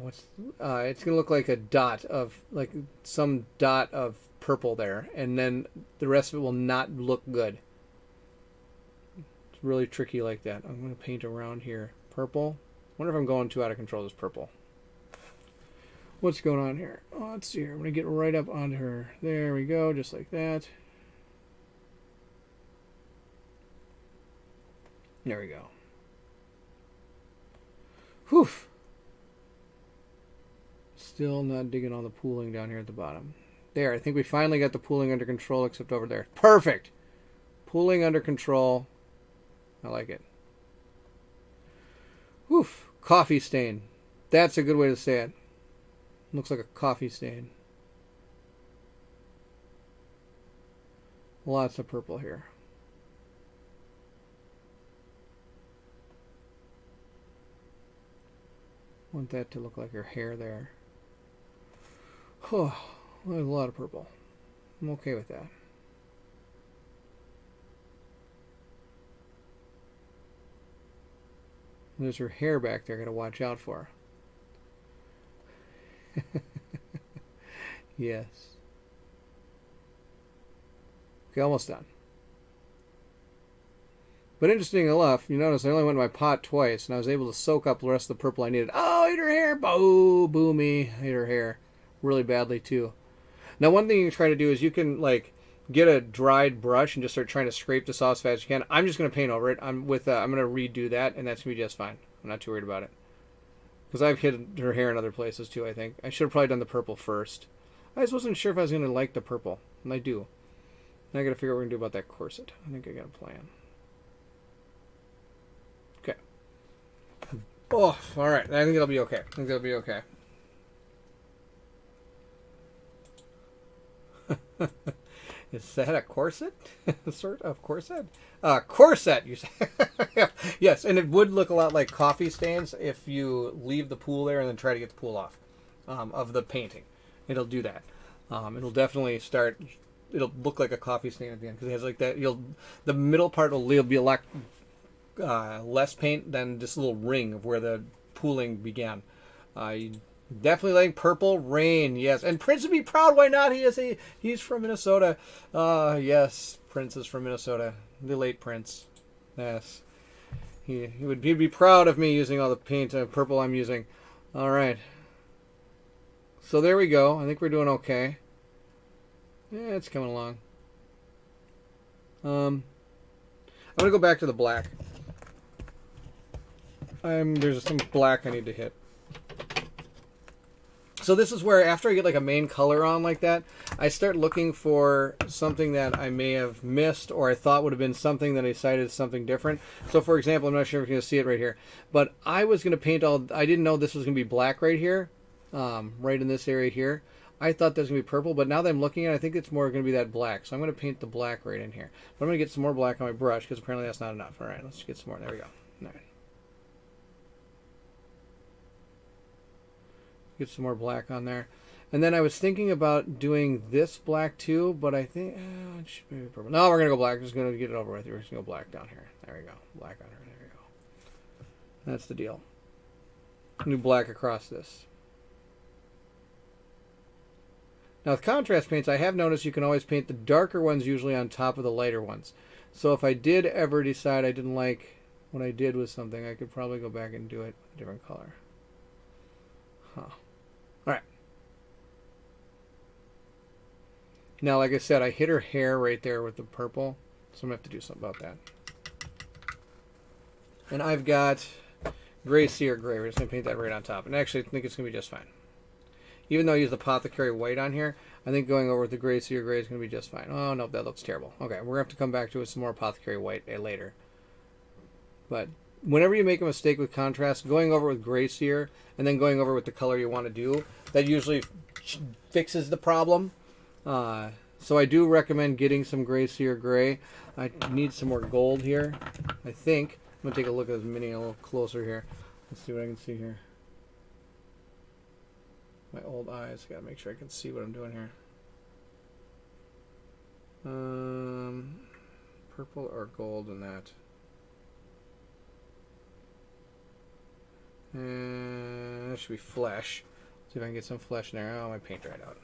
it's going to look like a dot of, like some dot of purple there, and then the rest of it will not look good. It's really tricky like that. I'm going to paint around here. Purple. I wonder if I'm going too out of control with this purple. What's going on here? Oh, let's see here. I'm going to get right up onto her. There we go, just like that. There we go. Whew. Still not digging all the pooling down here at the bottom. There, I think we finally got the pooling under control, except over there. Perfect! Pooling under control. I like it. Whew. Coffee stain. That's a good way to say it. Looks like a coffee stain. Lots of purple here. Want that to look like her hair there. Oh, there's a lot of purple. I'm okay with that. There's her hair back there. Got to watch out for. Yes. Okay, almost done. But interesting enough, you notice I only went in my pot twice, and I was able to soak up the rest of the purple I needed. Oh, I hate her hair! Boo me! I hate her hair really badly too. Now, one thing you can try to do is you can like get a dried brush and just start trying to scrape this off as fast as you can. I'm just going to paint over it. I'm going to redo that, and that's going to be just fine. I'm not too worried about it. Because I've hit her hair in other places too, I think. I should have probably done the purple first. I just wasn't sure if I was going to like the purple, and I do. Now I got to figure out what we're going to do about that corset. I think I got a plan. Okay. Oh, alright. I think it'll be okay. I think it'll be okay. Is that a corset? Sort of corset? Corset, you say. Yes, and it would look a lot like coffee stains if you leave the pool there and then try to get the pool off of the painting. It'll do that. It'll definitely start... It'll look like a coffee stain at the end because it has like that. The middle part will be a lot less paint than this little ring of where the pooling began. You definitely like purple rain, yes. And Prince would be proud. Why not? He's from Minnesota. Yes, Prince is from Minnesota. The late Prince. Yes, he'd be proud of me using all the paint purple I'm using. All right. So there we go. I think we're doing okay. Yeah, it's coming along. I'm gonna go back to the black. There's some black I need to hit. So this is where after I get like a main color on like that, I start looking for something that I may have missed or I thought would have been something that I decided is something different. So for example, I'm not sure if you're going to see it right here, but I was going to paint I didn't know this was going to be black right here, right in this area here. I thought that was going to be purple, but now that I'm looking at it, I think it's more going to be that black. So I'm going to paint the black right in here. But I'm going to get some more black on my brush because apparently that's not enough. All right, let's get some more. There we go. All right. Get some more black on there. And then I was thinking about doing this black too, but I think it should be purple. No, we're going to go black. Just going to get it over with. We're just going to go black down here. There we go. Black on her. There we go. That's the deal. New black across this. Now with contrast paints, I have noticed you can always paint the darker ones usually on top of the lighter ones. So if I did ever decide I didn't like what I did with something, I could probably go back and do it with a different color. Huh. Alright. Now, like I said, I hit her hair right there with the purple, so I'm going to have to do something about that. And I've got Gray Seer Gray. We're just going to paint that right on top. And actually, I think it's going to be just fine. Even though I used Apothecary White on here, I think going over with the Gray Seer Gray is going to be just fine. Oh, no, that looks terrible. Okay, we're going to have to come back to it with some more Apothecary White later. But whenever you make a mistake with contrast, going over with Gray Seer and then going over with the color you want to do, that usually fixes the problem. So I do recommend getting some Gray Seer Gray. I need some more gold here, I think. I'm going to take a look at this mini a little closer here. Let's see what I can see here. My old eyes, got to make sure I can see what I'm doing here. Purple or gold in that. And that should be flesh. See if I can get some flesh in there. Oh, my paint dried out.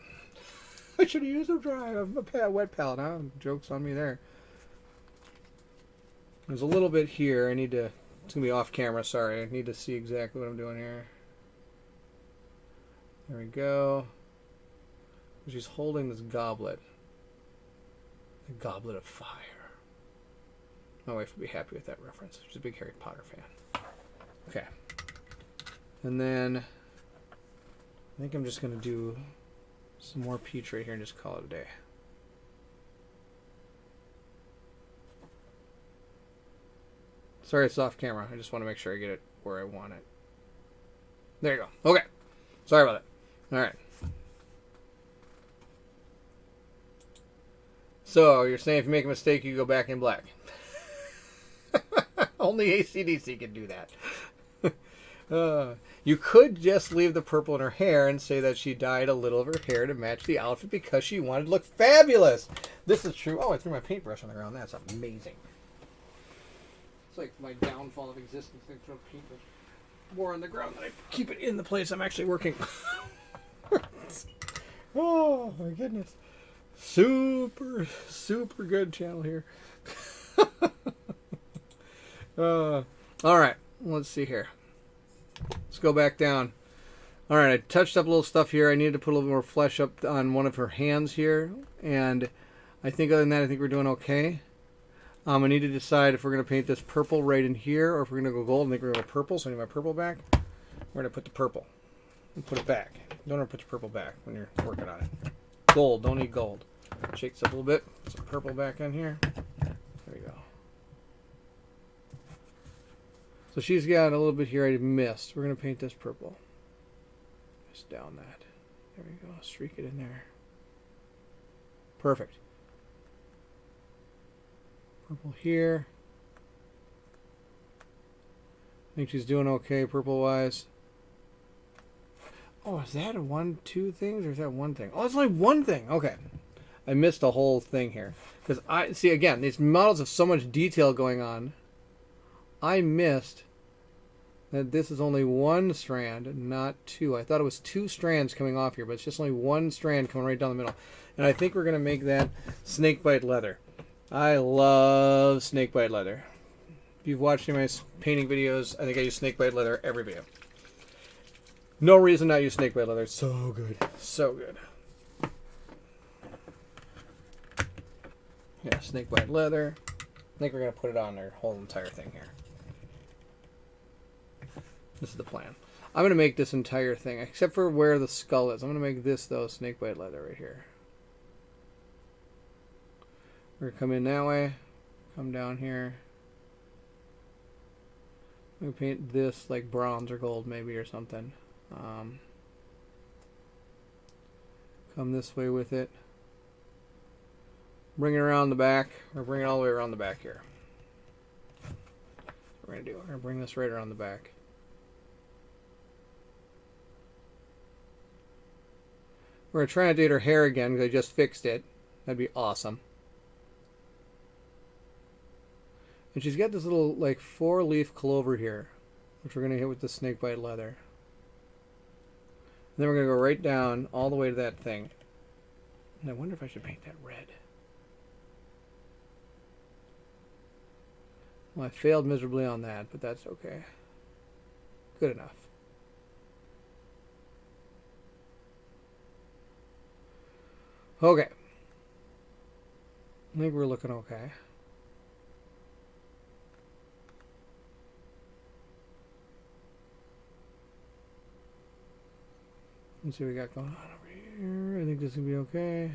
I should have used a wet palette, huh? Joke's on me there. There's a little bit here. I need to... It's going to be off camera, sorry. I need to see exactly what I'm doing here. There we go. She's holding this goblet. The Goblet of Fire. My wife would be happy with that reference. She's a big Harry Potter fan. Okay. And then... I think I'm just going to do some more peach right here and just call it a day. Sorry it's off camera. I just want to make sure I get it where I want it. There you go. Okay. Sorry about that. Alright. So, you're saying if you make a mistake, you go back in black. Only AC/DC can do that. You could just leave the purple in her hair and say that she dyed a little of her hair to match the outfit because she wanted to look fabulous. This is true. Oh, I threw my paintbrush on the ground. That's amazing. It's like my downfall of existence. I throw paintbrush more on the ground than I keep it in the place I'm actually working. Oh, my goodness. Super, super good channel here. All right. Let's see here. Let's go back down. All right, I touched up a little stuff here. I needed to put a little more flesh up on one of her hands here. And I think other than that, I think we're doing okay. I need to decide if we're going to paint this purple right in here or if we're going to go gold. I think we're going to go purple, so I need my purple back. We're going to put the purple and put it back. Don't ever put your purple back when you're working on it. Gold, don't need gold. Shake this up a little bit. Put some purple back on here. There we go. So she's got a little bit here I missed. We're going to paint this purple. Just down that. There we go. Streak it in there. Perfect. Purple here. I think she's doing okay purple-wise. Oh, is that one, two things, or is that one thing? Oh, it's only one thing. Okay. I missed a whole thing here. Because I, see, again, these models have so much detail going on. I missed that this is only one strand, not two. I thought it was two strands coming off here, but it's just only one strand coming right down the middle. And I think we're going to make that snakebite leather. I love snakebite leather. If you've watched any of my painting videos, I think I use snakebite leather every video. No reason not to use snakebite leather. It's so good. So good. Yeah, snakebite leather. I think we're going to put it on our whole entire thing here. This is the plan. I'm going to make this entire thing, except for where the skull is. I'm going to make this, though, snakebite leather right here. We're going to come in that way. Come down here. I'm going to paint this like bronze or gold maybe or something. Come this way with it. Bring it around the back, or bring it all the way around the back here. That's what we're going to do. We're going to bring this right around the back. We're going to try and date her hair again because I just fixed it. That'd be awesome. And she's got this little, like, 4-leaf clover here, which we're going to hit with the snakebite leather. And then we're going to go right down all the way to that thing. And I wonder if I should paint that red. Well, I failed miserably on that, but that's okay. Good enough. Okay. I think we're looking okay. Let's see what we got going on over here. I think this is going to be okay.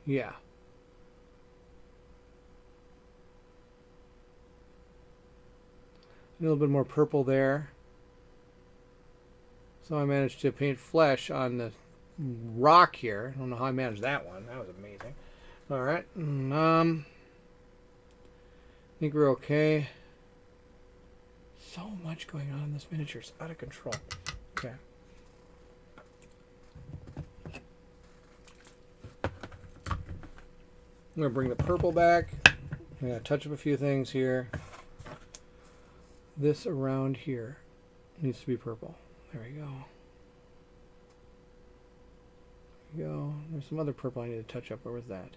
Yeah. A little bit more purple there. So I managed to paint flesh on the rock here. I don't know how I managed that one. That was amazing. All right. I think we're okay. So much going on in this miniature. It's out of control. Okay. I'm going to bring the purple back. I'm going to touch up a few things here. This around here needs to be purple. There we go. There we go. There's some other purple I need to touch up. Where was that?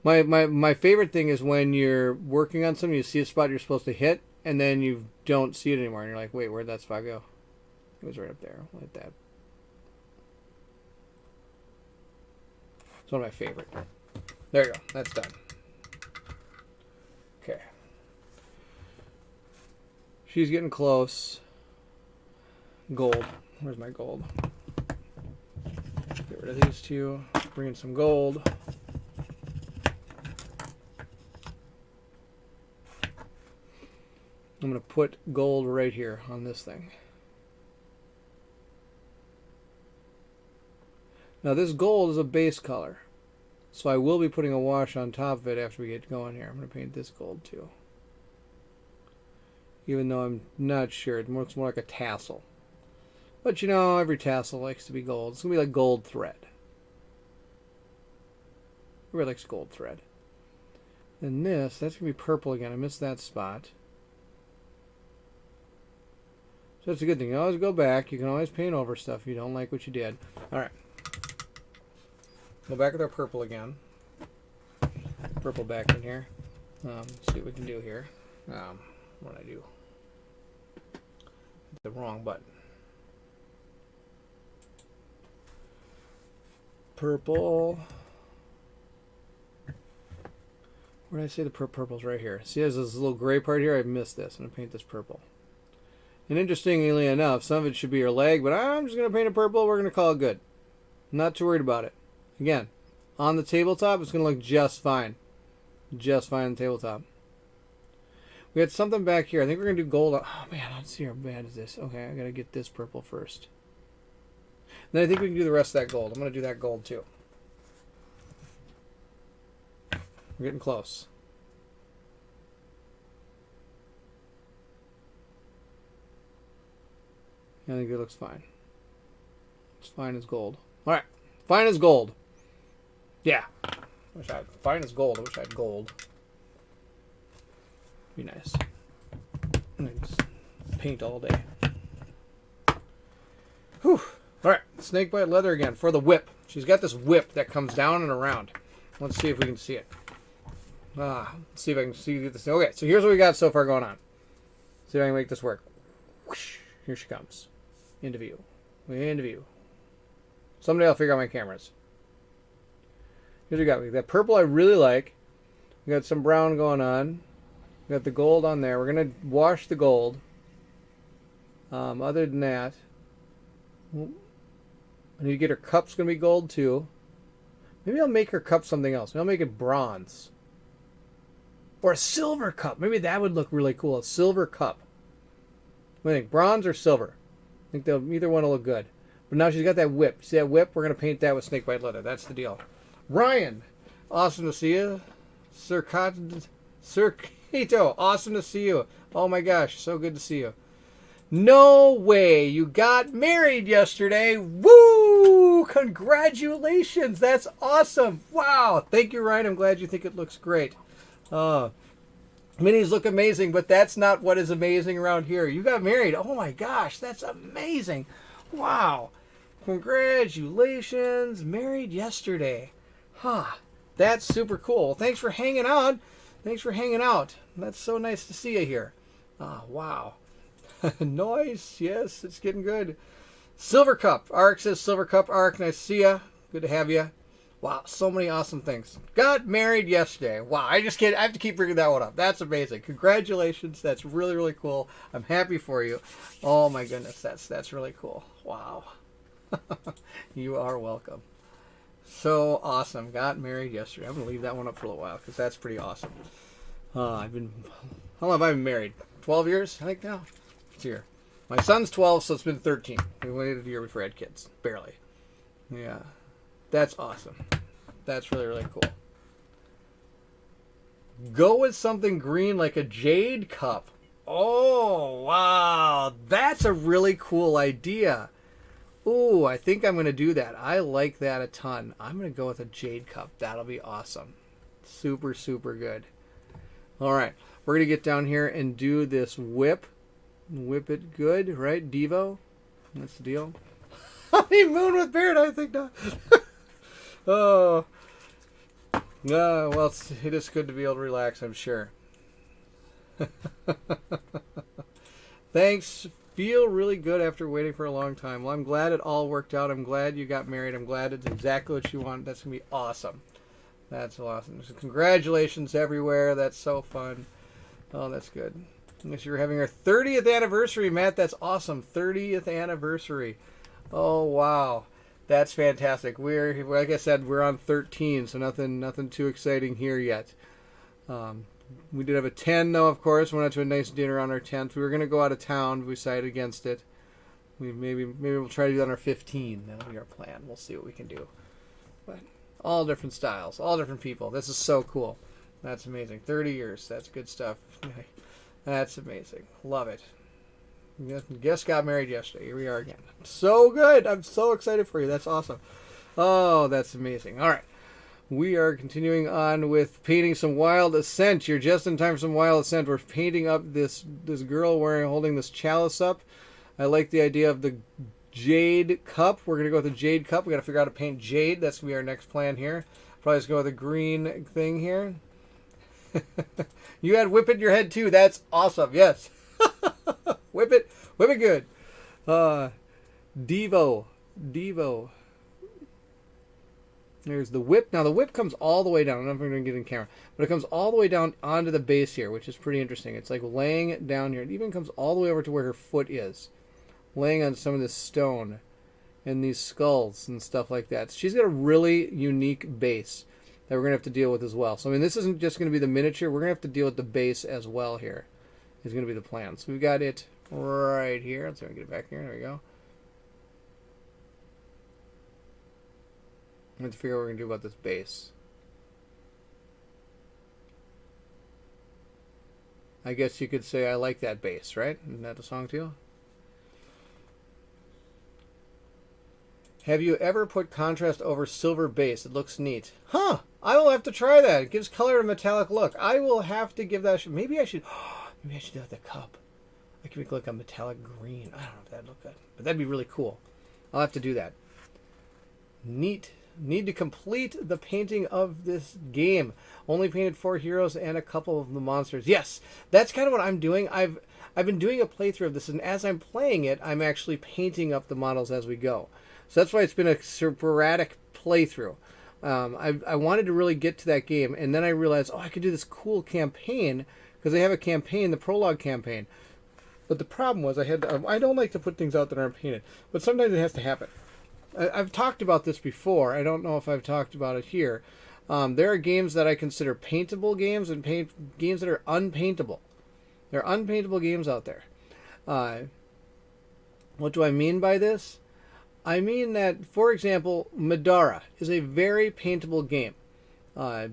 My favorite thing is when you're working on something, you see a spot you're supposed to hit, and then you don't see it anymore, and you're like, wait, where'd that spot go? It was right up there, like that. It's one of my favorite. There you go. That's done. Okay. She's getting close. Gold. Where's my gold? Get rid of these two. Bring in some gold. I'm going to put gold right here on this thing. Now this gold is a base color, so I will be putting a wash on top of it after we get going here. I'm going to paint this gold too. Even though I'm not sure, it looks more like a tassel. But you know, every tassel likes to be gold. It's going to be like gold thread. Everybody likes gold thread. And this, that's going to be purple again. I missed that spot. So that's a good thing. You always go back. You can always paint over stuff if you don't like what you did. Alright. Go back with our purple again. Purple back in here. See what we can do here. What did I do? Hit the wrong button. Purple. Where did I say the purple's right here? See, there's this little gray part here. I missed this. I'm going to paint this purple. And interestingly enough, some of it should be her leg, but I'm just going to paint it purple. We're going to call it good. I'm not too worried about it. Again, on the tabletop, it's going to look just fine. Just fine on the tabletop. We had something back here. I think we're going to do gold. Oh, man, I don't see how bad is this. Okay, I got to get this purple first. And then I think we can do the rest of that gold. I'm going to do that gold, too. We're getting close. I think it looks fine. It's fine as gold. All right, fine as gold. Yeah, wish I had fine as gold. I wish I had gold. Be nice. Just paint all day. Whew. All right, snakebite leather again for the whip. She's got this whip that comes down and around. Let's see if we can see it. Let's see if I can see this. Okay, so here's what we got so far going on. See if I can make this work. Whoosh. Here she comes. Into view. Into view. Someday I'll figure out my cameras. Here's what we got. We got that purple I really like. We got some brown going on. We got the gold on there. We're going to wash the gold. Other than that, I need to get her cups going to be gold too. Maybe I'll make her cup something else. Maybe I'll make it bronze. Or a silver cup. Maybe that would look really cool. A silver cup. What do you think? Bronze or silver? I think either one will look good. But now she's got that whip. See that whip? We're going to paint that with snakebite leather. That's the deal. Ryan, awesome to see you. Sir Kato, awesome to see you. Oh my gosh, so good to see you. No way. You got married yesterday. Woo! Congratulations. That's awesome. Wow. Thank you, Ryan. I'm glad you think it looks great. Minis look amazing, but that's not what is amazing around here. You got married. Oh my gosh. That's amazing. Wow. Congratulations. Married yesterday. Huh. That's super cool. Well, thanks for hanging out. Thanks for hanging out. That's so nice to see you here. Oh, wow. Nice. Yes, it's getting good. Silver Cup. Ark says Silver Cup. Ark, nice to see you. Good to have you. Wow, so many awesome things. Got married yesterday. Wow, I just can't. I have to keep bringing that one up. That's amazing. Congratulations. That's really, really cool. I'm happy for you. Oh my goodness, that's really cool. Wow. You are welcome. So awesome. Got married yesterday. I'm gonna leave that one up for a little while because that's pretty awesome. How long have I been married? 12 years, I think now. It's here. My son's 12, so it's been 13. We waited a year before I had kids. Barely. Yeah. That's awesome. That's really, really cool. Go with something green like a jade cup. Oh, wow. That's a really cool idea. Ooh, I think I'm going to do that. I like that a ton. I'm going to go with a jade cup. That'll be awesome. Super, super good. All right. We're going to get down here and do this whip. Whip it good, right? Devo? That's the deal. Honeymoon with Beard, I think not. Oh. Well, it is good to be able to relax, I'm sure. Thanks. Feel really good after waiting for a long time. Well, I'm glad it all worked out. I'm glad you got married. I'm glad it's exactly what you want. That's going to be awesome. That's awesome. So congratulations everywhere. That's so fun. Oh, that's good. Unless you're having our 30th anniversary, Matt. That's awesome. 30th anniversary. Oh, wow. That's fantastic. We're, like I said, we're on 13, so nothing too exciting here yet. We did have a 10, though, of course. We went out to a nice dinner on our 10th. We were going to go out of town. We decided against it. Maybe we'll try to do that on our 15. That'll be our plan. We'll see what we can do. But all different styles, all different people. This is so cool. That's amazing. 30 years. That's good stuff. That's amazing. Love it. Guest got married yesterday. Here we are again. So good. I'm so excited for you. That's awesome. Oh, that's amazing. All right. We are continuing on with painting some Wild Assent. You're just in time for some Wild Assent. We're painting up this girl holding this chalice up. I like the idea of the jade cup. We're going to go with the jade cup. We got to figure out how to paint jade. That's going to be our next plan here. Probably just go with a green thing here. You had whip it in your head too. That's awesome. Yes. Whip it good. Devo. There's the whip. Now the whip comes all the way down. I don't know if I'm going to get in camera, but it comes all the way down onto the base here, which is pretty interesting. It's like laying it down here. It even comes all the way over to where her foot is, laying on some of this stone and these skulls and stuff like that. She's got a really unique base that we're going to have to deal with as well. So, I mean, this isn't just going to be the miniature. We're going to have to deal with the base as well here. Is going to be the plan. So we've got it right here. Let's see if I can get it back here. There we go. I have to figure out what we're going to do about this base. I guess you could say I like that base, right? Isn't that the song too? Have you ever put contrast over silver base? It looks neat. Huh! I will have to try that. It gives color a metallic look. I will have to give that maybe I should do it with the cup. I could make it look a metallic green. I don't know if that'd look good. But that'd be really cool. I'll have to do that. Neat. Need to complete the painting of this game. Only painted 4 heroes and a couple of the monsters. Yes, that's kind of what I'm doing. I've been doing a playthrough of this, and as I'm playing it, I'm actually painting up the models as we go. So that's why it's been a sporadic playthrough. I wanted to really get to that game, and then I realized, I could do this cool campaign, because they have a campaign, the prologue campaign. But the problem was I don't like to put things out that aren't painted, but sometimes it has to happen. I've talked about this before. I don't know if I've talked about it here. There are games that I consider paintable games and games that are unpaintable. There are unpaintable games out there. What do I mean by this? I mean that, for example, Madara is a very paintable game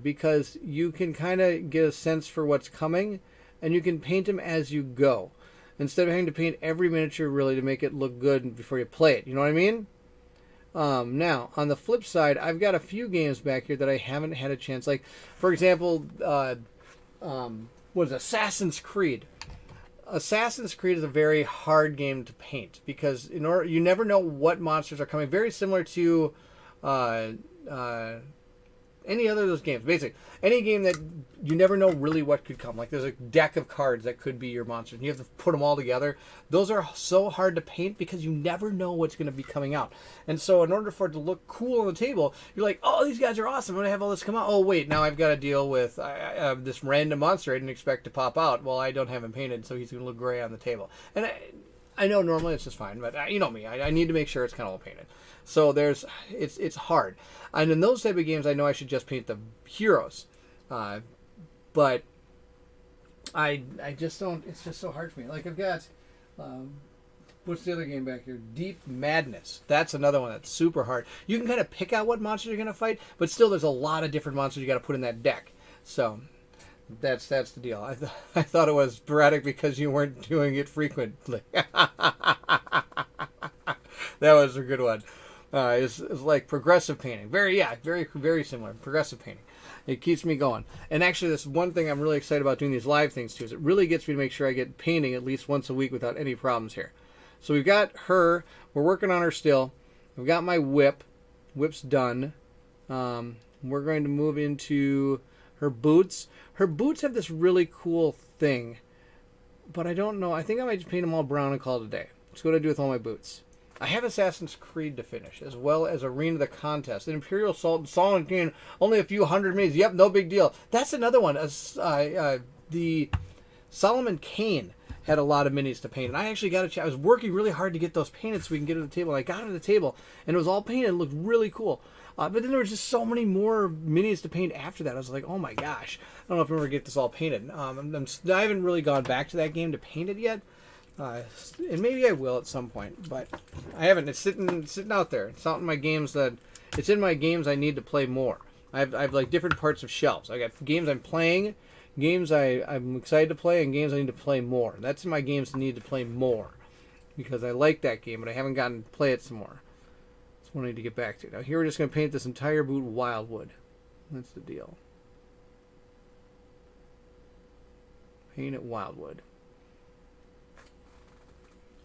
because you can kind of get a sense for what's coming, and you can paint them as you go. instead of having to paint every miniature really to make it look good before you play it. You know what I mean? Now, on the flip side, I've got a few games back here that I haven't had a chance. Like, for example, what is it? Assassin's Creed. Assassin's Creed is a very hard game to paint because you never know what monsters are coming. Very similar to any other of those games. Basically, any game that you never know really what could come. Like there's a deck of cards that could be your monsters, and you have to put them all together. Those are so hard to paint because you never know what's going to be coming out. And so in order for it to look cool on the table, you're like, oh, these guys are awesome. I'm going to have all this come out. Oh, wait, now I've got to deal with this random monster I didn't expect to pop out. Well, I don't have him painted, so he's going to look gray on the table. And I know normally it's just fine, but you know me. I need to make sure it's kind of all painted. So it's hard. And in those type of games, I know I should just paint the heroes. But I just don't, it's just so hard for me. Like I've got, what's the other game back here? Deep Madness. That's another one that's super hard. You can kind of pick out what monsters you're going to fight, but still there's a lot of different monsters you got to put in that deck. So that's the deal. I thought it was sporadic because you weren't doing it frequently. That was a good one. It's like progressive painting. Very, very similar. Progressive painting. It keeps me going. And actually, this one thing I'm really excited about doing these live things too is it really gets me to make sure I get painting at least once a week without any problems here. So we've got her. We're working on her still. I've got my whip. Whip's done. We're going to move into her boots. Her boots have this really cool thing, but I don't know. I think I might just paint them all brown and call it a day. That's what I do with all my boots. I have Assassin's Creed to finish, as well as Arena the Contest. And Imperial Assault and Solomon Kane, only a few hundred minis. Yep, no big deal. That's another one. The Solomon Kane had a lot of minis to paint. And I actually got I was working really hard to get those painted so we can get to the table. And I got to the table, and it was all painted. It looked really cool. But then there was just so many more minis to paint after that. I was like, oh my gosh. I don't know if I'm ever going to get this all painted. I haven't really gone back to that game to paint it yet. And maybe I will at some point, but I haven't. It's sitting out there. It's out in my games it's in my games I need to play more. I have like different parts of shelves. I got games I'm playing, games I'm excited to play, and games I need to play more. That's my games I need to play more because I like that game, but I haven't gotten to play it some more. That's what I need to get back to. Now here we're just going to paint this entire boot Wildwood. That's the deal. Paint it Wildwood.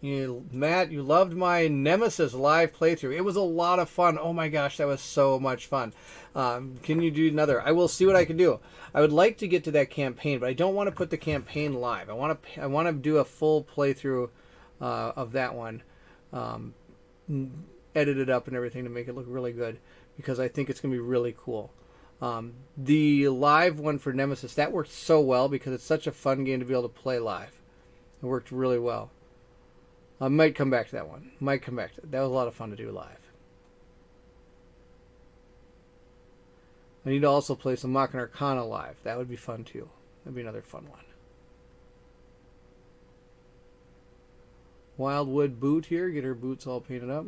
Matt, you loved my Nemesis live playthrough. It was a lot of fun. Oh my gosh, that was so much fun. Can you do another? I will see what I can do. I would like to get to that campaign, but I don't want to put the campaign live. I want to do a full playthrough of that one, edit it up and everything to make it look really good because I think it's going to be really cool. The live one for Nemesis, that worked so well because it's such a fun game to be able to play live. It worked really well. I might come back to that one. Might come back to it. That was a lot of fun to do live. I need to also play some Machina Arcana live. That would be fun too. That'd be another fun one. Wildwood boot here. Get her boots all painted up.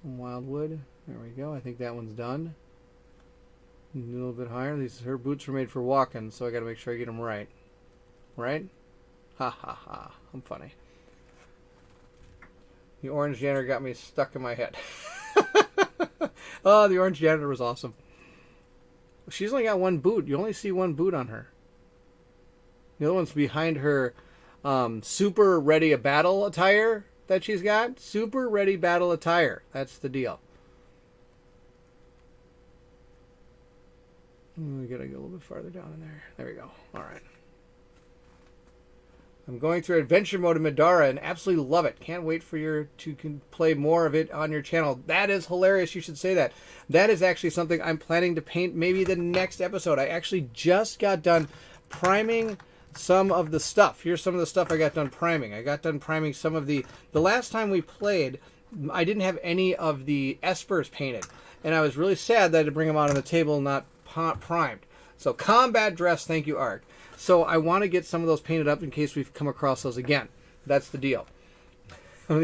Some Wildwood. There we go. I think that one's done. A little bit higher. Her boots were made for walking, so I got to make sure I get them right. Right? Ha ha ha. I'm funny. The orange janitor got me stuck in my head. Oh, the orange janitor was awesome. She's only got one boot. You only see one boot on her. The other one's behind her super ready battle attire that she's got. Super ready battle attire. That's the deal. We gotta go a little bit farther down in there. There we go. All right. I'm going through adventure mode in Madara and absolutely love it. Can't wait for you to play more of it on your channel. That is hilarious. You should say that. That is actually something I'm planning to paint maybe the next episode. I actually just got done priming some of the stuff. Here's some of the stuff I got done priming. I got done priming some of the last time we played, I didn't have any of the espers painted. And I was really sad that I had to bring them out on the table not primed. So combat dress, thank you, Ark. So I want to get some of those painted up in case we've come across those again. That's the deal. So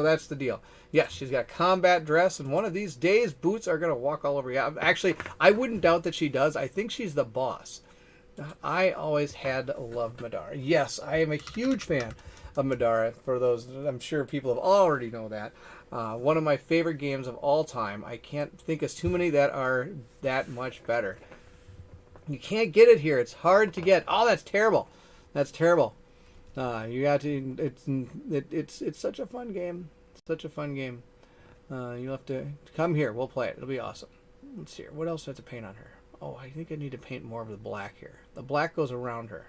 that's the deal. Yes, she's got combat dress, and one of these days, boots are going to walk all over you. Actually, I wouldn't doubt that she does. I think she's the boss. I always had loved Madara. Yes, I am a huge fan of Madara. For those, I'm sure people have already know that. One of my favorite games of all time. I can't think of too many that are that much better. You can't get it here. It's hard to get. Oh, that's terrible. That's terrible. You got to. It's such a fun game. Such a fun game. You'll have to come here. We'll play it. It'll be awesome. Let's see here. What else do I have to paint on her? Oh, I think I need to paint more of the black here. The black goes around her.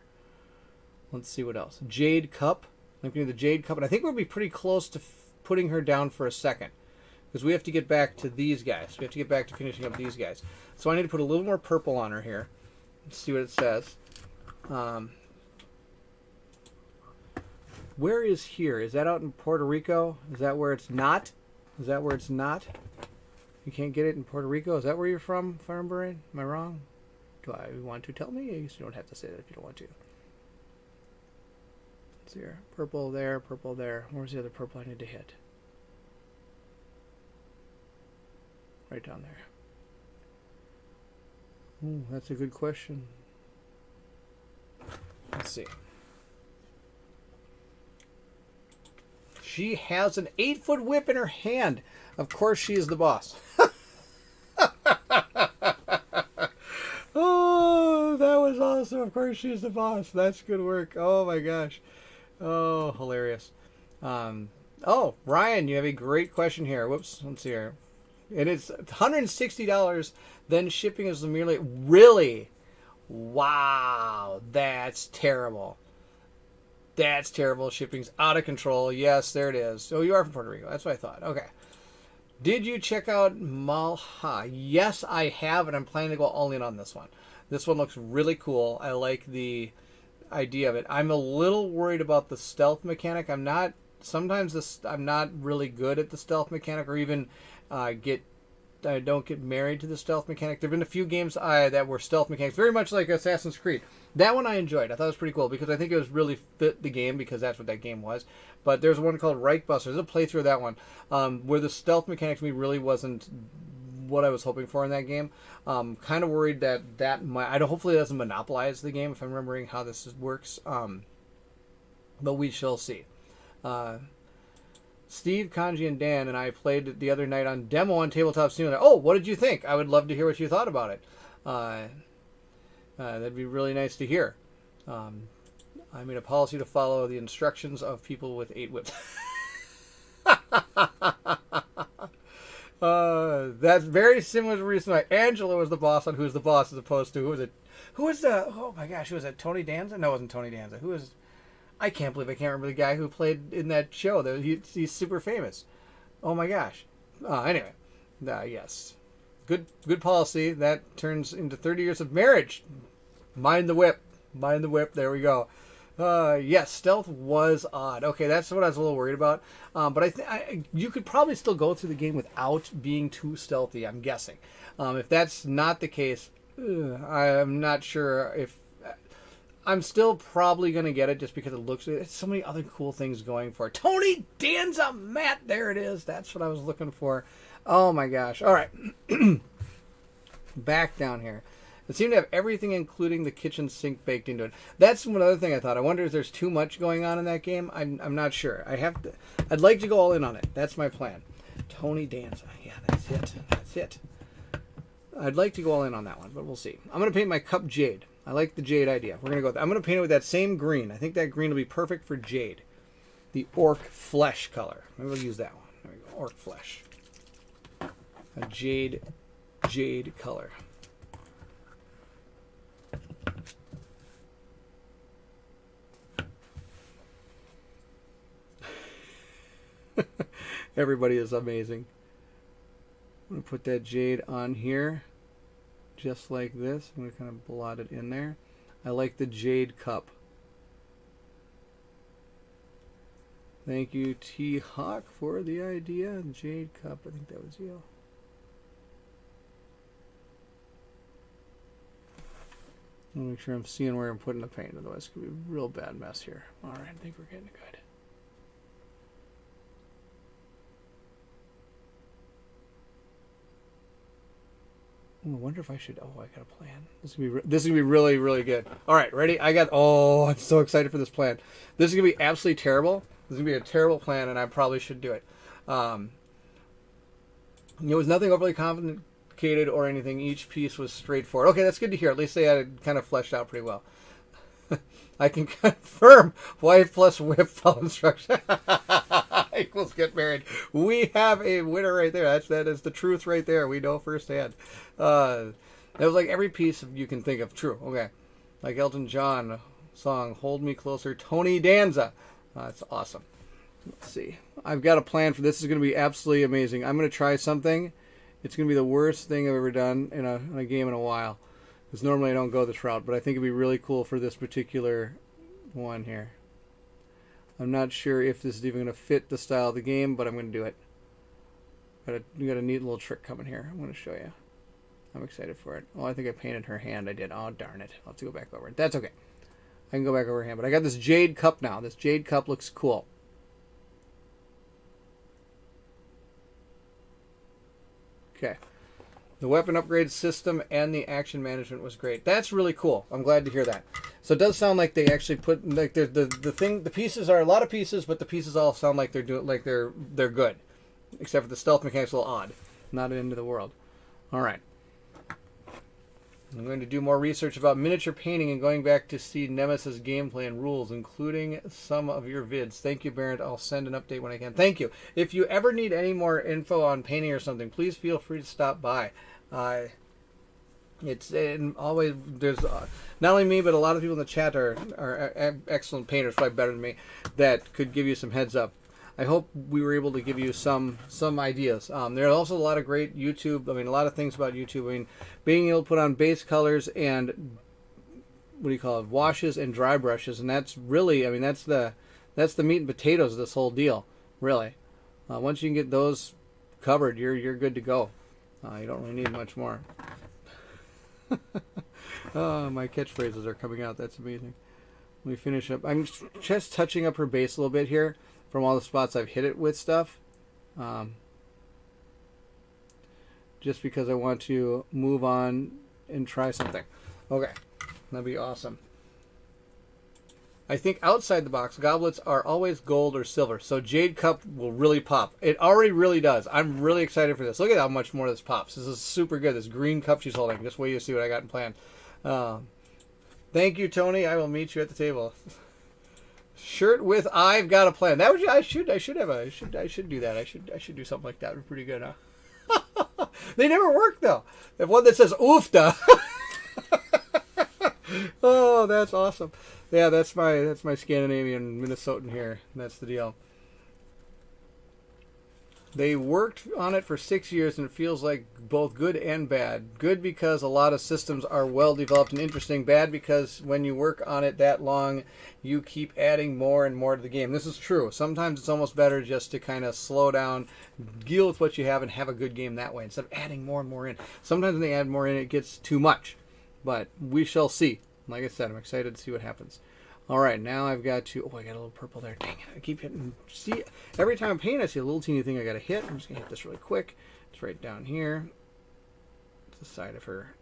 Let's see what else. Jade Cup. I'm going to do the Jade Cup. And I think we'll be pretty close to putting her down for a second. Because we have to get back to these guys. We have to get back to finishing up these guys. So I need to put a little more purple on her here. Let's see what it says. Where is here? Is that out in Puerto Rico? Is that where it's not? Is that where it's not? You can't get it in Puerto Rico? Is that where you're from, Barbarian? Am I wrong? Do I want to tell me? I guess you don't have to say that if you don't want to. Let's see here. Purple there, purple there. Where's the other purple I need to hit? Right down there. Ooh, that's a good question. Let's see. She has an 8-foot whip in her hand. Of course she is the boss. Oh, that was awesome. Of course she's the boss. That's good work. Oh my gosh. Oh, hilarious. Oh, Ryan, you have a great question here. Whoops. Let's see here. And it's $160. Then shipping is merely... Really? Wow. That's terrible. That's terrible. Shipping's out of control. Yes, there it is. Oh, you are from Puerto Rico. That's what I thought. Okay. Did you check out Malha? Yes, I have, and I'm planning to go all in on this one. This one looks really cool. I like the idea of it. I'm a little worried about the stealth mechanic. I'm not really good at the stealth mechanic, or even I don't get married to the stealth mechanic. There have been a few games that were stealth mechanics, very much like Assassin's Creed. That one I enjoyed. I thought it was pretty cool because I think it was really fit the game, because that's what that game was. But there's one called Reichbuster. There's a playthrough of that one where the stealth mechanic to me really wasn't what I was hoping for in that game. Kind of worried that might... hopefully it doesn't monopolize the game, if I'm remembering how this works. But we shall see. Steve, Kanji, and Dan and I played it the other night on demo on Tabletop Simulator. Oh, what did you think? I would love to hear what you thought about it. That'd be really nice to hear. I made a policy to follow the instructions of people with 8 whips. That's very similar to the reason why Angela was the boss on Who's the Boss, as opposed to oh my gosh, who was it? Tony Danza? No, it wasn't Tony Danza. I can't believe I can't remember the guy who played in that show. He's super famous. Oh my gosh. Anyway, yes. Good policy. That turns into 30 years of marriage. Mind the whip. Mind the whip. There we go. Yes, stealth was odd. Okay, that's what I was a little worried about. But you could probably still go through the game without being too stealthy, I'm guessing. If that's not the case, I'm not sure if... I'm still probably going to get it just because it's so many other cool things going for it. Tony Danza Matt, there it is. That's what I was looking for. Oh my gosh. All right. Back down here. It seemed to have everything, including the kitchen sink, baked into it. That's one other thing I thought. I wonder if there's too much going on in that game. I'm not sure. I'd like to go all in on it. That's my plan. Tony Danza. Yeah, that's it. That's it. I'd like to go all in on that one, but we'll see. I'm going to paint my cup jade. I like the jade idea. We're going to go with that. I'm going to paint it with that same green. I think that green will be perfect for jade. The orc flesh color. Maybe we'll use that one. There we go. Orc flesh. A jade color. Everybody is amazing. I'm going to put that jade on here. Just like this. I'm going to kind of blot it in there. I like the jade cup. Thank you, T-Hawk, for the idea. Jade cup. I think that was you. I'll make sure I'm seeing where I'm putting the paint. Otherwise, it's going to be a real bad mess here. All right, I think we're getting good. I wonder if I should. Oh, I got a plan. This is gonna be really, really good. All right, ready? Oh, I'm so excited for this plan. This is gonna be absolutely terrible. This is gonna be a terrible plan, and I probably should do it. It was nothing overly complicated or anything. Each piece was straightforward. Okay, that's good to hear. At least they had it kind of fleshed out pretty well. I can confirm wife plus whip follow instruction equals get married. We have a winner right there. That is the truth right there. We know firsthand. That was like every piece you can think of. True. Okay. Like Elton John song, Hold Me Closer, Tony Danza. That's awesome. Let's see. I've got a plan for this. This is going to be absolutely amazing. I'm going to try something. It's going to be the worst thing I've ever done in a game in a while. Because normally I don't go this route, but I think it'd be really cool for this particular one here. I'm not sure if this is even going to fit the style of the game, but I'm going to do it. We got a neat little trick coming here. I'm going to show you. I'm excited for it. Oh, I think I painted her hand. I did. Oh, darn it. I'll have to go back over it. That's okay. I can go back over her hand. But I got this jade cup now. This jade cup looks cool. Okay. The weapon upgrade system and the action management was great. That's really cool. I'm glad to hear that. So it does sound like they actually put like the pieces are a lot of pieces, but the pieces all sound like they're good, except for the stealth mechanic's a little odd. Not an end of the world. All right. I'm going to do more research about miniature painting and going back to see Nemesis gameplay and rules, including some of your vids. Thank you, Barrett. I'll send an update when I can. Thank you. If you ever need any more info on painting or something, please feel free to stop by. It's always there's not only me, but a lot of people in the chat are excellent painters, probably better than me, that could give you some heads up. I hope we were able to give you some ideas. There are also a lot of great YouTube. I mean, a lot of things about YouTube. I mean, being able to put on base colors and washes and dry brushes, and that's really, I mean, that's the meat and potatoes of this whole deal. Really, once you can get those covered, you're good to go. You don't really need much more. Oh, my catchphrases are coming out. That's amazing. Let me finish up. I'm just touching up her base a little bit here from all the spots I've hit it with stuff. Just because I want to move on and try something. Okay, that'd be awesome. I think outside the box, goblets are always gold or silver, so Jade Cup will really pop. It already really does. I'm really excited for this. Look at how much more this pops. This is super good. This green cup she's holding. Just wait to see what I got in plan. Thank you, Tony. I will meet you at the table. Shirt with I've got a plan. That would I should do that. I should do something like that. It would be pretty good, huh? They never work though. If one that says oofta. Oh, that's awesome. Yeah, that's my Scandinavian Minnesotan here. That's the deal. They worked on it for 6 years, and it feels like both good and bad. Good because a lot of systems are well developed and interesting. Bad because when you work on it that long, you keep adding more and more to the game. This is true. Sometimes it's almost better just to kind of slow down, deal with what you have, and have a good game that way instead of adding more and more in. Sometimes when they add more in, it gets too much. But we shall see. Like I said, I'm excited to see what happens. All right, now I've got to... Oh, I got a little purple there. Dang it. I keep hitting... See, every time I paint, I see a little teeny thing I got to hit. I'm just going to hit this really quick. It's right down here. It's the side of her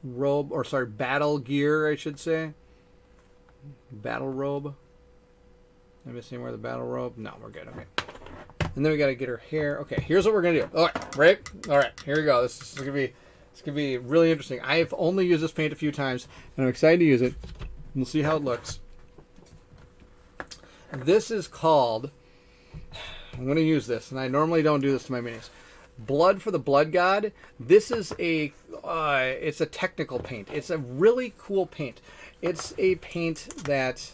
robe. Or, sorry, battle gear, I should say. Battle robe. Am I missing where the battle robe? No, we're good. Okay. And then we got to get her hair. Okay, here's what we're going to do. All right, right? All right, here we go. This is going to be... It's going to be really interesting. I've only used this paint a few times, and I'm excited to use it. We'll see how it looks. This is called... I'm going to use this, and I normally don't do this to my minis. Blood for the Blood God. This is a... it's a technical paint. It's a really cool paint. It's a paint that...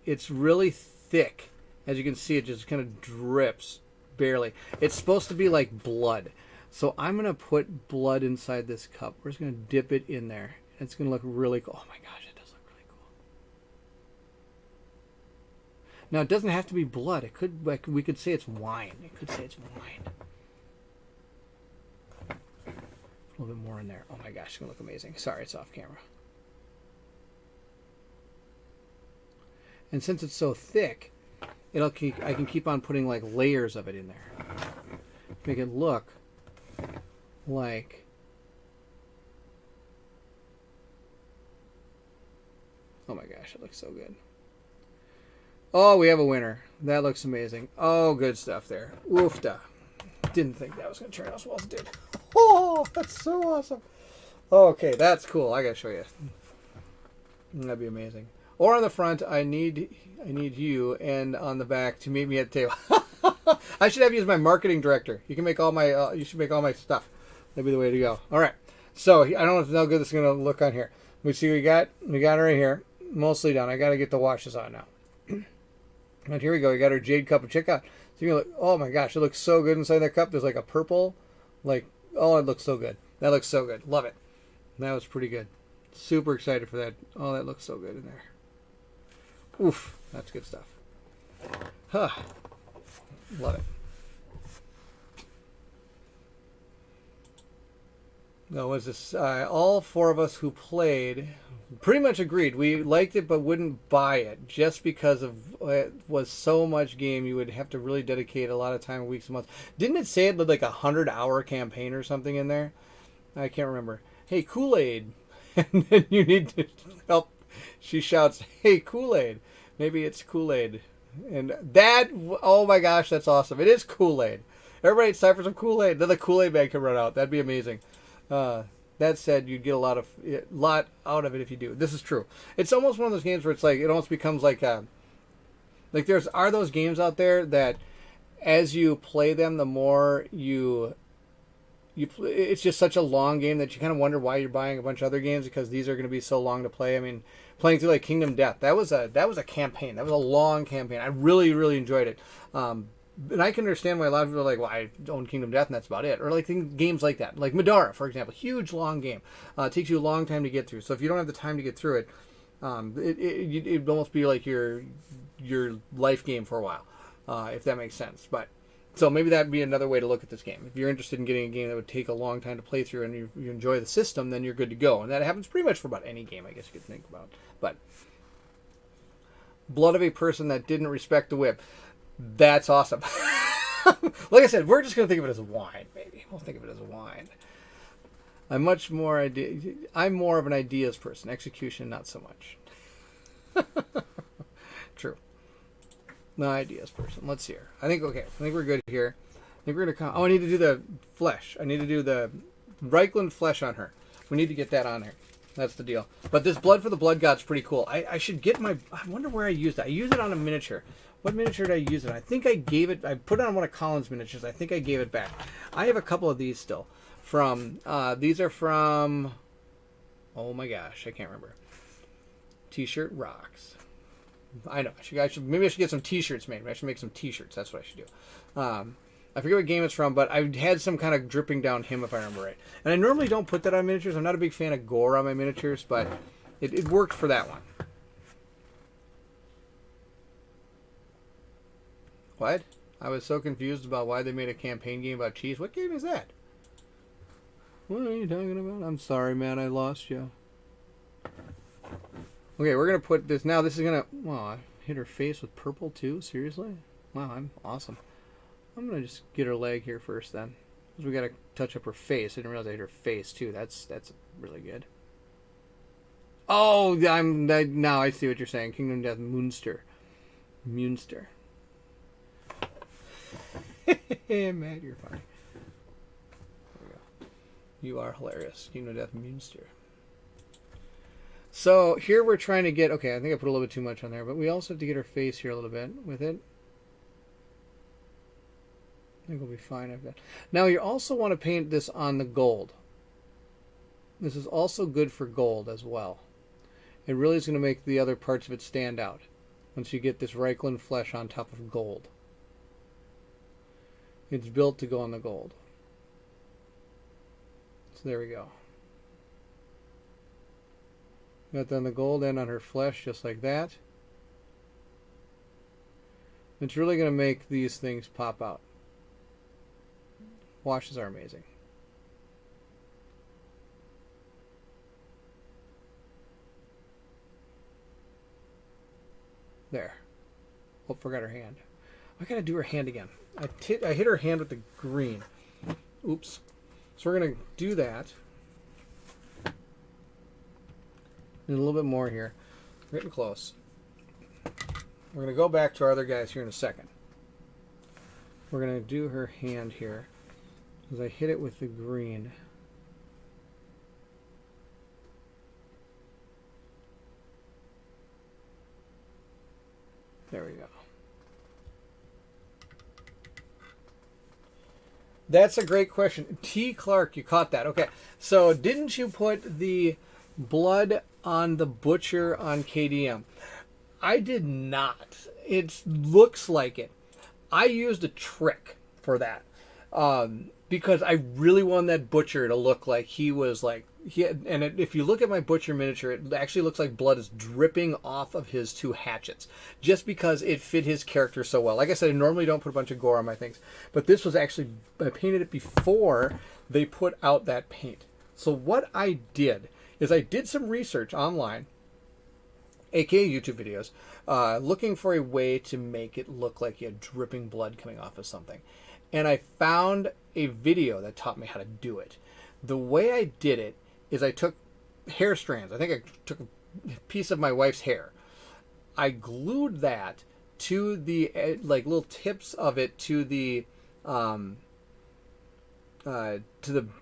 it's really thick. As you can see, it just kind of drips. Barely. It's supposed to be like blood. So I'm going to put blood inside this cup. We're just going to dip it in there. It's going to look really cool. Oh my gosh, it does look really cool. Now, it doesn't have to be blood. It could, like, we could say it's wine. It could say it's wine. A little bit more in there. Oh my gosh, it's going to look amazing. Sorry, it's off camera. And since it's so thick, I can keep on putting like layers of it in there. Make it look like... Oh my gosh, it looks so good. Oh, we have a winner. That looks amazing. Oh, good stuff there. Oofda. Didn't think that was going to turn out as well as it did. Oh, that's so awesome. Okay, that's cool. I got to show you. That'd be amazing. Or on the front, I need you, and on the back to meet me at the table. I should have you as my marketing director. You can make all my. You should make all my stuff. That'd be the way to go. All right. So I don't know how good this is going to look on here. We see we got it right here, mostly done. I got to get the washes on now. And here we go. We got our jade cup. And check out. So you look. Oh my gosh, it looks so good inside that cup. There's like a purple, like oh, it looks so good. That looks so good. Love it. That was pretty good. Super excited for that. Oh, that looks so good in there. Oof, that's good stuff. Huh. Love it. No, was this all four of us who played pretty much agreed. We liked it but wouldn't buy it just because of it was so much game. You would have to really dedicate a lot of time, weeks and months. Didn't it say it was like 100-hour campaign or something in there? I can't remember. Hey, Kool-Aid. And then you need to help. She shouts, hey, Kool-Aid. Maybe it's Kool-Aid. And that, oh my gosh, that's awesome. It is Kool-Aid. Everybody ciphers some Kool-Aid. Then the Kool-Aid bag can run out. That'd be amazing. That said, you'd get a lot out of it if you do. This is true. It's almost one of those games where it's like, it almost becomes like are those games out there that as you play them, the more it's just such a long game that you kind of wonder why you're buying a bunch of other games, because these are going to be so long to play. I mean, playing through like Kingdom Death, that was a campaign. That was a long campaign. I really, really enjoyed it. And I can understand why a lot of people are like, well, I own Kingdom Death and that's about it. Or like games like that. Like Madara, for example. Huge, long game. It takes you a long time to get through. So if you don't have the time to get through it, it'd almost be like your life game for a while, if that makes sense. But so maybe that'd be another way to look at this game. If you're interested in getting a game that would take a long time to play through and you enjoy the system, then you're good to go. And that happens pretty much for about any game, I guess you could think about. But Blood of a Person That Didn't Respect the Whip. That's awesome. Like I said, we're just going to think of it as a wine, maybe. We'll think of it as a wine. I'm more of an ideas person. Execution, not so much. True. No, ideas person. Let's see here. I think we're good here. I think we're going to come. Oh, I need to do the flesh. I need to do the Reichland flesh on her. We need to get that on her. That's the deal. But this Blood for the Blood God's pretty cool. I should get I wonder where I used it. I used it on a miniature. What miniature did I use it? I think I gave it. I put it on one of Colin's miniatures. I think I gave it back. I have a couple of these still. These are from. Oh my gosh, I can't remember. T-shirt rocks. I know. Maybe I should get some T-shirts made. I should make some T-shirts. That's what I should do. I forget what game it's from, but I had some kind of dripping down hymn, if I remember right. And I normally don't put that on miniatures. I'm not a big fan of gore on my miniatures, but it worked for that one. What? I was so confused about why they made a campaign game about cheese. What game is that? What are you talking about? I'm sorry, man. I lost you. Okay, we're going to put this... Now, this is going to... Wow, I hit her face with purple, too? Seriously? Wow, I'm awesome. I'm going to just get her leg here first, then. Because we got to touch up her face. I didn't realize I hit her face, too. That's really good. Oh, now I see what you're saying. Kingdom Death Munster. Matt, you're funny. There we go. You are hilarious. Kingdom Death Munster. So here we're trying to get... Okay, I think I put a little bit too much on there, but we also have to get her face here a little bit with it. I think we'll be fine. Now you also want to paint this on the gold. This is also good for gold as well. It really is going to make the other parts of it stand out once you get this Reichland flesh on top of gold. It's built to go on the gold. So there we go. Got then the gold end on her flesh just like that. It's really going to make these things pop out. Washes are amazing. There. Oh, forgot her hand. I gotta do her hand again. I hit her hand with the green. Oops. So we're going to do that. And a little bit more here. We're getting close. We're going to go back to our other guys here in a second. We're going to do her hand here. As I hit it with the green. There we go. That's a great question. T. Clark, you caught that. Okay. So didn't you put the blood on the butcher on KDM? I did not. It looks like it. I used a trick for that. Because I really wanted that butcher to look like he was like, if you look at my butcher miniature, it actually looks like blood is dripping off of his two hatchets, just because it fit his character so well. Like I said, I normally don't put a bunch of gore on my things, but this was actually, I painted it before they put out that paint. So what I did is I did some research online, aka YouTube videos, looking for a way to make it look like you had dripping blood coming off of something. And I found a video that taught me how to do it. The way I did it is I took hair strands. I think I took a piece of my wife's hair. I glued that to the like little tips of it to the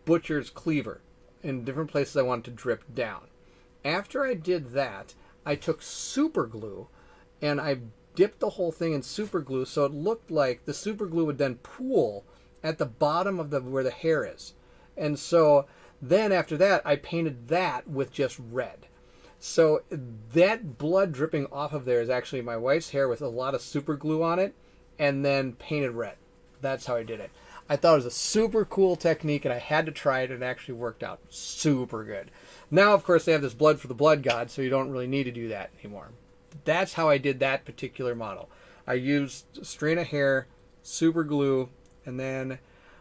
butcher's cleaver in different places I wanted to drip down. After I did that, I took super glue and I dipped the whole thing in super glue so it looked like the super glue would then pool at the bottom of where the hair is. And so then after that, I painted that with just red. So that blood dripping off of there is actually my wife's hair with a lot of super glue on it and then painted red. That's how I did it. I thought it was a super cool technique and I had to try it and it actually worked out super good. Now, of course, they have this blood for the blood god, so you don't really need to do that anymore. That's how I did that particular model. I used a strand of hair, super glue, and then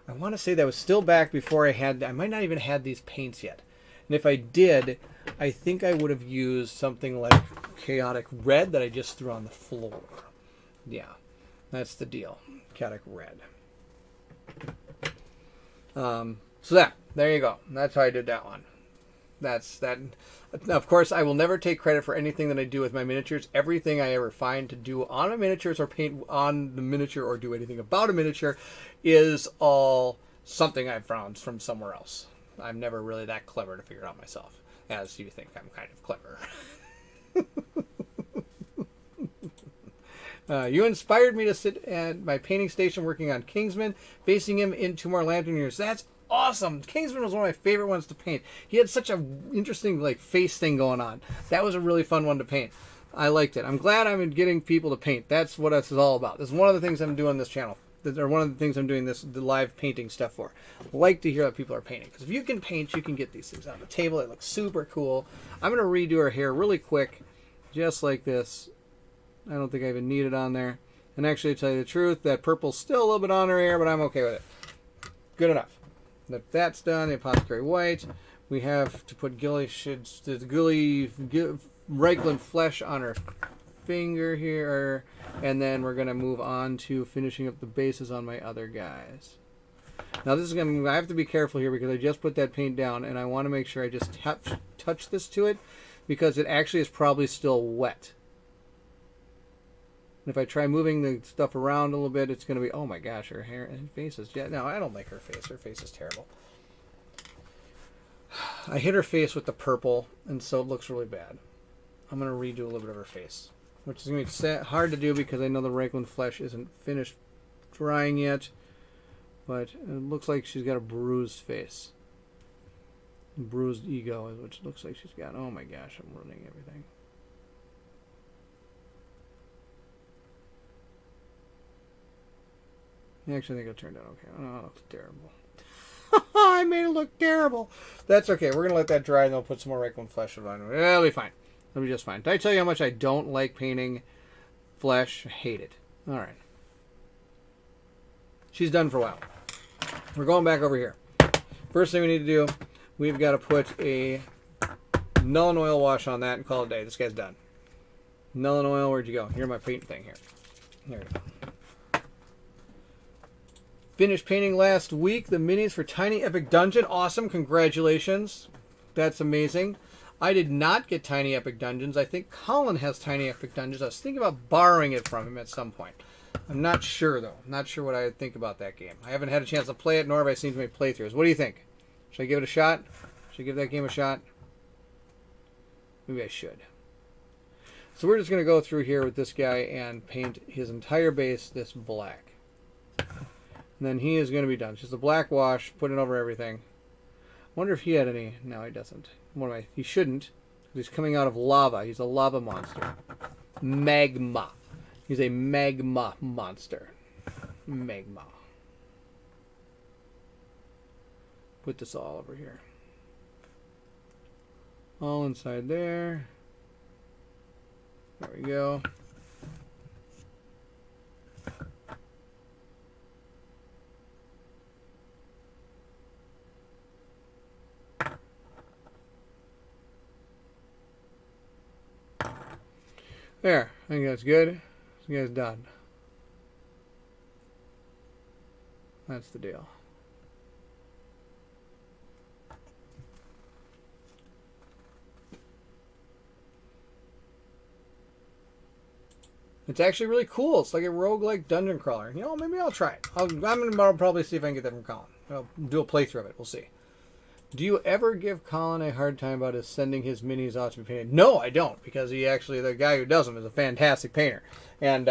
I want to say that was still back before I might not even had these paints yet. And if I did, I think I would have used something like Chaotic Red that I just threw on the floor. Yeah, that's the deal. Chaotic Red. So there you go. That's how I did that one. That's that. Of course, I will never take credit for anything that I do with my miniatures. Everything I ever find to do on my miniatures or paint on the miniature or do anything about a miniature is all something I've found from somewhere else. I'm never really that clever to figure it out myself, as you think I'm kind of clever. You inspired me to sit at my painting station working on Kingsman, facing him in 2 more lantern years. That's awesome. Kingsman was one of my favorite ones to paint. He had such an interesting like face thing going on. That was a really fun one to paint. I liked it. I'm glad I'm getting people to paint. That's what this is all about. This is one of the things I'm doing on this channel. Or one of the things I'm doing the live painting stuff for. I like to hear that people are painting. Because if you can paint, you can get these things on the table. It looks super cool. I'm going to redo her hair really quick. Just like this. I don't think I even need it on there. And actually, to tell you the truth, that purple's still a little bit on her hair, but I'm okay with it. Good enough. That's done. The Apothecary White. We have to put Reichland Flesh on her finger here. And then we're going to move on to finishing up the bases on my other guys. Now this is I have to be careful here because I just put that paint down and I want to make sure I just touch this to it because it actually is probably still wet. And if I try moving the stuff around a little bit, it's going to be, oh my gosh, her hair and face is, no, I don't like her face. Her face is terrible. I hit her face with the purple, and so it looks really bad. I'm going to redo a little bit of her face, which is going to be hard to do because I know the Reichland Flesh isn't finished drying yet, but it looks like she's got a bruised face. Bruised ego, which looks like she's got. Oh my gosh, I'm ruining everything. Actually, I think it turned out okay. Oh, it looks terrible. I made it look terrible. That's okay. We're going to let that dry and then I'll put some more Reichland Flesh on it. It'll be fine. It'll be just fine. Did I tell you how much I don't like painting flesh? I hate it. All right. She's done for a while. We're going back over here. First thing we need to do, we've got to put a Nuln Oil wash on that and call it a day. This guy's done. Nuln Oil, where'd you go? Here's my paint thing here. There we go. Finished painting last week the minis for Tiny Epic Dungeon. Awesome. Congratulations. That's amazing. I did not get Tiny Epic Dungeons. I think Colin has Tiny Epic Dungeons. I was thinking about borrowing it from him at some point. I'm not sure, though. I'm not sure what I would think about that game. I haven't had a chance to play it, nor have I seen too many playthroughs. What do you think? Should I give it a shot? Should I give that game a shot? Maybe I should. So we're just going to go through here with this guy and paint his entire base this black. And then he is going to be done. It's just a black wash, put it over everything. Wonder if he had any... No, he doesn't. He shouldn't. He's coming out of lava. He's a lava monster. Magma. He's a magma monster. Magma. Put this all over here. All inside there. There we go. There. I think that's good. This guy's done. That's the deal. It's actually really cool. It's like a roguelike dungeon crawler. You know, maybe I'll try it. I'm going to probably see if I can get that from Colin. I'll do a playthrough of it. We'll see. Do you ever give Colin a hard time about his sending his minis out to be painted? No, I don't, because he actually, the guy who does them is a fantastic painter. And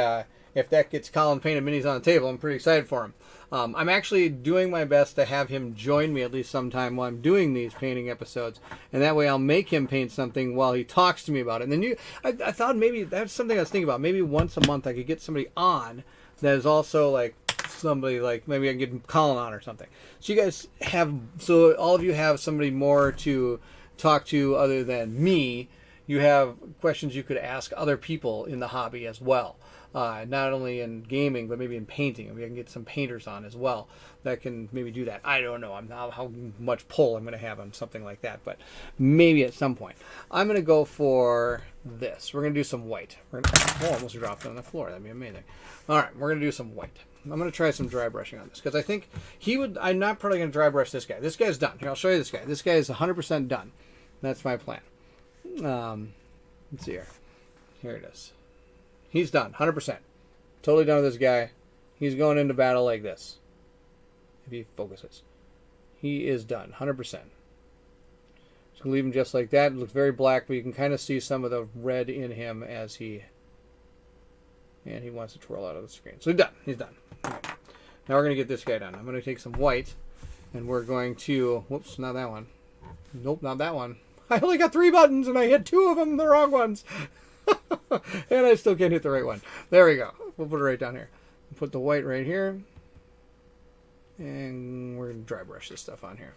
if that gets Colin painted minis on the table, I'm pretty excited for him. I'm actually doing my best to have him join me at least sometime while I'm doing these painting episodes, and that way I'll make him paint something while he talks to me about it. And then I thought maybe that's something I was thinking about. Maybe once a month I could get somebody on that is also like somebody, like maybe I can get Colin on or something. So you guys have, so all of you have somebody more to talk to other than me. You have questions you could ask other people in the hobby as well. Not only in gaming, but maybe in painting. We can get some painters on as well that can maybe do that. I don't know how much pull I'm going to have on something like that, but maybe at some point. I'm going to go for this. We're going to do some white. Oh, almost dropped it on the floor. That'd be amazing. All right, we're going to do some white. I'm going to try some dry brushing on this because I think he would. I'm not probably going to dry brush this guy. This guy's done. Here, I'll show you this guy. This guy is 100% done. That's my plan. Let's see here. Here it is. He's done, 100%. Totally done with this guy. He's going into battle like this. If he focuses. He is done, 100%. So leave him just like that. It looks very black, but you can kind of see some of the red in him as he... And he wants to twirl out of the screen. So he's done. He's done. Okay. Now we're going to get this guy done. I'm going to take some white, and we're going to... Whoops, not that one. Nope, not that one. I only got 3 buttons, and I hit 2 of them, the wrong ones. And I still can't hit the right one. There we go. We'll put it right down here. Put the white right here. And we're going to dry brush this stuff on here.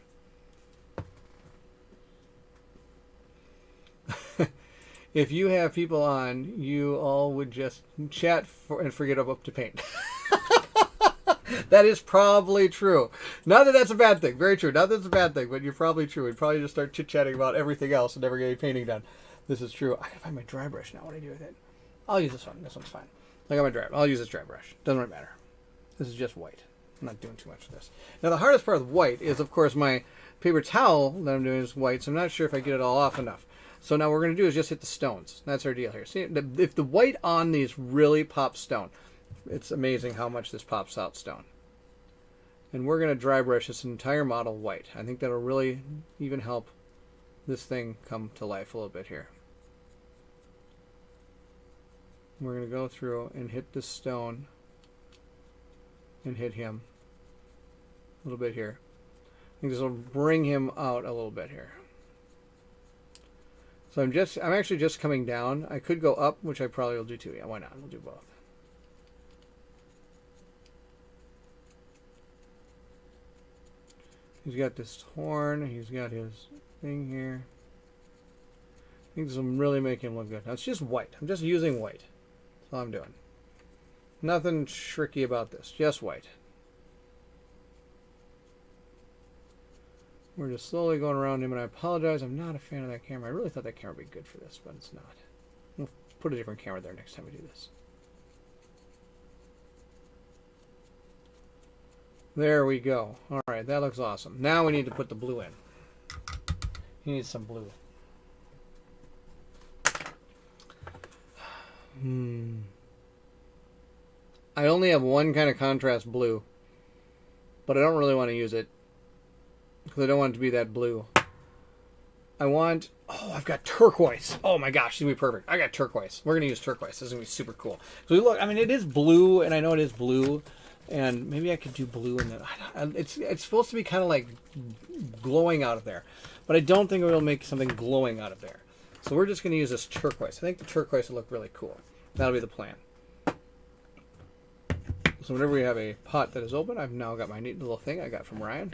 If you have people on, you all would just chat and forget up to paint. That is probably true. Not that that's a bad thing. Very true. Not that it's a bad thing, but you're probably true. We'd probably just start chit-chatting about everything else and never get any painting done. This is true. I gotta find my dry brush now. What do I do with it? I'll use this one. This one's fine. I got my dry. I'll use this dry brush. Doesn't really matter. This is just white. I'm not doing too much of this. Now the hardest part with white is, of course, my paper towel that I'm doing is white, so I'm not sure if I get it all off enough. So now what we're going to do is just hit the stones. That's our deal here. See, if the white on these really pops stone, it's amazing how much this pops out stone. And we're going to dry brush this entire model white. I think that'll really even help this thing come to life a little bit here. We're going to go through and hit this stone and hit him a little bit here. I think this will bring him out a little bit here. So I'm actually just coming down. I could go up, which I probably will do too. Yeah, why not? We'll do both. He's got this horn. He's got his thing here. I think this will really make him look good. Now it's just white. I'm just using white. That's all I'm doing. Nothing tricky about this. Just white. We're just slowly going around him, and I apologize. I'm not a fan of that camera. I really thought that camera would be good for this, but it's not. We'll put a different camera there next time we do this. There we go. All right, that looks awesome. Now we need to put the blue in. He needs some blue. I only have one kind of contrast blue, but I don't really want to use it because I don't want it to be that blue. I want... Oh, I've got turquoise. Oh my gosh, this is going to be perfect. I got turquoise. We're going to use turquoise. This is going to be super cool. So look, I mean, it is blue, and I know it is blue, and maybe I could do blue in there. It's supposed to be kind of like glowing out of there, but I don't think it will make something glowing out of there. So we're just going to use this turquoise. I think the turquoise will look really cool. That'll be the plan. So whenever we have a pot that is open, I've now got my neat little thing I got from Ryan.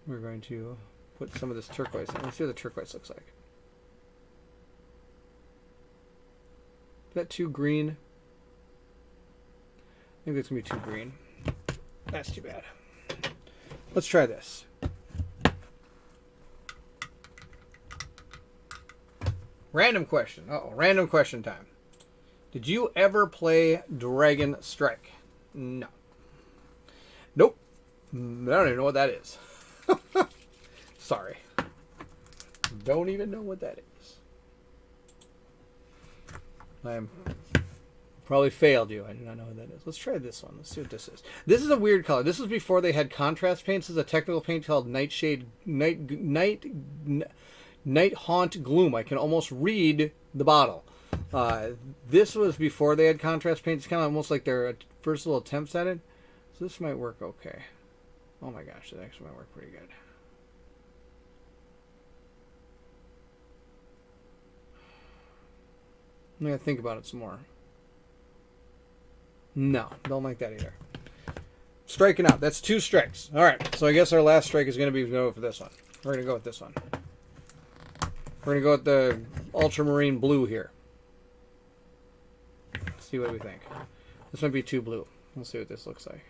We're going to put some of this turquoise in. Let's see what the turquoise looks like. Is that too green? I think that's going to be too green. That's too bad. Let's try this. Random question. Uh-oh, random question time. Did you ever play Dragon Strike? No. Nope. I don't even know what that is. Sorry. Don't even know what that is. I'm probably failed you. I do not know what that is. Let's try this one. Let's see what this is. This is a weird color. This was before they had contrast paints. This is a technical paint called Night Haunt Gloom. I can almost read the bottle. This was before they had contrast paint. It's kind of almost like their first little attempts at it. So this might work okay. Oh my gosh, it actually might work pretty good. I'm going to think about it some more. No, don't like that either. Striking out. That's 2 strikes. All right, so I guess our last strike is going to be go for this one. We're going to go with this one. We're going to go with the ultramarine blue here. Let's see what we think. This might be too blue. Let's see what this looks like.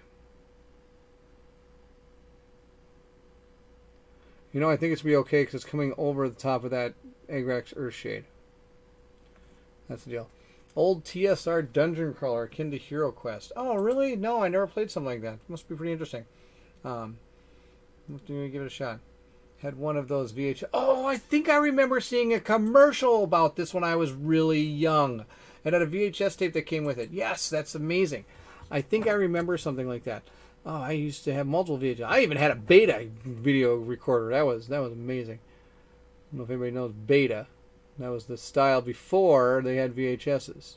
You know, I think it's going to be okay because it's coming over the top of that Agrax Earthshade. That's the deal. Old TSR dungeon crawler akin to Hero Quest. Oh, really? No, I never played something like that. Must be pretty interesting. Let me give it a shot. Had one of those VHS. Oh, I think I remember seeing a commercial about this when I was really young. It had a VHS tape that came with it. Yes, that's amazing. I think I remember something like that. Oh, I used to have multiple VHS. I even had a Beta video recorder. That was amazing. I don't know if anybody knows Beta. That was the style before they had VHSs.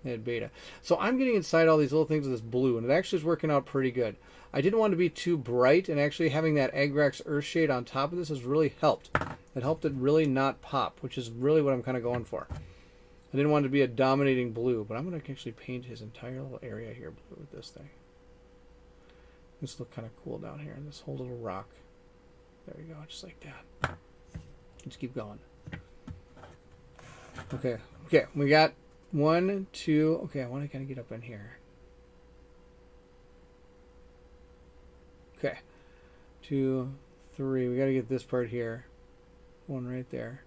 They had Beta. So I'm getting inside all these little things with this blue, and it actually is working out pretty good. I didn't want to be too bright, and actually having that Agrax Earthshade on top of this has really helped. It helped it really not pop, which is really what I'm kind of going for. I didn't want it to be a dominating blue, but I'm going to actually paint his entire little area here blue with this thing. This look kind of cool down here, and this whole little rock. There we go, just like that. Just keep going. Okay, we got 1, 2. Okay, I want to kind of get up in here. Okay, 2, 3. We got to get this part here. 1 right there.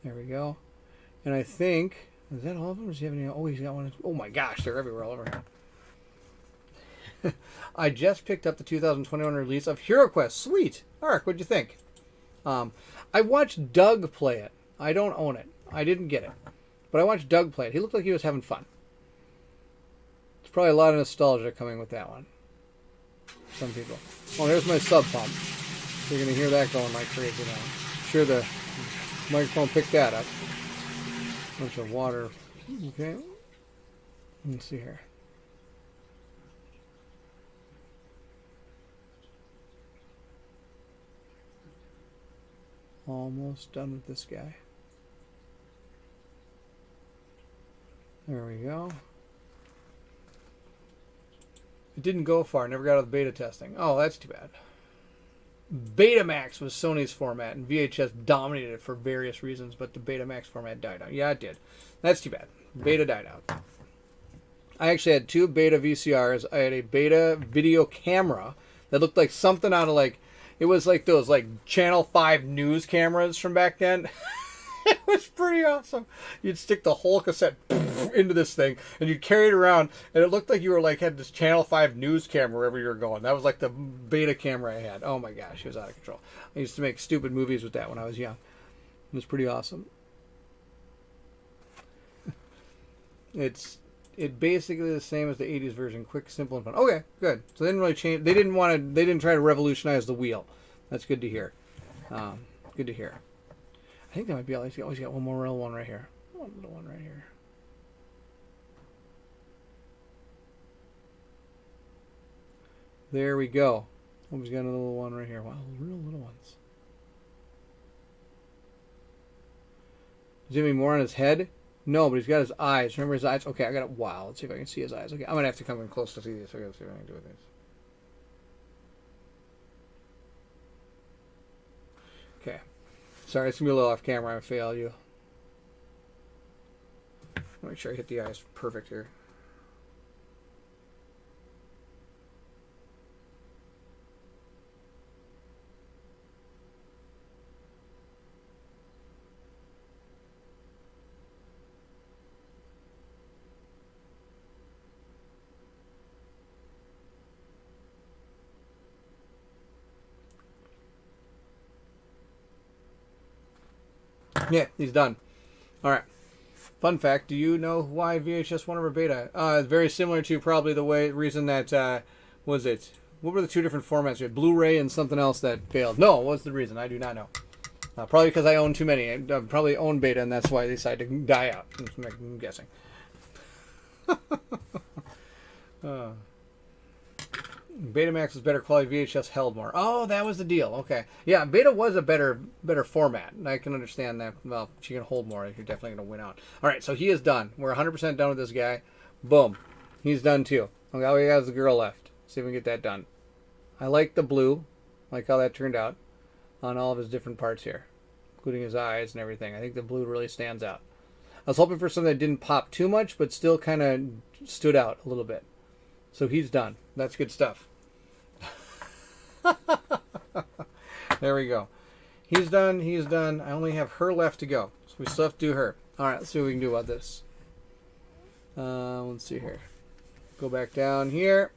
There we go. And I think, is that all of them? Does he have any? Oh, he's got one. Oh my gosh, they're everywhere all over here. I just picked up the 2021 release of Hero Quest. Sweet. Ark, what'd you think? I watched Doug play it. I don't own it. I didn't get it. But I watched Doug play it. He looked like he was having fun. There's probably a lot of nostalgia coming with that one. Some people. Oh, here's my sub pump. You're going to hear that going like crazy now. I'm sure the microphone picked that up. Bunch of water. Okay. Let's see here. Almost done with this guy. There we go. It didn't go far. Never got out of the beta testing. Oh, that's too bad. Betamax was Sony's format, and VHS dominated it for various reasons, but the Betamax format died out. Yeah, it did. That's too bad. Beta died out. I actually had 2 beta VCRs. I had a beta video camera that looked like something out of like... It was like those like Channel 5 news cameras from back then. It was pretty awesome. You'd stick the whole cassette into this thing, and you'd carry it around, and it looked like you were like had this Channel 5 news camera wherever you were going. That was like the beta camera I had. Oh my gosh, it was out of control. I used to make stupid movies with that when I was young. It was pretty awesome. It's basically the same as the 80s version, quick, simple, and fun. Okay, good. So they didn't really change. They didn't try to revolutionize the wheel. That's good to hear. Good to hear. I think that might be all. He's got one more real one right here. One little one right here. There we go. Oh, he's got another little one right here. Wow, real little ones. Is there any more on his head? No, but he's got his eyes. Remember his eyes? Okay, I got it. Wow, let's see if I can see his eyes. Okay, I'm going to have to come in close to see this. Okay, let's see what I can do with this. Okay. Sorry, it's going to be a little off camera. I failed you. Make sure I hit the eyes perfect here. Yeah, he's done. All right. Fun fact: do you know why VHS won over Beta? Very similar to probably the reason that was it. What were the two different formats? We had Blu-ray and something else that failed. No, what's the reason? I do not know. Probably because I own too many. I probably own Beta, and that's why they decided to die out. I'm guessing. Betamax is better quality. VHS held more. Oh, that was the deal. Okay, yeah, Beta was a better format. I can understand that. Well, she can hold more. You're definitely going to win out. All right, so he is done. We're 100% done with this guy. Boom, he's done too. Okay, all we got is the girl left. See if we can get that done. I like the blue. I like how that turned out on all of his different parts here, including his eyes and everything. I think the blue really stands out. I was hoping for something that didn't pop too much, but still kind of stood out a little bit. So he's done. That's good stuff. There we go. He's done. He's done. I only have her left to go. So we still have to do her. All right, let's see what we can do about this. Let's see here. Go back down here.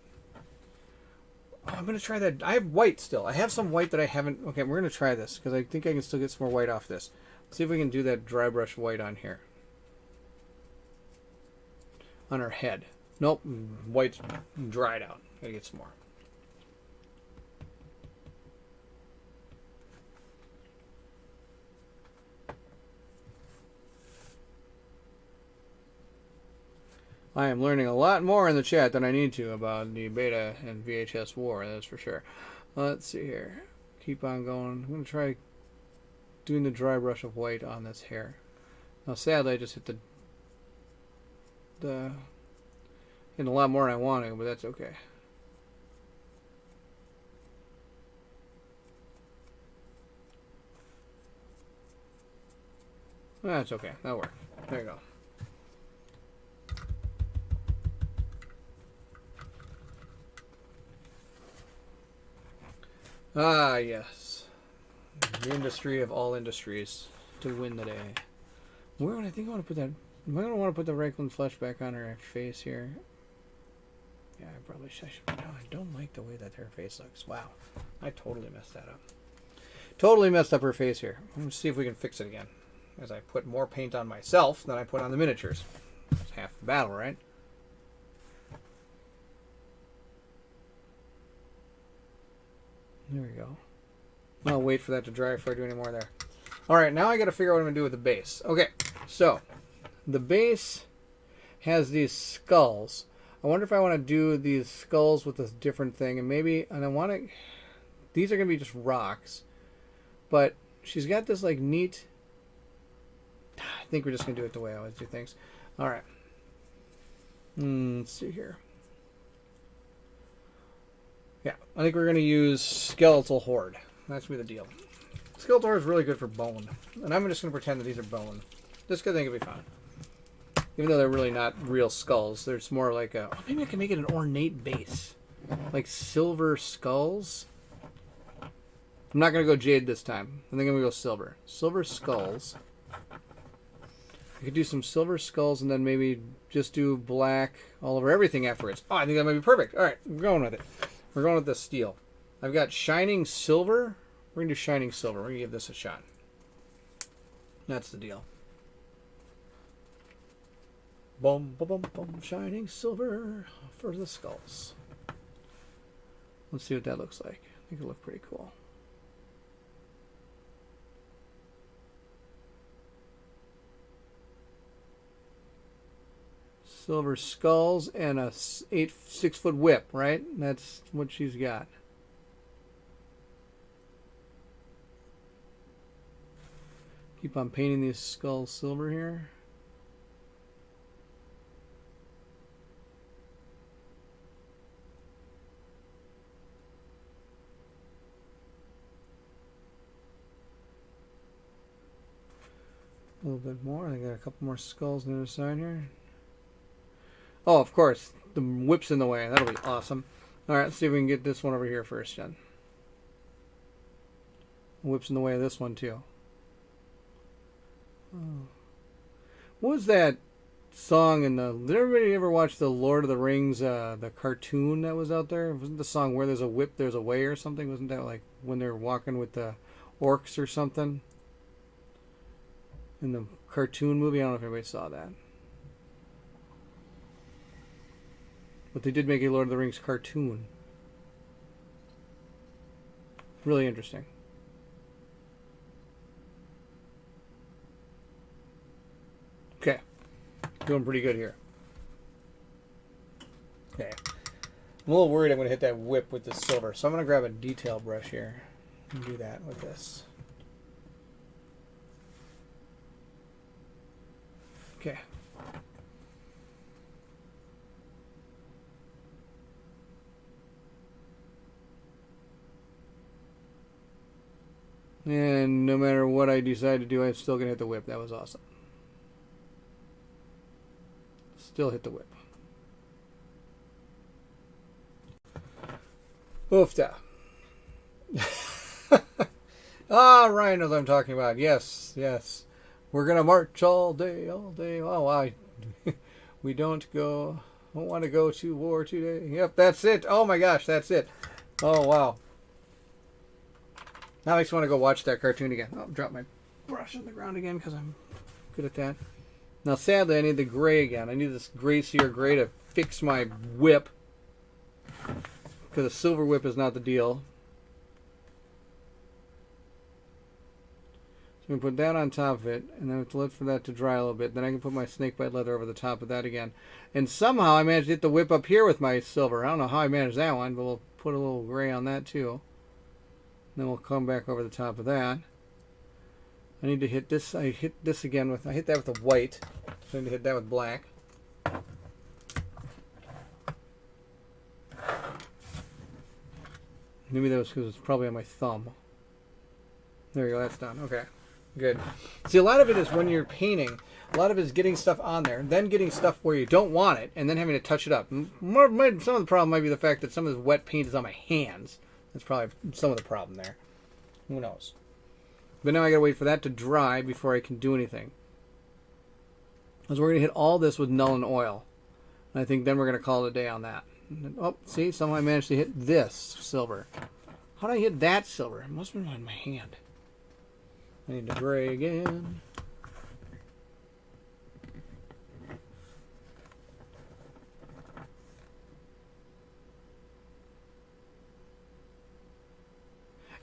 Oh, I'm going to try that. I have white still. I have some white that I haven't. Okay, we're going to try this because I think I can still get some more white off this. Let's see if we can do that dry brush white on here. On her head. Nope. White's dried out. Got to get some more. I am learning a lot more in the chat than I need to about the Beta and VHS war, that's for sure. Let's see here. Keep on going. I'm going to try doing the dry brush of white on this hair. Now, sadly, I just hit hit a lot more than I wanted, but that's okay. That's okay. That'll work. There you go. Ah, yes. The industry of all industries to win the day. Where would I think I want to put that? Am I going to want to put the Goblin Flesh back on her face here? Yeah, I probably should. No, I don't like the way that her face looks. Wow. I totally messed that up. Totally messed up her face here. Let's see if we can fix it again. As I put more paint on myself than I put on the miniatures. It's half the battle, right? There we go. I'll wait for that to dry before I do any more there. Alright, now I got to figure out what I'm going to do with the base. Okay, so the base has these skulls. I wonder if I want to do these skulls with this different thing. And I want to... These are going to be just rocks. But she's got this like neat... I think we're just going to do it the way I always do things. Alright. Let's see here. Yeah, I think we're going to use Skeletal Horde. That's going to be the deal. Skeletal Horde is really good for bone. And I'm just going to pretend that these are bone. Just because I think it'll be fine. Even though they're really not real skulls. There's more like a... Oh, maybe I can make it an ornate base. Like silver skulls. I'm not going to go jade this time. I think I'm going to go silver. Silver skulls. I could do some silver skulls and then maybe just do black all over everything afterwards. Oh, I think that might be perfect. All right, we're going with it. We're going with the steel. I've got shining silver. We're going to do shining silver. We're going to give this a shot. That's the deal. Boom, boom, boom, boom. Shining silver for the skulls. Let's see what that looks like. I think it'll look pretty cool. Silver skulls and a 6-foot whip, right? That's what she's got. Keep on painting these skulls silver here. A little bit more. I got a couple more skulls on the other side here. Oh, of course. The whip's in the way. That'll be awesome. All right, let's see if we can get this one over here first, Jen. The whip's in the way of this one, too. Oh. What was that song in the... Did everybody ever watch the Lord of the Rings, the cartoon that was out there? Wasn't the song Where There's a Whip, There's a Way or something? Wasn't that like when they were walking with the orcs or something? In the cartoon movie? I don't know if everybody saw that. But they did make a Lord of the Rings cartoon. Really interesting. Okay. Doing pretty good here. Okay. I'm a little worried I'm going to hit that whip with the silver. So I'm going to grab a detail brush here and do that with this. Okay. And no matter what I decide to do, I'm still going to hit the whip. That was awesome. Still hit the whip. Oofta. Ah, Ryan knows what I'm talking about. Yes, yes. We're going to march all day, all day. Oh, wow. We don't want to go to war today. Yep, that's it. Oh, my gosh, that's it. Oh, wow. Now I just want to go watch that cartoon again. Oh, drop my brush on the ground again because I'm good at that. Now, sadly, I need the gray again. I need this gray sear gray to fix my whip. Because a silver whip is not the deal. So I'm going to put that on top of it. And then I have to let for that to dry a little bit. Then I can put my snakebite leather over the top of that again. And somehow I managed to hit the whip up here with my silver. I don't know how I managed that one, but we'll put a little gray on that too. Then we'll come back over the top of that. I need to hit this. I hit this again with. I hit that with the white. So I need to hit that with black. Maybe that was because it's probably on my thumb. There you go. That's done. Okay. Good. See, a lot of it is when you're painting. A lot of it is getting stuff on there, then getting stuff where you don't want it, and then having to touch it up. Some of the problem might be the fact that some of this wet paint is on my hands. That's probably some of the problem there. Who knows? But now I gotta wait for that to dry before I can do anything. Because we're gonna hit all this with Nuln Oil. And I think then we're gonna call it a day on that. Oh, see, somehow I managed to hit this silver. How did I hit that silver? It must have been on my hand. I need the gray again.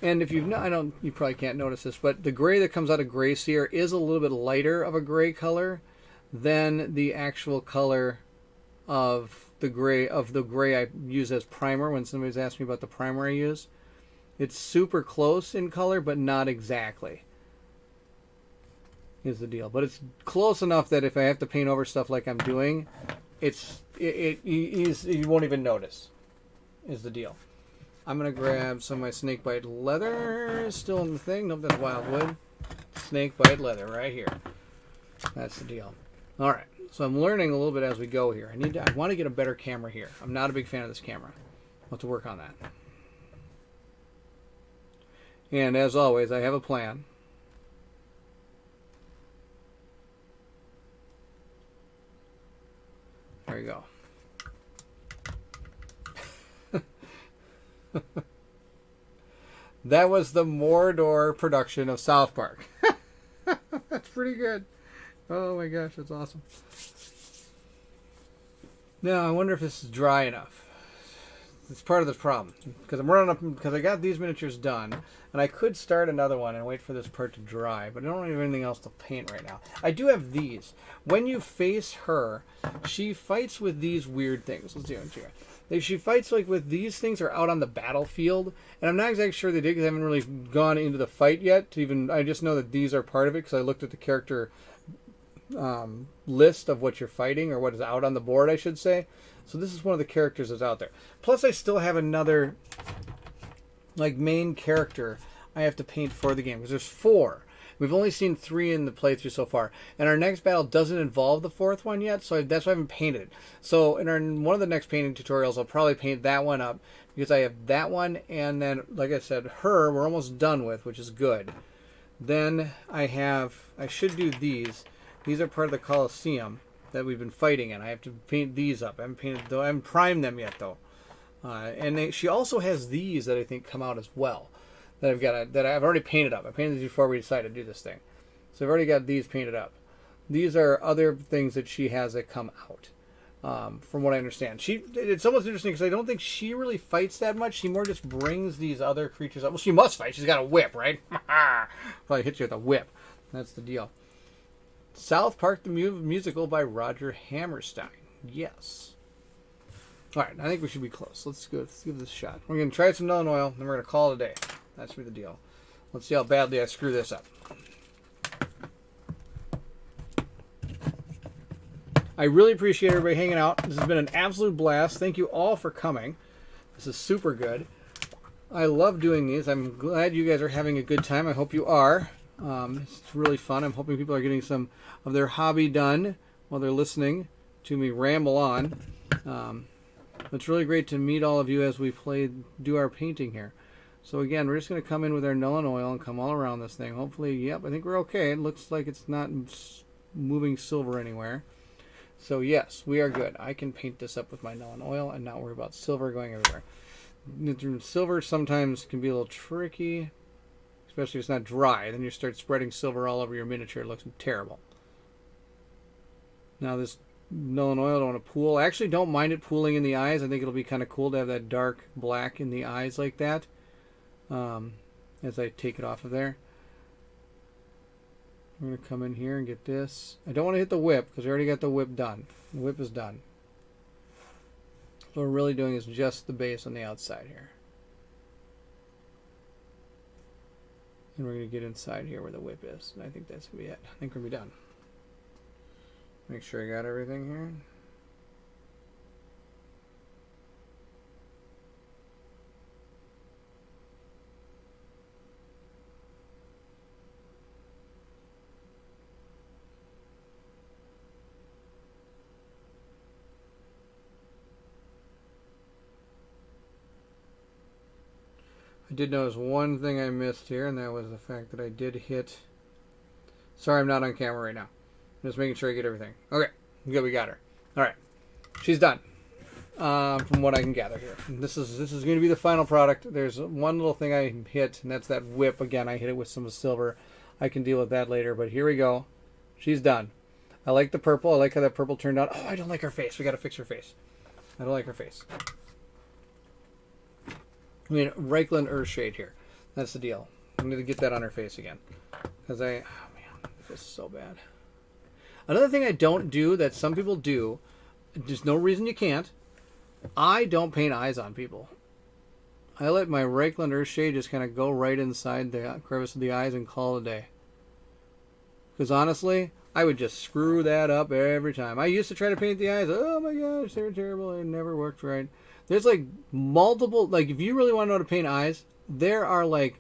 And if you've not, you probably can't notice this, but the gray that comes out of Gray Seer is a little bit lighter of a gray color than the actual color of the gray I use as primer when somebody's asked me about the primer I use. It's super close in color, but not exactly. Is the deal. But it's close enough that if I have to paint over stuff like I'm doing, you won't even notice. Is the deal. I'm going to grab some of my snakebite leather. Still in the thing. Nope, that's wildwood. Snakebite leather right here. That's the deal. All right. So I'm learning a little bit as we go here. I want to get a better camera here. I'm not a big fan of this camera. I'll have to work on that. And as always, I have a plan. There we go. That was the Mordor production of South Park. That's pretty good. Oh my gosh, that's awesome. Now, I wonder if this is dry enough. It's part of the problem. Because I'm running up, because I got these miniatures done, and I could start another one and wait for this part to dry, but I don't have anything else to paint right now. I do have these. When you face her, she fights with these weird things. Let's see what here. She fights like with these things are out on the battlefield, and I'm not exactly sure they did because I haven't really gone into the fight yet. I just know that these are part of it because I looked at the character list of what you're fighting, or what is out on the board, I should say. So this is one of the characters that's out there. Plus, I still have another like main character I have to paint for the game because there's 4. We've only seen 3 in the playthrough so far, and our next battle doesn't involve the 4th one yet, so that's why I haven't painted it. So in one of the next painting tutorials, I'll probably paint that one up because I have that one, and then, like I said, her we're almost done with, which is good. Then I should do these. These are part of the Colosseum that we've been fighting in. I have to paint these up. I haven't primed them yet though. She also has these that I think come out as well. That I've already painted up. I painted these before we decided to do this thing. So I've already got these painted up. These are other things that she has that come out. From what I understand. It's almost interesting because I don't think she really fights that much. She more just brings these other creatures up. Well, she must fight. She's got a whip, right? Probably hit you with a whip. That's the deal. South Park the Musical by Roger Hammerstein. Yes. Alright, I think we should be close. Let's give this a shot. We're going to try some Nuln Oil, then we're going to call it a day. That's the deal. Let's see how badly I screw this up. I really appreciate everybody hanging out. This has been an absolute blast. Thank you all for coming. This is super good. I love doing these. I'm glad you guys are having a good time. I hope you are. It's really fun. I'm hoping people are getting some of their hobby done while they're listening to me ramble on. It's really great to meet all of you as we do our painting here. So again, we're just going to come in with our Nuln Oil and come all around this thing. Hopefully, yep, I think we're okay. It looks like it's not moving silver anywhere. So yes, we are good. I can paint this up with my Nuln Oil and not worry about silver going everywhere. Silver sometimes can be a little tricky, especially if it's not dry. Then you start spreading silver all over your miniature. It looks terrible. Now this Nuln Oil, I don't want to pool. I actually don't mind it pooling in the eyes. I think it'll be kind of cool to have that dark black in the eyes like that. As I take it off of there. I'm going to come in here and get this. I don't want to hit the whip because I already got the whip done. The whip is done. What we're really doing is just the base on the outside here. And we're going to get inside here where the whip is. And I think that's going to be it. I think we're going to be done. Make sure I got everything here. I did notice one thing I missed here, and that was the fact that I did hit... Sorry, I'm not on camera right now. I'm just making sure I get everything. Okay, good, we got her. Alright, she's done. From what I can gather here. This is going to be the final product. There's one little thing I hit, and that's that whip. Again, I hit it with some silver. I can deal with that later, but here we go. She's done. I like the purple. I like how that purple turned out. Oh, I don't like her face. We got to fix her face. I don't like her face. I mean, Reichland Earthshade here. That's the deal. I'm going to get that on her face again. Because oh man, this is so bad. Another thing I don't do that some people do, there's no reason you can't, I don't paint eyes on people. I let my Reichland Earthshade just kind of go right inside the crevice of the eyes and call it a day. Because honestly, I would just screw that up every time. I used to try to paint the eyes. Oh my gosh, they were terrible. It never worked right. There's like multiple, like if you really want to know how to paint eyes, there are like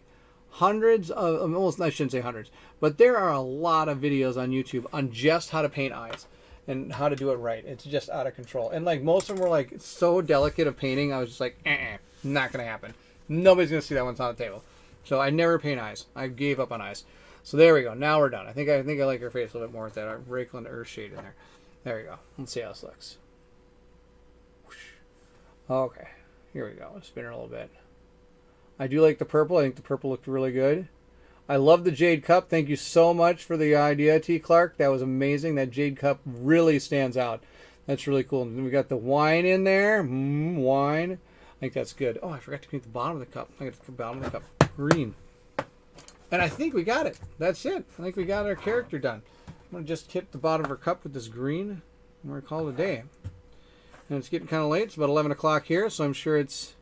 hundreds of, almost, I shouldn't say hundreds, but there are a lot of videos on YouTube on just how to paint eyes and how to do it right. It's just out of control. And like most of them were like so delicate of painting, I was just like, not going to happen. Nobody's going to see that one's on the table. So I never paint eyes. I gave up on eyes. So there we go. Now we're done. I think I like her face a little bit more with that Reichland Earthshade in there. There we go. Let's see how this looks. Okay, here we go. Spin it a little bit. I do like the purple. I think the purple looked really good. I love the Jade Cup. Thank you so much for the idea, T. Clark. That was amazing. That Jade Cup really stands out. That's really cool. And then we got the wine in there. Wine. I think that's good. Oh, I forgot to paint the bottom of the cup. I got the bottom of the cup green. And I think we got it. That's it. I think we got our character done. I'm going to just hit the bottom of her cup with this green. We're going to call it a day. And it's getting kind of late. It's about 11 o'clock here, so I'm sure it's...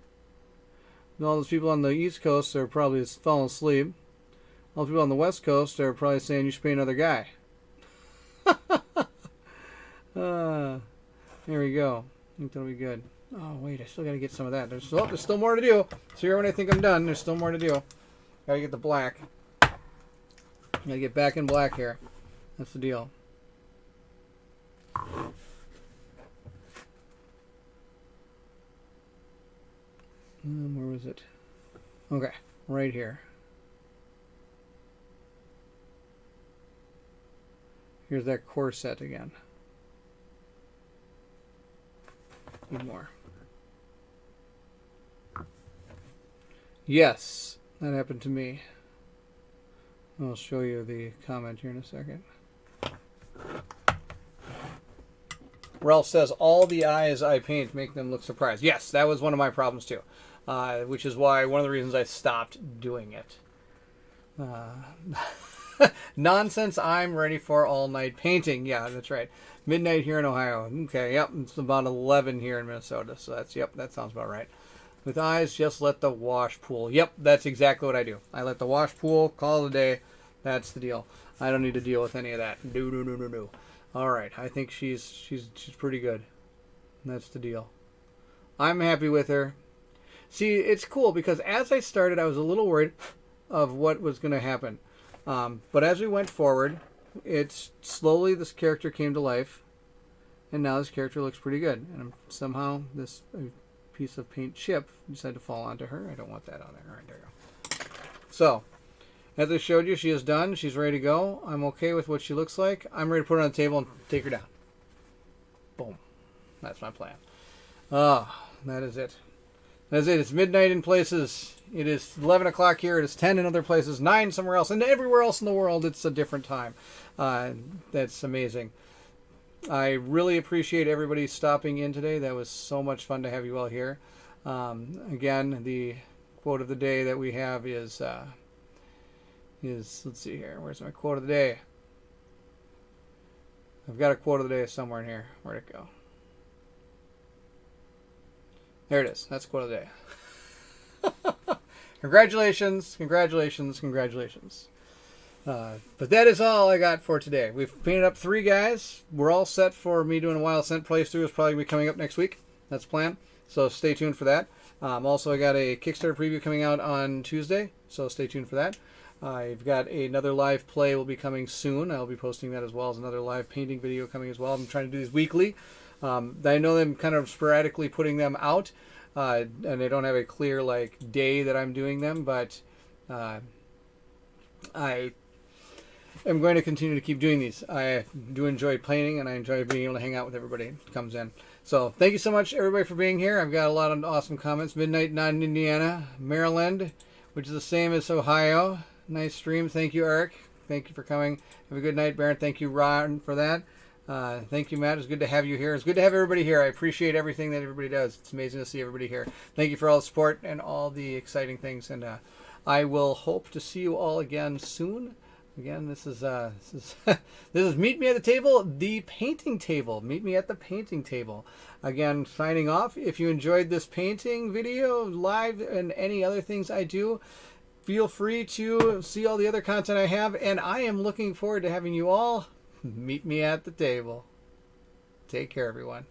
all those people on the East Coast are probably falling asleep. All the people on the West Coast are probably saying you should pay another guy. There we go. I think that'll be good. Oh, wait, I still got to get some of that. There's still more to do. So here when I think I'm done, there's still more to do. Got to get the black. Got to get back in black here. That's the deal. Where was it? Okay, right here. Here's that corset again. Need more. Yes, that happened to me. I'll show you the comment here in a second. Ralph says, all the eyes I paint make them look surprised. Yes, that was one of my problems too. Which is why one of the reasons I stopped doing it. Nonsense, I'm ready for all-night painting. Yeah, that's right. Midnight here in Ohio. Okay, yep, it's about 11 here in Minnesota. So that's, yep, that sounds about right. With eyes, just let the wash pool. Yep, that's exactly what I do. I let the wash pool, call it a day. That's the deal. I don't need to deal with any of that. No. All right, I think she's pretty good. That's the deal. I'm happy with her. See, it's cool because as I started, I was a little worried of what was going to happen. But as we went forward, it's slowly this character came to life, and now this character looks pretty good. And somehow this piece of paint chip decided to fall onto her. I don't want that on there. All right, there you go. So, as I showed you, she is done. She's ready to go. I'm okay with what she looks like. I'm ready to put her on the table and take her down. Boom. That's my plan. That is it. That's it. It's midnight in places. It is 11 o'clock here. It is 10 in other places, 9 somewhere else. And everywhere else in the world, it's a different time. That's amazing. I really appreciate everybody stopping in today. That was so much fun to have you all here. Again, the quote of the day that we have is let's see here. Where's my quote of the day? I've got a quote of the day somewhere in here. Where'd it go? There it is. That's quote of the day. Congratulations. But that is all I got for today. We've painted up 3 guys. We're all set for me doing a Wild Assent playthrough. It's probably going to be coming up next week. That's the plan. So stay tuned for that. Also, I got a Kickstarter preview coming out on Tuesday. So stay tuned for that. I've got another live play will be coming soon. I'll be posting that as well as another live painting video coming as well. I'm trying to do these weekly. I know I'm kind of sporadically putting them out. And they don't have a clear day that I'm doing them, but I am going to continue to keep doing these. I do enjoy painting, and I enjoy being able to hang out with everybody that comes in. So thank you so much, everybody, for being here. I've got a lot of awesome comments. Midnight, not in Indiana, Maryland, which is the same as Ohio. Nice stream. Thank you, Eric. Thank you for coming. Have a good night, Baron. Thank you, Ron, for that. Thank you, Matt. It's good to have you here. It's good to have everybody here. I appreciate everything that everybody does. It's amazing to see everybody here. Thank you for all the support and all the exciting things. And I will hope to see you all again soon. Again, this is Meet Me at the Table, the painting table. Meet me at the painting table. Again, signing off. If you enjoyed this painting video, live, and any other things I do, feel free to see all the other content I have. And I am looking forward to having you all meet me at the table. Take care, everyone.